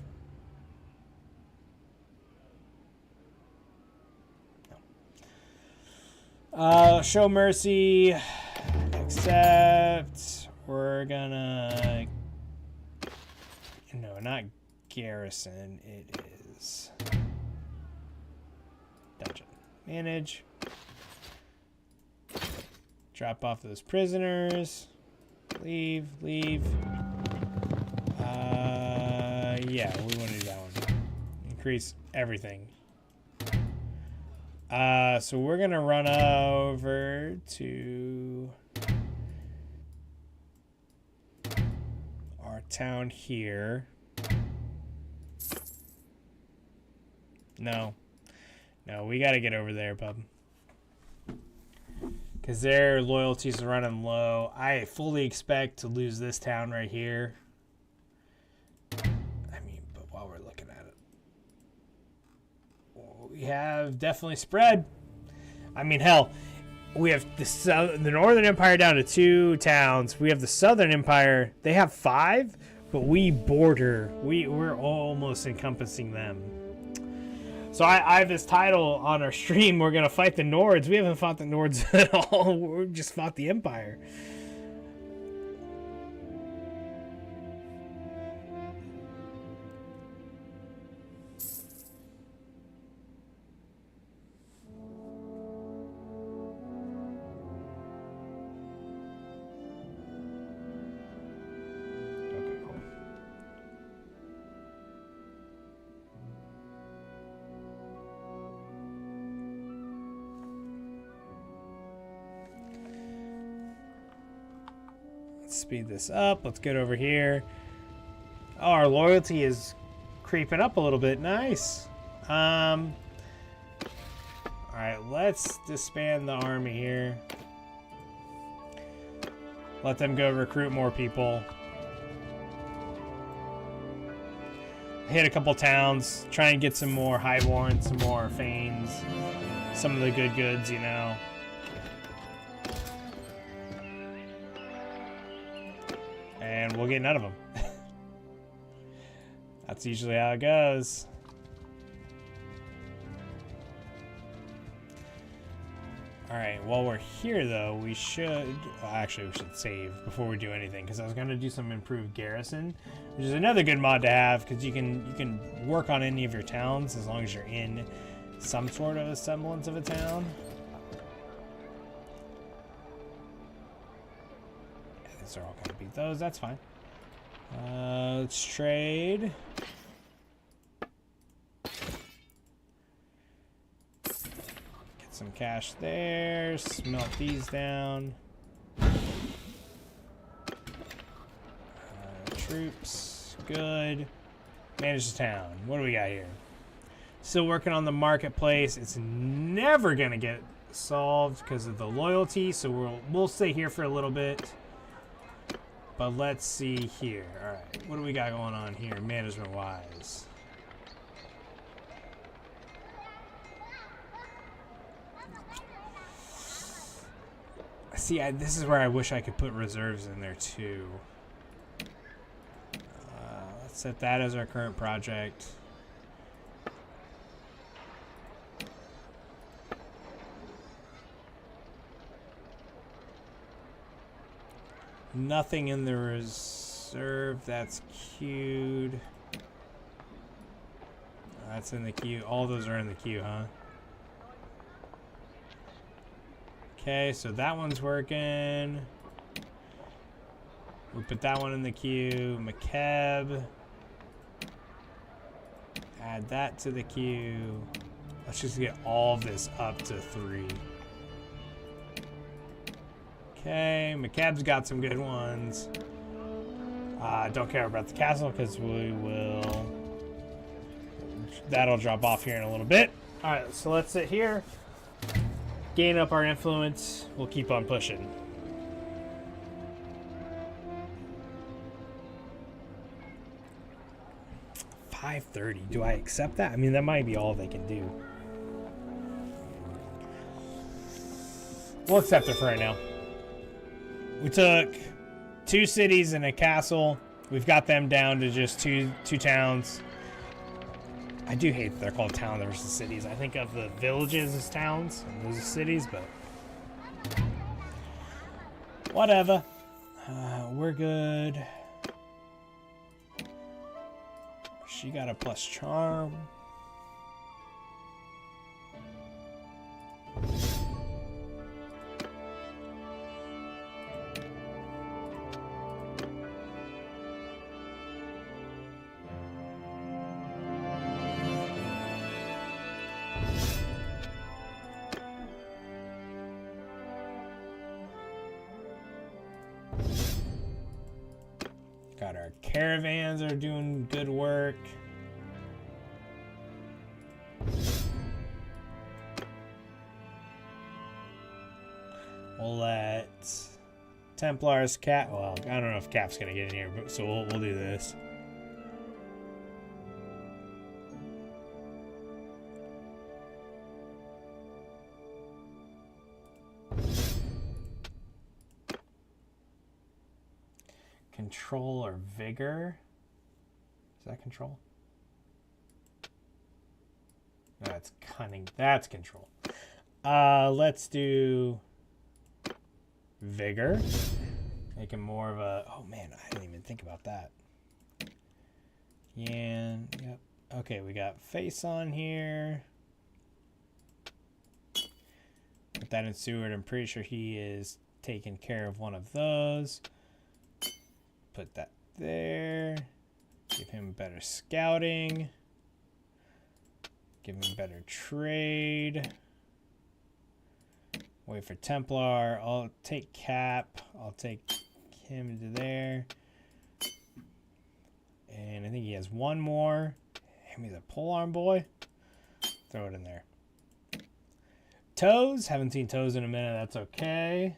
Show mercy. Accept. We're gonna... No, not garrison. It is... Dungeon. Manage. Drop off those prisoners. Leave. Yeah, we want to do that one. Increase everything. So we're gonna run over to our town here. No, we gotta get over there, bub. Because their loyalties are running low. I fully expect to lose this town right here. I mean, but while we're looking at it, we have definitely spread. I mean, hell, we have the Northern Empire down to 2 towns. We have the Southern Empire. They have 5, but we border. We're almost encompassing them. So I have this title on our stream. We're gonna fight the Nords. We haven't fought the Nords at all. We just fought the Empire. Speed this up. Let's get over here. Oh, our loyalty is creeping up a little bit. Nice. All right, let's disband the army here. Let them go recruit more people. Hit a couple towns. Try and get some more highborn, some more Fanes. Some of the good goods, you know. And we'll get none of them. That's usually how it goes. Alright, while we're here though, we should... Actually, we should save before we do anything, because I was going to do some improved garrison, which is another good mod to have, because you can work on any of your towns as long as you're in some sort of a semblance of a town. They're all gonna beat those. That's fine. Let's trade. Get some cash there. Smelt these down. Troops. Good. Manage the town. What do we got here? Still working on the marketplace. It's never gonna get solved because of the loyalty. So we'll stay here for a little bit. But let's see here. Alright, what do we got going on here, management-wise? See, this is where I wish I could put reserves in there, too. Let's set that as our current project. Nothing in the reserve. That's queued. That's in the queue. All those are in the queue, huh? Okay, so that one's working. We put that one in the queue. McKeb. Add that to the queue. Let's just get all of this up to 3. Okay, McCab's got some good ones. Don't care about the castle because we will... That'll drop off here in a little bit. Alright, so let's sit here. Gain up our influence. We'll keep on pushing. $530. Do I accept that? I mean, that might be all they can do. We'll accept it for right now. We took 2 cities and a castle. We've got them down to just two towns. I do hate that they're called towns versus cities. I think of the villages as towns and those are cities, but whatever. We're good. She got a plus charm. Got our caravans are doing good work. We'll let Templars Cap. Well, I don't know if Cap's gonna get in here, but so we'll do this. Control or vigor? Is that control? No, that's cunning. That's control. Let's do vigor. Make him more of a... Oh, man, I didn't even think about that. Yep. Okay, we got face on here. Put that in Seward. I'm pretty sure he is taking care of one of those. Put that there. Give him better scouting. Give him better trade. Wait for Templar. I'll take Cap. I'll take him into there. And I think he has one more. Hand me the polearm boy. Throw it in there. Toes. Haven't seen Toes in a minute. That's okay.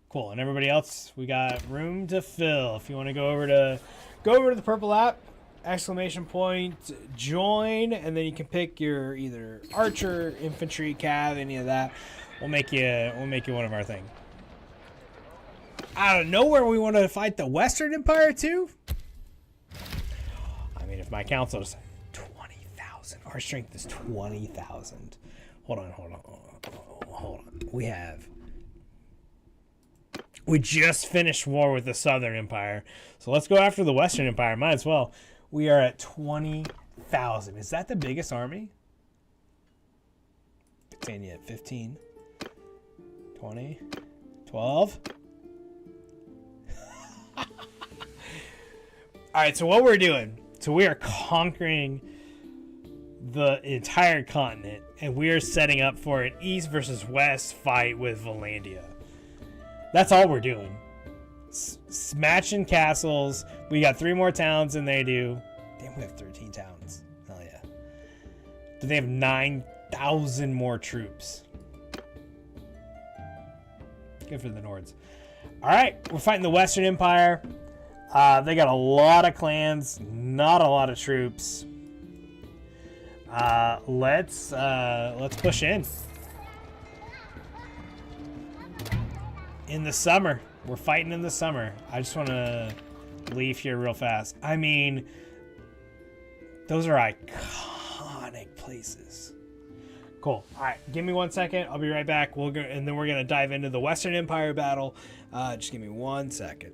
Cool. And everybody else, we got room to fill. If you want to go over to the purple app, exclamation point, join, and then you can pick your either archer, infantry, cav, any of that. We'll make you one of our thing. Out of nowhere, we want to fight the Western Empire too. I mean, if my council is 20,000, our strength is 20,000. Hold on. We just finished war with the Southern Empire, so let's go after the Western Empire. Might as well. We are at 20,000. Is that the biggest army? Continue at 15, 20, 12. All right, so what we're doing, so we are conquering the entire continent, and we are setting up for an east versus west fight with Valandia. That's all we're doing. Smashing castles. We got 3 more towns than they do. Damn, we have 13 towns. Hell yeah. But they have 9,000 more troops. Good for the Nords. All right, we're fighting the Western Empire. They got a lot of clans, not a lot of troops. Let's push in. In the summer. We're fighting in the summer. I just want to leave here real fast. I mean, those are iconic places. Cool. All right, give me 1 second. I'll be right back. We'll go, and then we're gonna dive into the Western Empire battle. Just give me 1 second.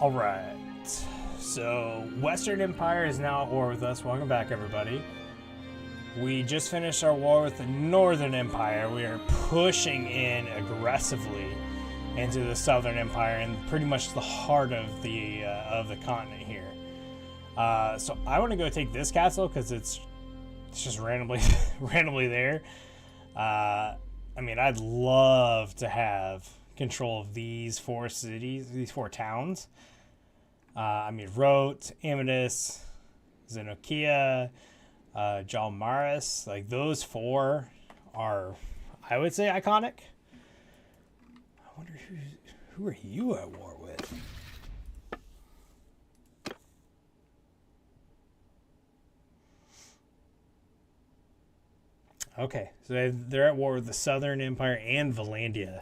All right. So Western Empire is now at war with us. Welcome back, everybody. We just finished our war with the Northern Empire. We are pushing in aggressively into the Southern Empire and pretty much the heart of the continent here. So I want to go take this castle because it's just randomly there. I mean, I'd love to have control of these 4 cities, these 4 towns. I mean, Rote, Amethyst, Zenokia, Jalmaris, like those 4 are, I would say, iconic. I wonder who are you at war with? Okay, so they're at war with the Southern Empire and Valandia.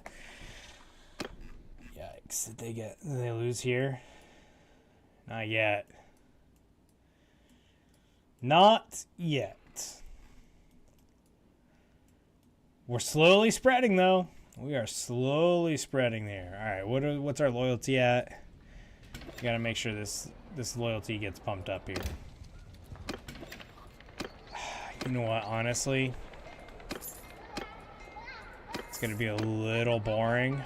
Yikes! Did they lose here? Not yet. Not yet. We're slowly spreading, though. We are slowly spreading there. All right, what's our loyalty at? We gotta make sure this loyalty gets pumped up here. You know what? Honestly, it's gonna be a little boring.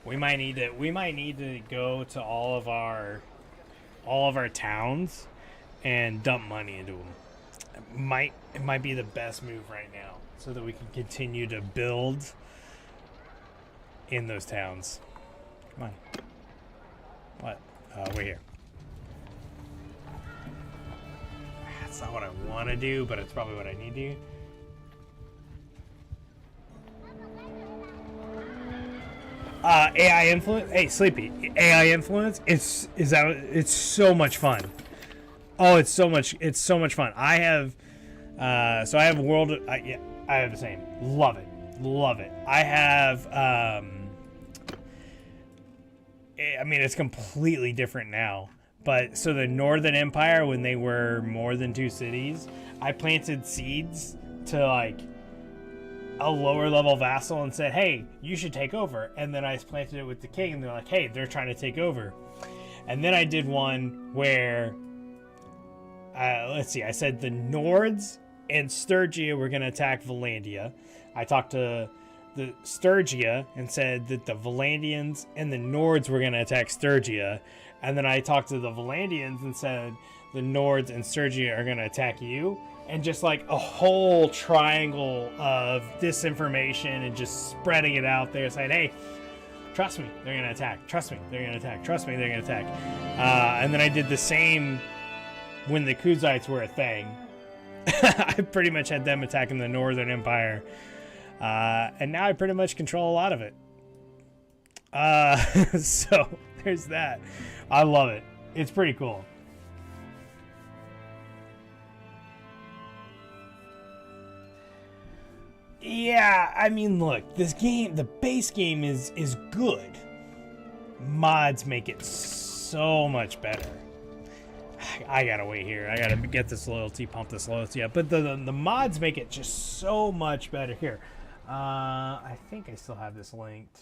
We might need to go to all of our towns and dump money into them. It might be the best move right now, so that we can continue to build in those towns. Come on. What? We're here. That's not what I want to do, but it's probably what I need to do. AI influence. Hey, Sleepy. AI influence. It's so much fun. Oh, it's so much fun. I have, so I have world. Yeah, I have the same. Love it. I have. I mean, it's completely different now. But so the Northern Empire, when they were more than 2 cities, I planted seeds to like a lower level vassal and said, hey, you should take over. And then I planted it with the king and they're like, hey, they're trying to take over. And then I did one where, let's see, I said the Nords and Sturgia were going to attack Valandia. I talked to the Sturgia and said that the Valandians and the Nords were going to attack Sturgia. And then I talked to the Valandians and said the Nords and Sturgia are going to attack you. And just like a whole triangle of disinformation and just spreading it out there, saying, hey, trust me, they're going to attack. Trust me, they're going to attack. Trust me, they're going to attack. And then I did the same when the Kuzites were a thing. I pretty much had them attacking the Northern Empire. And now I pretty much control a lot of it. So there's that. I love it. It's pretty cool. Yeah, I mean, look, this game, the base game is good. Mods make it so much better. I gotta wait here. I gotta get this loyalty, pump this loyalty up. But the mods make it just so much better. Here, I think I still have this linked.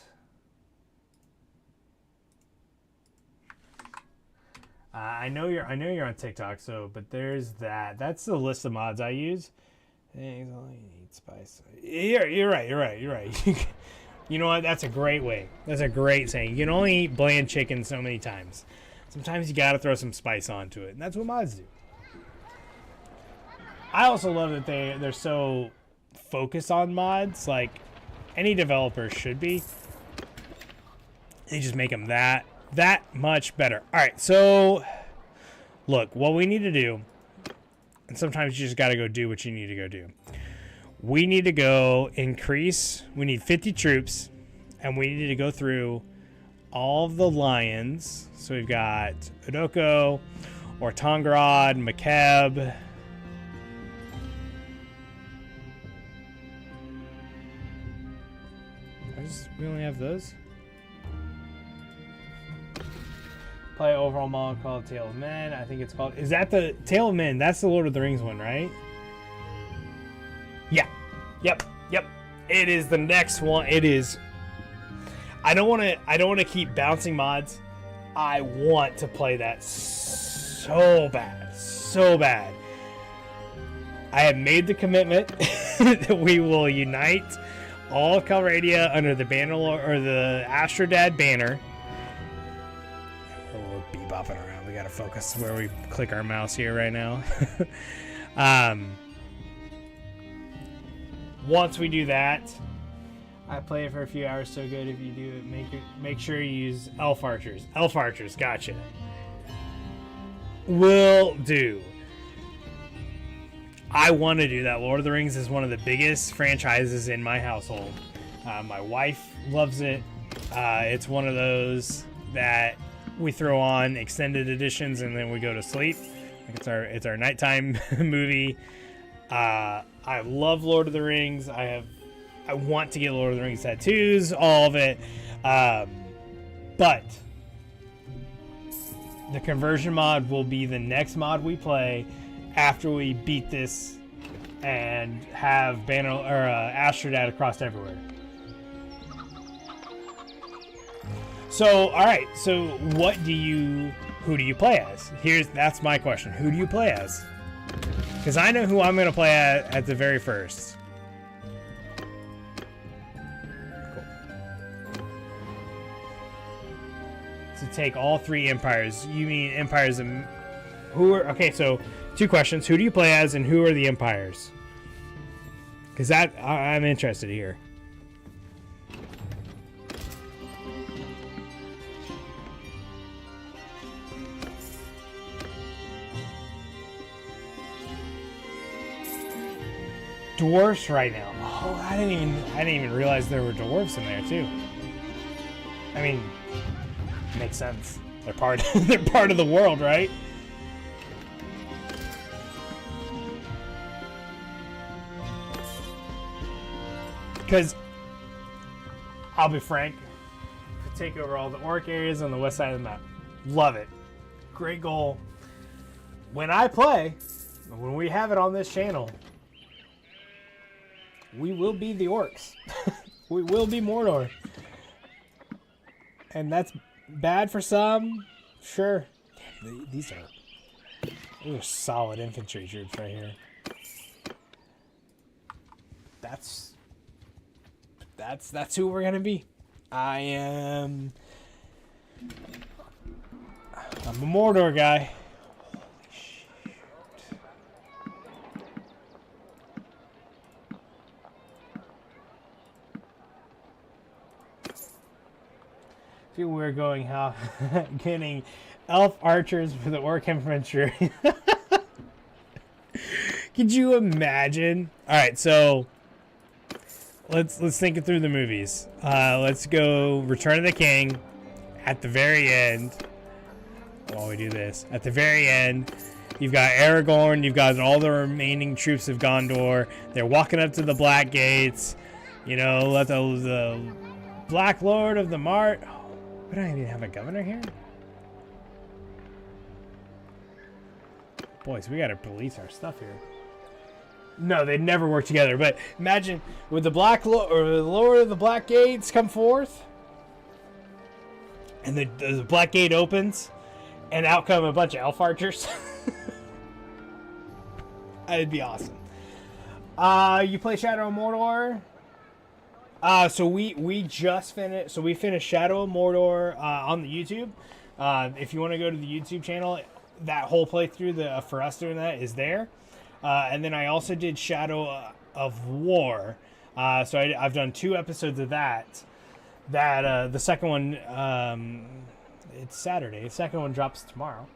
I know you're on TikTok, so but there's that. That's the list of mods I use. Things all you need spice. You're right. You know what? That's a great way. That's a great saying. You can only eat bland chicken so many times. Sometimes you gotta throw some spice onto it, and that's what mods do. I also love that they're so focused on mods, like any developer should be. They just make them that much better. All right, so look, what we need to do, and sometimes you just got to go do what you need to go do. We need to go increase. We need 50 troops, and we need to go through all of the lions. So we've got Odoko, Ortangrad, Makeb. We only have those. Play overall mod called Tale of Men. I think it's called. Is that the Tale of Men? That's the Lord of the Rings one, right? Yeah. Yep. It is the next one. It is. I don't want to keep bouncing mods. I want to play that so bad, so bad. I have made the commitment that we will unite all of Calradia under the banner or the AstroDad banner. We'll be bopping around. We gotta focus where we click our mouse here right now. Once we do that, I play it for a few hours. So good. If you do it, make sure you use elf archers. Elf archers, gotcha. Will do. I want to do that. Lord of the Rings is one of the biggest franchises in my household. My wife loves it. It's one of those that we throw on extended editions and then we go to sleep. Like it's our nighttime movie. I love Lord of the Rings. I want to get Lord of the Rings tattoos, all of it. But the conversion mod will be the next mod we play after we beat this and have banner or AstroDad across everywhere. So, all right. So, who do you play as? That's my question. Who do you play as? Because I know who I'm going to play at the very first. To take all three empires. You mean empires of who are okay? So 2 questions: who do you play as, and who are the empires? Because I'm interested here. Dwarfs right now. Oh, I didn't even realize there were dwarves in there too. I mean, makes sense. They're part of the world, right? Because I'll be frank, to take over all the orc areas on the west side of the map. Love it. Great goal. When I play, when we have it on this channel, we will be the orcs. We will be Mordor. And that's bad for some. Sure. Damn, these are solid infantry troops right here. That's who we're gonna be. I'm a Mordor guy. Holy shit. Feel we're going how getting elf archers for the orc infantry. Could you imagine? All right, so let's think it through the movies. Let's go Return of the King at the very end. While we do this, at the very end, you've got Aragorn, you've got all the remaining troops of Gondor. They're walking up to the Black Gates. You know, let the Black Lord of the Mart. Oh, we don't even have a governor here. Boys, we gotta police our stuff here. No, they'd never work together. But imagine would the Black Lord or the Lord of the Black Gates come forth, and the Black Gate opens, and out come a bunch of elf archers. That'd be awesome. You play Shadow of Mordor. So we just finished. So we finished Shadow of Mordor on the YouTube. If you want to go to the YouTube channel, that whole playthrough for us doing that is there. And then I also did Shadow of War. So I've done 2 episodes of that. The second one, it's Saturday. The second one drops tomorrow.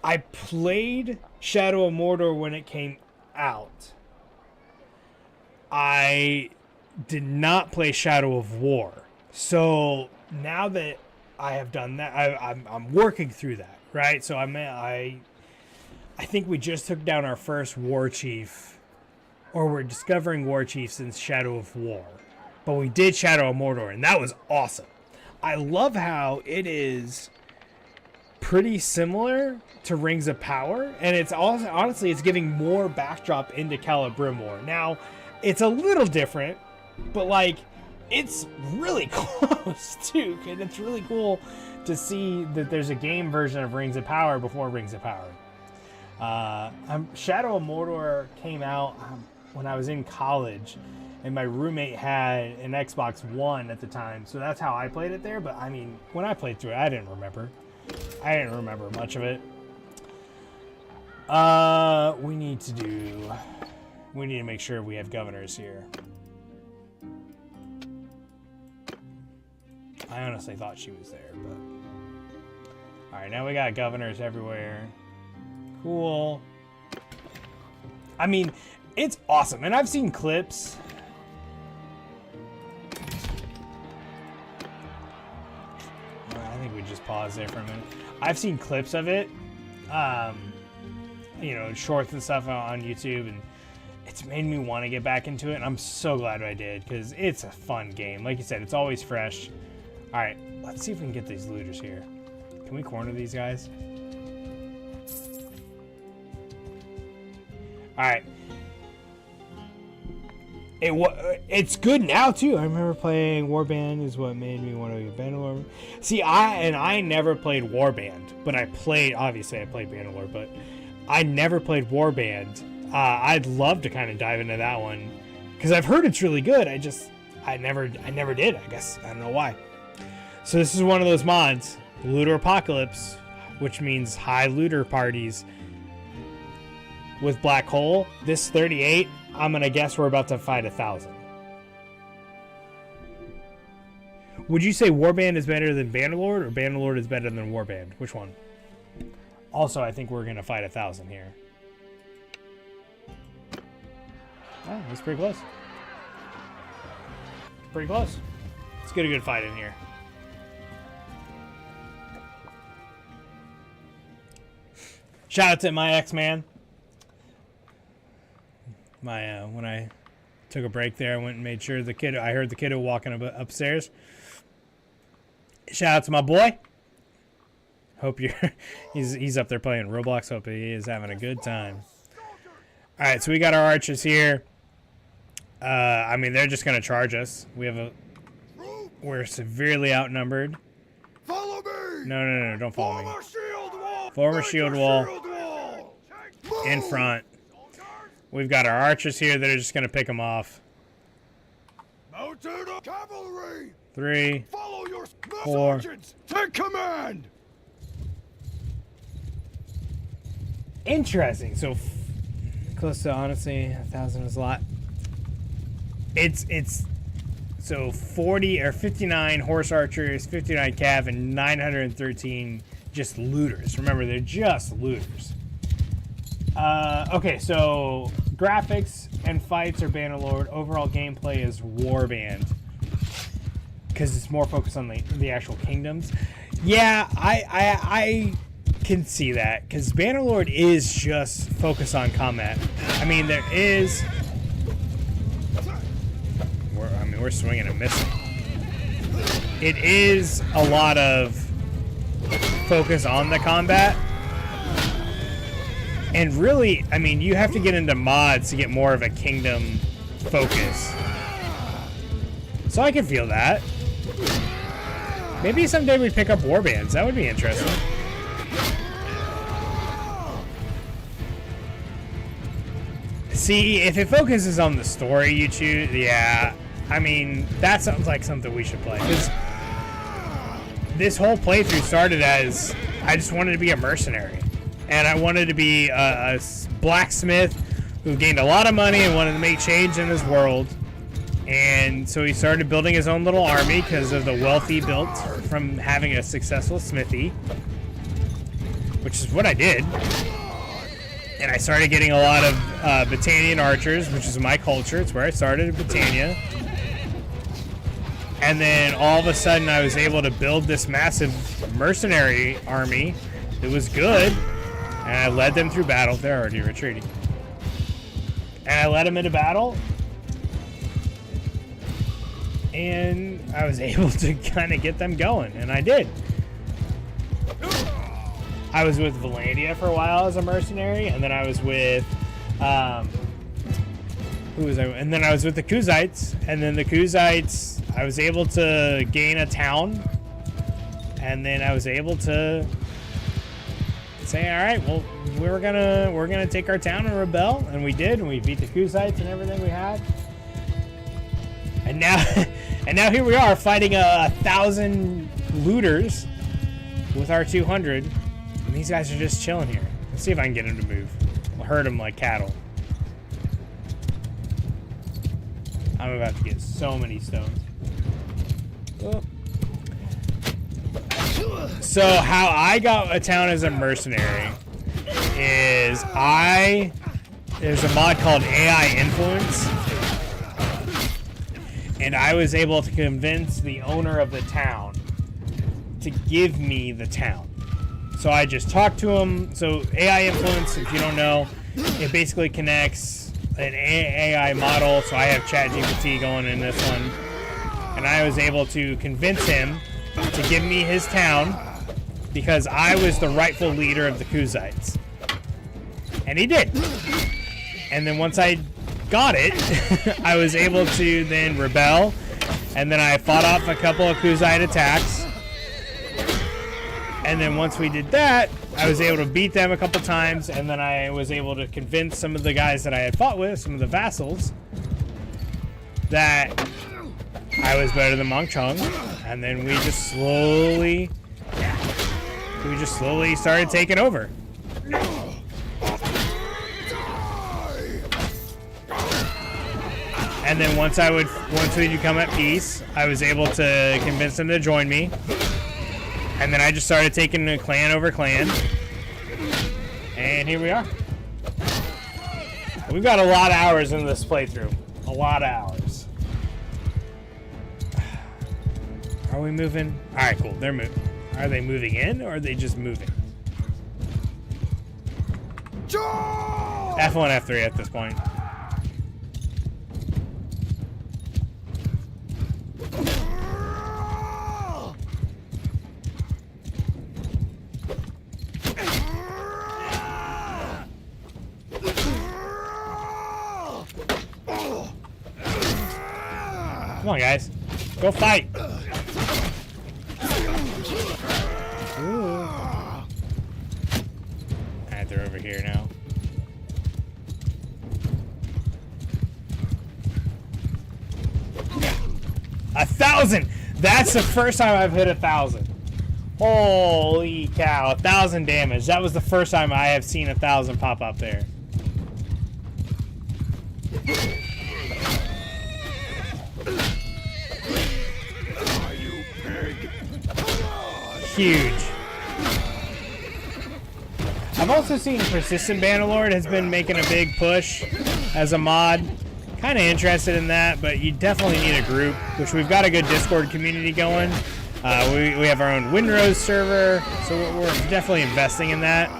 I played Shadow of Mordor when it came out. I did not play Shadow of War. So now that I have done that, I'm working through that, right? So I think we just took down our first war chief, or we're discovering war chiefs in Shadow of War. But we did Shadow of Mordor, and that was awesome. I love how it is pretty similar to Rings of Power, and it's also honestly it's giving more backdrop into Calradia. Now, it's a little different, but like it's really close too, and it's really cool to see that there's a game version of Rings of Power before Rings of Power. Shadow of Mordor came out when I was in college, and my roommate had an Xbox One at the time, so that's how I played it there. But I mean, when I played through it, I didn't remember much of it. We need to make sure we have governors here. I honestly thought she was there, but all right, now we got governors everywhere. Cool. I mean, it's awesome, and I've seen clips. I think we just pause there for a minute. I've seen clips of it, you know, shorts and stuff on YouTube, and it's made me want to get back into it, and I'm so glad I did, because it's a fun game. Like you said, it's always fresh. All right, let's see if we can get these looters here. Can we corner these guys? All right. It's good now too. I remember playing Warband is what made me want to be Bannerlord. See, I never played Warband, but I played Bannerlord, but I never played Warband. I'd love to kind of dive into that one because I've heard it's really good. I never did. I guess I don't know why. So this is one of those mods, Looter Apocalypse, which means high looter parties with Black Hole. This 38. I'm gonna guess we're about to fight 1,000. Would you say Warband is better than Bannerlord, or Bannerlord is better than Warband? Which one? Also, I think we're gonna fight 1,000 here. Oh, that's pretty close. Pretty close. Let's get a good fight in here. Shout out to my ex-man. When I took a break there, I went and made sure I heard the kiddo walking upstairs. Shout out to my boy. Hope he's up there playing Roblox. Hope he is having a good time. All right, so we got our archers here. I mean, they're just gonna charge us. We're severely outnumbered. Follow me. No, don't follow me. Shield wall. Former shield wall. In front. We've got our archers here that are just going to pick them off. Mounted cavalry. 3, Follow your 4. sergeants. Take command. Interesting. So close to, honestly, 1,000 is a lot. It's so 40 or 59 horse archers, 59 cav, and 913 just looters. Remember, they're just looters. Okay, so graphics and fights are Bannerlord. Overall gameplay is Warband, because it's more focused on the actual kingdoms. Yeah, I can see that, because Bannerlord is just focused on combat. I mean, there is... we're swinging and missing. It is a lot of focus on the combat. And really, I mean, you have to get into mods to get more of a kingdom focus. So I can feel that. Maybe someday we pick up warbands. That would be interesting. See, if it focuses on the story you choose, yeah. I mean, that sounds like something we should play. Because this whole playthrough started as I just wanted to be a mercenary. And I wanted to be a blacksmith who gained a lot of money and wanted to make change in his world. And so he started building his own little army because of the wealth he built from having a successful smithy, which is what I did. And I started getting a lot of Battanian archers, which is my culture. It's where I started in Battania. And then all of a sudden I was able to build this massive mercenary army that was good. And I led them through battle. They're already retreating. And I led them into battle. And I was able to kind of get them going. And I did. I was with Valandia for a while as a mercenary, and then I was with who was I? And then I was with the Kuzites, and then the Kuzites, I was able to gain a town, and then I was able to say, all right, well, we're gonna take our town and rebel, and we did, and we beat the Kuzites and everything we had, and now here we are fighting 1,000 looters with our 200, and these guys are just chilling here. Let's see if I can get them to move. I'll herd them like cattle. I'm about to get so many stones. Oh. So how I got a town as a mercenary is there's a mod called AI Influence, and I was able to convince the owner of the town to give me the town. So I just talked to him. So AI Influence, if you don't know, it basically connects an AI model. So I have ChatGPT going in this one, and I was able to convince him to give me his town because I was the rightful leader of the Kuzites, and he did. And then once I got it, I was able to then rebel, and then I fought off a couple of Kuzite attacks. And then once we did that, I was able to beat them a couple times, and then I was able to convince some of the guys that I had fought with, some of the vassals, that I was better than Mong Chung. And then we just slowly started taking over. And then once we'd become at peace, I was able to convince them to join me. And then I just started taking a clan over clan. And here we are. We've got a lot of hours in this playthrough. A lot of hours. Are we moving? Alright, cool. They're moving. Are they moving in, or are they just moving? F1, F3 at this point. Come on, guys. Go fight. Ooh. Alright, they're over here now. Yeah. 1,000! That's the first time I've hit 1,000. Holy cow, 1,000 damage. That was the first time I have seen 1,000 pop up there. Huge. I've also seen Persistent Bannerlord has been making a big push as a mod. Kind of interested in that, but you definitely need a group, which we've got a good Discord community going. We have our own Windrose server, so we're definitely investing in that.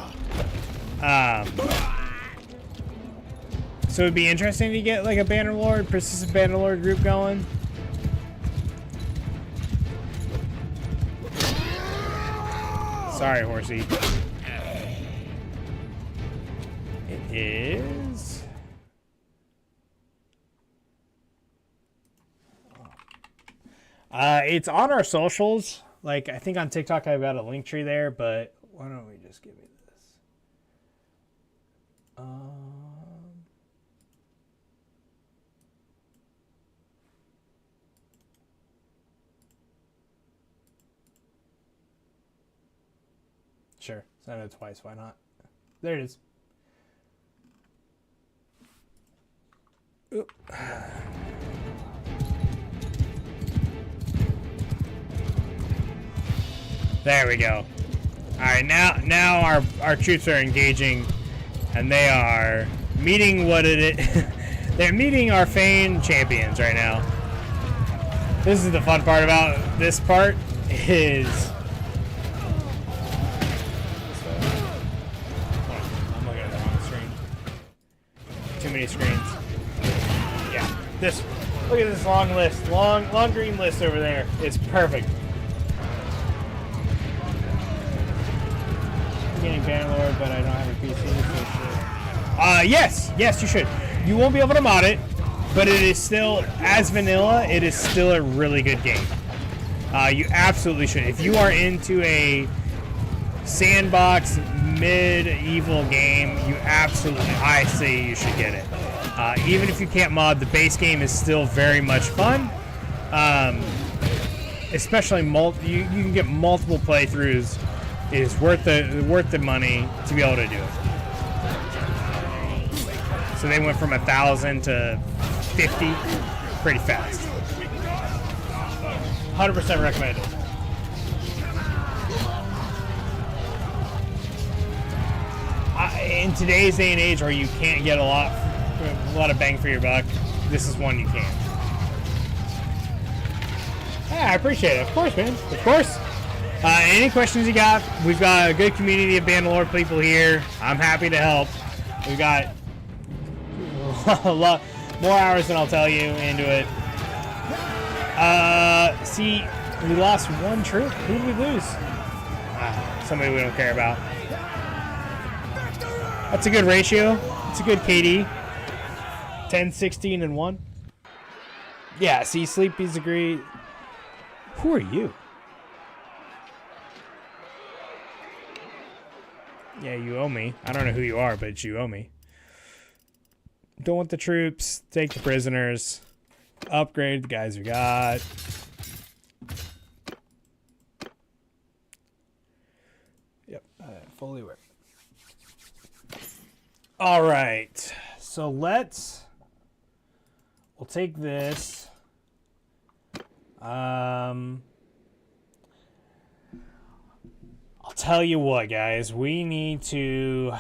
So it'd be interesting to get like a Bannerlord, Persistent Bannerlord group going. Sorry, horsey. It is. It's on our socials. Like, I think on TikTok I've got a link tree there, but why don't we just give me this? Sure, send it twice, why not? There it is. Oop. There we go. Alright, now our troops are engaging, and they are meeting they're meeting our Fane champions right now. This is the fun part about this part is I'm looking at the wrong screen. Too many screens. Yeah. Look at this long list. Long green list over there. It's perfect. getting Bannerlord, but I don't have a PC, so shit. Yes, you should. You won't be able to mod it, but it is still, as vanilla, it is still a really good game. You absolutely should. If you are into a sandbox medieval game, I say you should get it. Even if you can't mod, the base game is still very much fun. Especially you can get multiple playthroughs. It is worth the money to be able to do it. So they went from 1,000 to 50 pretty fast. 100% recommended. In today's day and age, where you can't get a lot of bang for your buck, this is one you can. Yeah, I appreciate it. Of course, man. Of course. Any questions you got? We've got a good community of Bannerlord people here. I'm happy to help. We've got a lot more hours than I'll tell you into it. See, we lost one troop. Who did we lose? Somebody we don't care about. That's a good ratio. It's a good KD. 10, 16, and 1. Yeah, see, Sleepy's agree. Who are you? Yeah, you owe me. I don't know who you are, but you owe me. Don't want the troops. Take the prisoners. Upgrade the guys we got. Yep, fully aware. All right, so we'll take this. I'll tell you what, guys, we need to.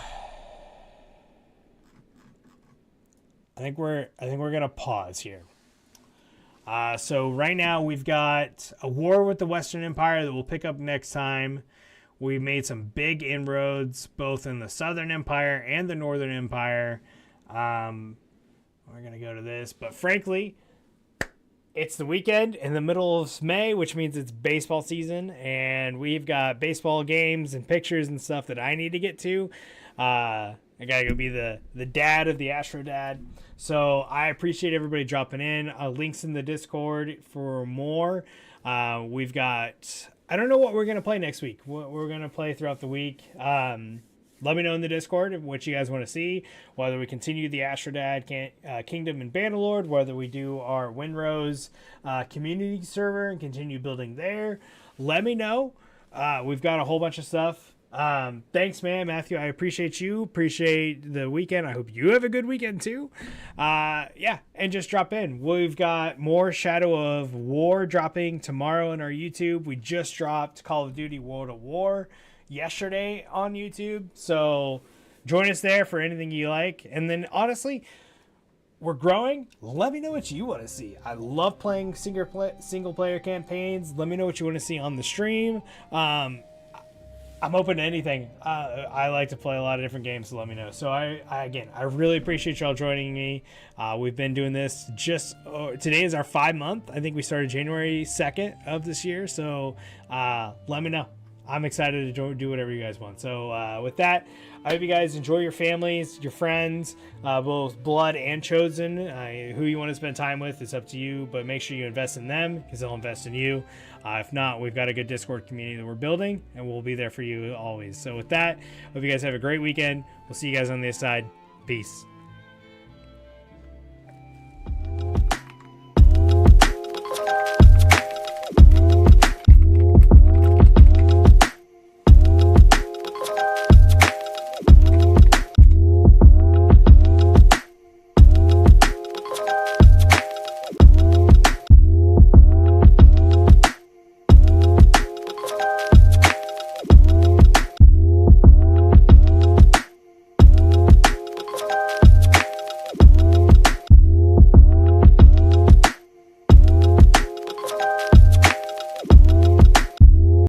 I think we're gonna pause here. So right now we've got a war with the Western Empire that we'll pick up next time. We made some big inroads both in the Southern Empire and the Northern Empire. We're gonna go to this, but frankly, it's the weekend in the middle of May, which means it's baseball season, and we've got baseball games and pictures and stuff that I need to get to. I gotta go be the dad of the AstroDad. So I appreciate everybody dropping in. Links in the Discord for more. We've got, I don't know what we're going to play next week. We're going to play throughout the week. Let me know in the Discord what you guys want to see. Whether we continue the AstroDad Kingdom and Bannerlord, whether we do our Windrose community server and continue building there. Let me know. We've got a whole bunch of stuff. Thanks, man, Matthew. I appreciate you. Appreciate the weekend. I hope you have a good weekend too. Yeah, and just drop in. We've got more Shadow of War dropping tomorrow on our YouTube. We just dropped Call of Duty World at War yesterday on YouTube, so join us there for anything you like. And then honestly, we're growing. Let me know what you want to see. I love playing single player campaigns. Let me know what you want to see on the stream. I'm open to anything. I like to play a lot of different games, so let me know. So I really appreciate y'all joining me. We've been doing this today is our 5-month. I think we started January 2nd of this year. So let me know. I'm excited to do whatever you guys want. So with that, I hope you guys enjoy your families, your friends, both blood and chosen. Who you want to spend time with, it's up to you, but make sure you invest in them because they'll invest in you. If not, we've got a good Discord community that we're building, and we'll be there for you always. So with that, hope you guys have a great weekend. We'll see you guys on the other side. Peace.